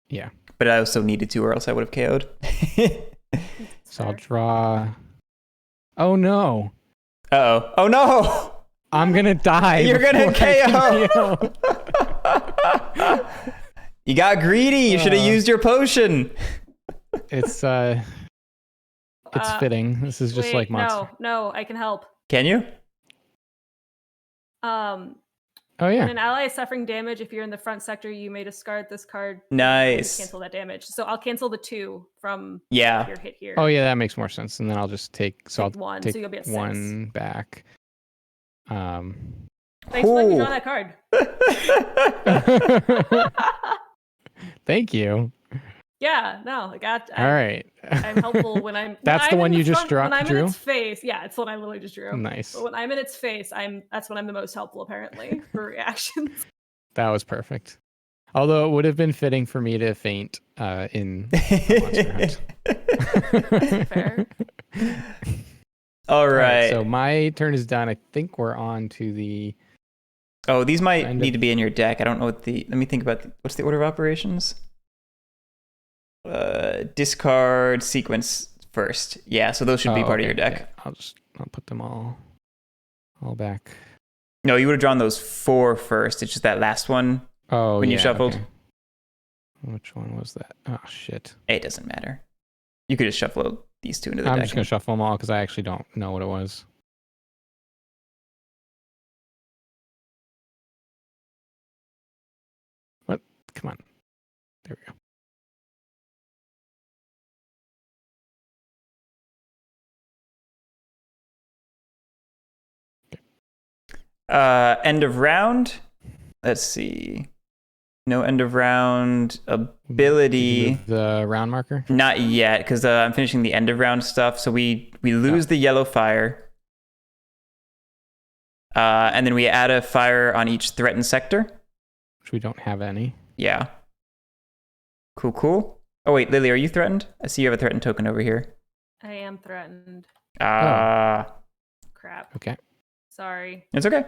Yeah. But I also needed to, or else I would have KO'd. So I'll draw... Oh, no. Uh-oh. Oh, no! I'm gonna die. You're gonna before I KO. can heal. You got greedy. You should have used your potion. It's fitting. This is just wait, like monster. No, I can help. Can you? Oh yeah. When an ally is suffering damage, if you're in the front sector, you may discard this card. Nice. To cancel that damage. So I'll cancel the 2 from Yeah. your hit here. Oh yeah, that makes more sense. And then I'll just take. So I'll Take 1, take so you'll be at 1 back. Thanks for letting me draw that card. Thank you. Yeah, no, All right. I'm helpful when I'm. That's when the I'm one in you just front, when I'm drew? in its face. Yeah, it's the one I literally just drew. Nice. But when I'm in its face, that's when I'm the most helpful apparently for reactions. That was perfect. Although it would have been fitting for me to faint in Monster Hunt. That's fair. All right. So my turn is done. I think we're on to the. Oh, these might need to be in your deck. I don't know what let me think about what's the order of operations? Discard sequence first. Yeah, so those should be part of your deck. Yeah. I'll put them all back. No, you would have drawn those 4 first. It's just that last one when you shuffled. Okay. Which one was that? Oh shit. It doesn't matter. You could just shuffle these 2 into the deck. I'm just gonna shuffle them all because I actually don't know what it was. What? Come on. There we go. End of round. Let's see. No end of round ability. The round marker? Not yet, because I'm finishing the end of round stuff. So we lose the yellow fire. And then we add a fire on each threatened sector. Which we don't have any. Yeah. Cool. Oh, wait, Lily, are you threatened? I see you have a threatened token over here. I am threatened. Crap. Okay. Sorry. It's okay. Let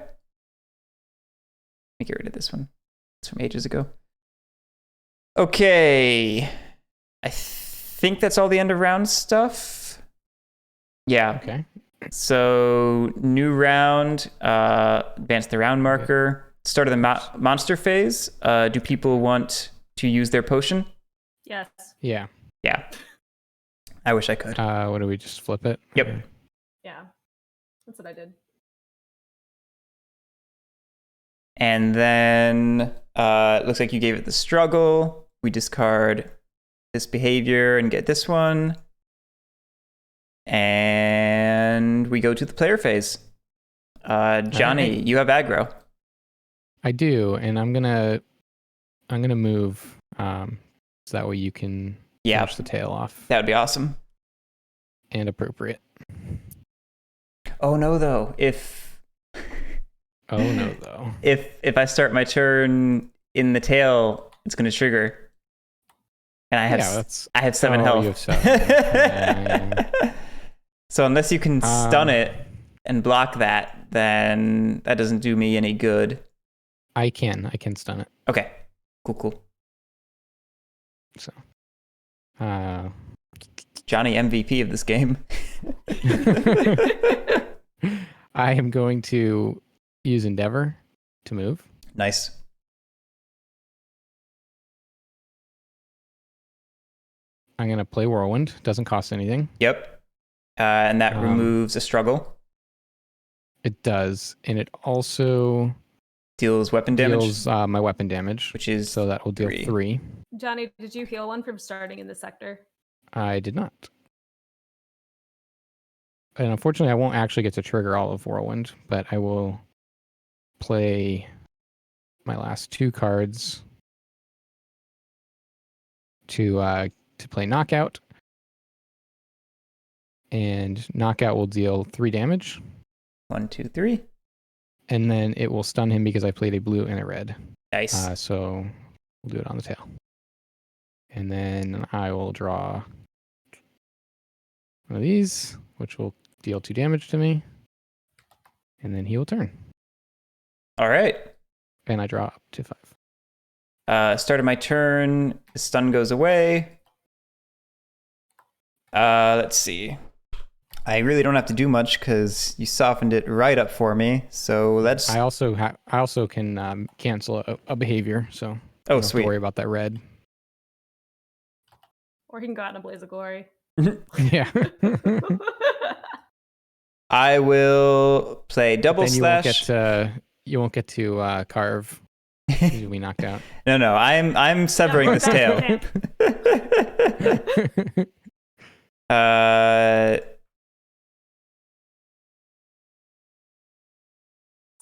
me get rid of this one. It's from ages ago. Okay. I think that's all the end of round stuff. Yeah. Okay. So, new round, advance the round marker. Start of the monster phase. Do people want to use their potion? Yes. Yeah. Yeah. I wish I could. What do we just flip it? Yep. Or- Yeah. That's what I did. And then it looks like you gave it the struggle. We discard this behavior and get this one. And we go to the player phase. Johnny, right. you have aggro. I do, and I'm gonna move so that way you can finish the tail off. That would be awesome. And appropriate. Oh no, though. If I start my turn in the tail, it's going to trigger. And I have 7 health. You have 7. So unless you can stun it and block that, then that doesn't do me any good. I can stun it. Okay. Cool. So Johnny MVP of this game. I am going to use Endeavor to move. Nice. I'm going to play Whirlwind. Doesn't cost anything. Yep. And that removes a struggle. It does. And it also deals weapon damage. Deals my weapon damage. Which is so that will deal 3. Johnny, did you heal one from starting in the sector? I did not. And unfortunately, I won't actually get to trigger all of Whirlwind, but I will play my last 2 cards to play Knockout. And Knockout will deal 3 damage. 1, 2, 3. And then it will stun him because I played a blue and a red. Nice. So we'll do it on the tail. And then I will draw one of these, which will deal 2 damage to me. And then he will turn. All right. And I draw up to 5. Start of my turn. The stun goes away. Let's see. I really don't have to do much because you softened it right up for me. So let's. I also can cancel a behavior, so I Oh, don't have sweet. to worry about that red. Or he can go out in a blaze of glory. Yeah. I will play double Then slash. you won't get to carve. You'll be knocked out. No, I'm severing this tail.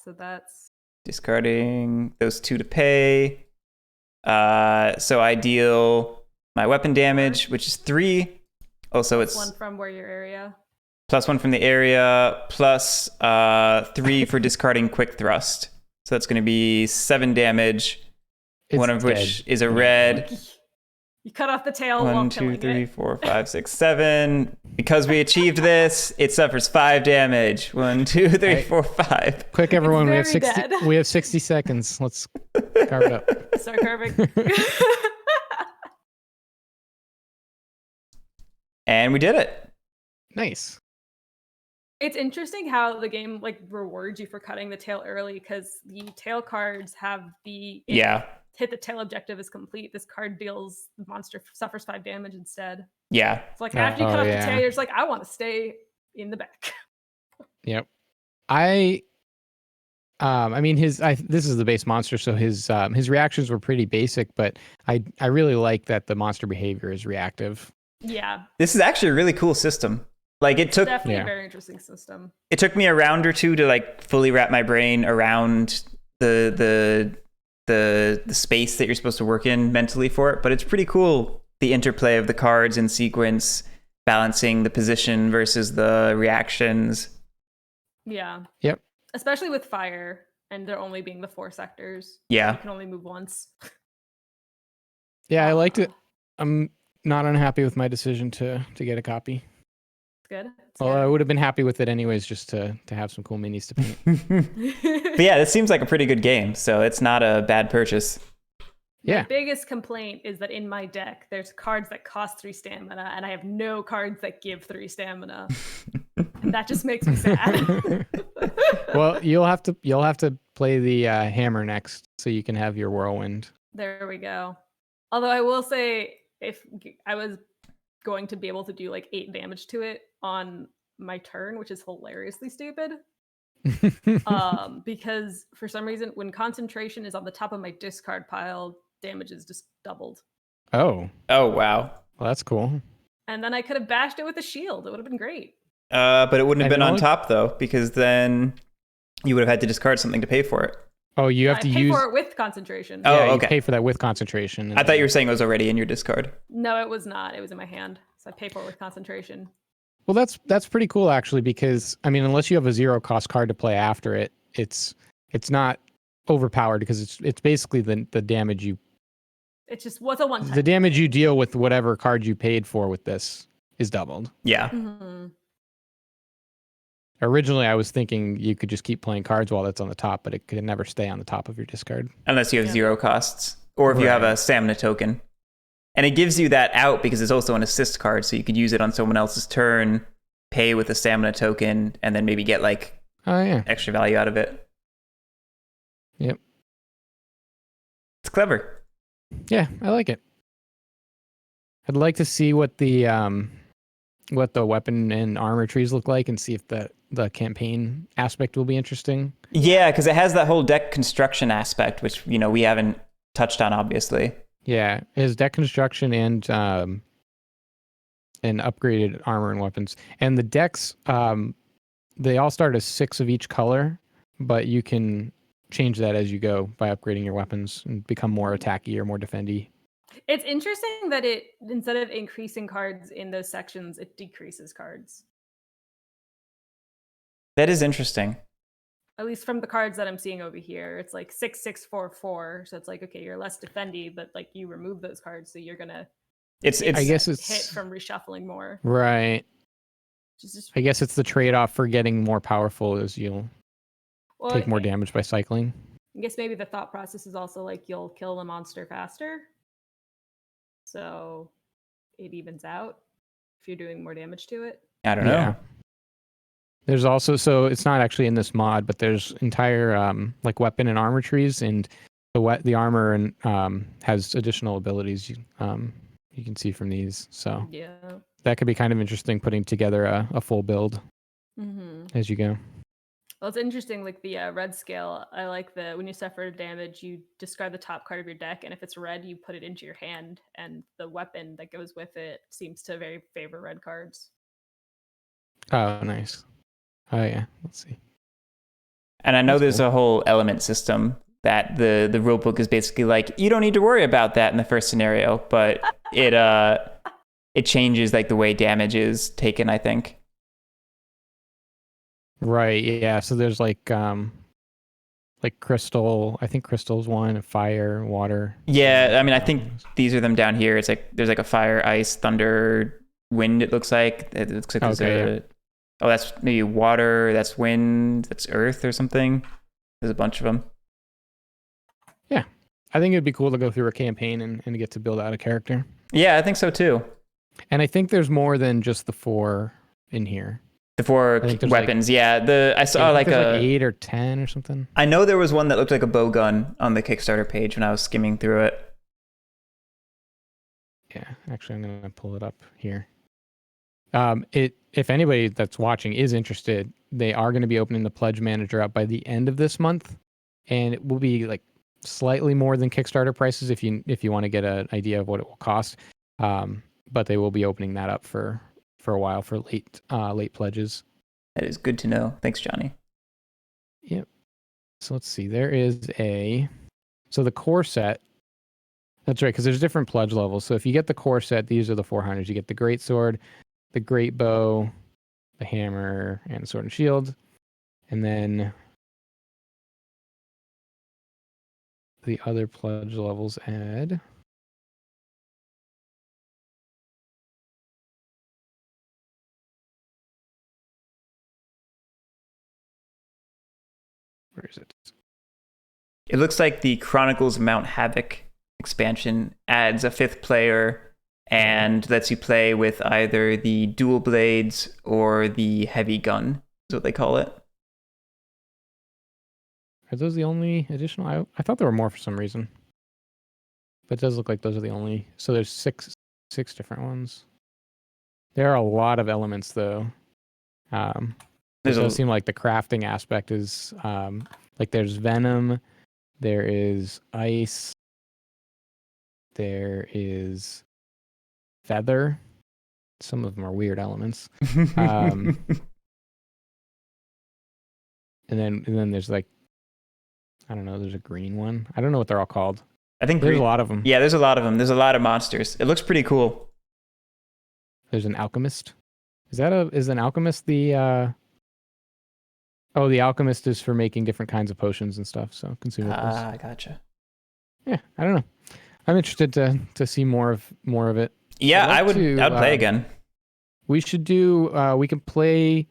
So that's Discarding those 2 to pay. So I deal my weapon damage, which is 3. Also, it's one from where your area. +1 from the area, plus 3 for discarding quick thrust. So that's going to be 7 damage. It's one of dead. which is a red. You cut off the tail while 1, 2, killing 3, it. 4, 5, 6, 7. Because we achieved this, it suffers 5 damage. 1, 2, 3, Right. 4, 5. Quick, everyone! We have very 60. dead. We have 60 seconds. Let's carve it up. Start carving. And we did it. Nice. It's interesting how the game like rewards you for cutting the tail early because the tail cards have the hit the tail objective is complete. This card deals the monster suffers 5 damage instead. Yeah. It's like after you cut Oh, off yeah. the tail, you're just like, I want to stay in the back. Yep. I mean this is the base monster, so his reactions were pretty basic, but I really like that the monster behavior is reactive. Yeah, This is actually a really cool system. Like it took definitely a very interesting system. It took me a round or 2 to like fully wrap my brain around the space that you're supposed to work in mentally for it, but it's pretty cool, the interplay of the cards in sequence, balancing the position versus the reactions. Yeah. Yep. Especially with fire and there only being the 4 sectors. Yeah. You can only move once. Yeah, I liked it. I'm not unhappy with my decision to get a copy. It's good. Well, I would have been happy with it anyways, just to have some cool minis to paint. But yeah, it seems like a pretty good game, so it's not a bad purchase. Yeah. My biggest complaint is that in my deck, there's cards that cost 3 stamina, and I have no cards that give 3 stamina. And that just makes me sad. Well, you'll have to play the hammer next, so you can have your whirlwind. There we go. Although I will say, if I was going to be able to do like 8 damage to it on my turn, which is hilariously stupid. Because for some reason, when concentration is on the top of my discard pile, damage is just doubled. Oh wow. Well, that's cool. And then I could have bashed it with a shield. It would have been great. But it wouldn't have And been it on only- top though, because then you would have had to discard something to pay for it. Oh, you have I to pay use. for it with concentration. Oh, Yeah, you okay. pay for that with concentration. I thought you were saying it was already in your discard. No, it was not. It was in my hand. So I pay for it with concentration. Well, that's pretty cool actually, because I mean, unless you have a 0 cost card to play after it, it's not overpowered because it's basically the damage you It just was a one-time. the damage you deal with whatever card you paid for with this is doubled. Yeah. Mhm. Originally, I was thinking you could just keep playing cards while that's on the top, but it could never stay on the top of your discard. Unless you have Yeah. 0 costs, or if you have Right. a stamina token. And it gives you that out because it's also an assist card, so you could use it on someone else's turn, pay with a stamina token, and then maybe get like Oh yeah. extra value out of it. Yep. It's clever. Yeah, I like it. I'd like to see what the weapon and armor trees look like, and see if the campaign aspect will be interesting. Yeah, because it has that whole deck construction aspect, which we haven't touched on, obviously. Yeah, it has deck construction and upgraded armor and weapons. And the decks, they all start as 6 of each color, but you can change that as you go by upgrading your weapons and become more attacky or more defendy. It's interesting that it, instead of increasing cards in those sections, it decreases cards. That is interesting. At least from the cards that I'm seeing over here, it's like 6, 6, 4, 4. So it's like, okay, you're less defendy, but like you remove those cards, so you're gonna It's I guess hit it's from reshuffling more. right. Which is just, I guess it's the trade-off for getting more powerful as you'll well, take more damage by cycling. I guess maybe the thought process is also like you'll kill the monster faster. So it evens out if you're doing more damage to it. I don't know. Yeah. There's also, so it's not actually in this mod, but there's entire like weapon and armor trees, and the armor and has additional abilities you can see from these. So Yeah. that could be kind of interesting, putting together a full build as you go. Well, it's interesting, like the red scale. I like when you suffer damage, you discard the top card of your deck, and if it's red, you put it into your hand, and the weapon that goes with it seems to very favor red cards. Oh, nice. Oh yeah, let's see. And I know That's there's cool. a whole element system that the rulebook is basically like, you don't need to worry about that in the first scenario, but it changes like the way damage is taken, I think. Right, yeah. So there's like crystal. I think crystal's one, fire, water. Yeah, I mean, I think these are them down here. It's like there's like a fire, ice, thunder, wind. It looks like there's Okay, oh, that's maybe water. That's wind. That's earth or something. There's a bunch of them. Yeah, I think it'd be cool to go through a campaign and get to build out a character. Yeah, I think so too. And I think there's more than just the 4 in here. The 4 weapons, yeah. I saw like like 8 or 10 or something. I know there was one that looked like a bow gun on the Kickstarter page when I was skimming through it. Yeah, actually, I'm gonna pull it up here. If anybody that's watching is interested, they are going to be opening the Pledge Manager up by the end of this month, and it will be like slightly more than Kickstarter prices if you want to get an idea of what it will cost. But they will be opening that up for a while for late pledges. That is good to know. Thanks, Johnny. Yep. So let's see. There is so the core set. That's right, because there's different pledge levels. So if you get the core set, these are the 400s. You get the great sword, the great bow, the hammer, and the sword and shield, and then the other pledge levels add. Where is it? It looks like the Chronicles of Mount Havoc expansion adds a 5th player and lets you play with either the dual blades or the heavy gun, is what they call it. Are those the only additional? I thought there were more for some reason. But it does look like those are the only. So there's six different ones. There are a lot of elements, though. It does seem like the crafting aspect is like there's venom, there is ice, there is feather. Some of them are weird elements. And then there's like, I don't know, there's a green one. I don't know what they're all called. I think there's a lot of them. Yeah, there's a lot of them. There's a lot of monsters. It looks pretty cool. There's an alchemist. Is an alchemist the Oh, the alchemist is for making different kinds of potions and stuff, so consumables. Ah, gotcha. Yeah, I don't know. I'm interested to see more of it. Yeah, I'd play again. We should do we can play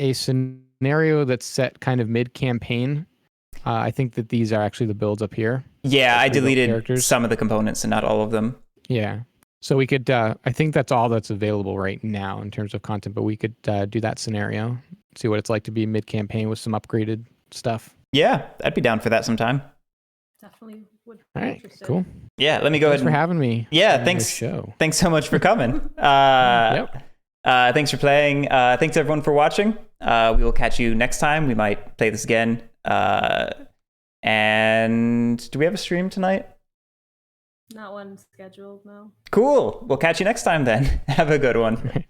a scenario that's set kind of mid-campaign. I think that these are actually the builds up here. Yeah, I deleted some of the components and not all of them. Yeah. So we could, I think that's all that's available right now in terms of content, but we could do that scenario, see what it's like to be mid-campaign with some upgraded stuff. Yeah, I'd be down for that sometime. Definitely would. All right, cool. Yeah, let me go Thanks ahead. for having me. Yeah, thanks. Thanks so much for coming. Yep. Thanks for playing. Thanks everyone for watching. We will catch you next time. We might play this again. And do we have a stream tonight? Not one scheduled, no. Cool. We'll catch you next time then. Have a good one.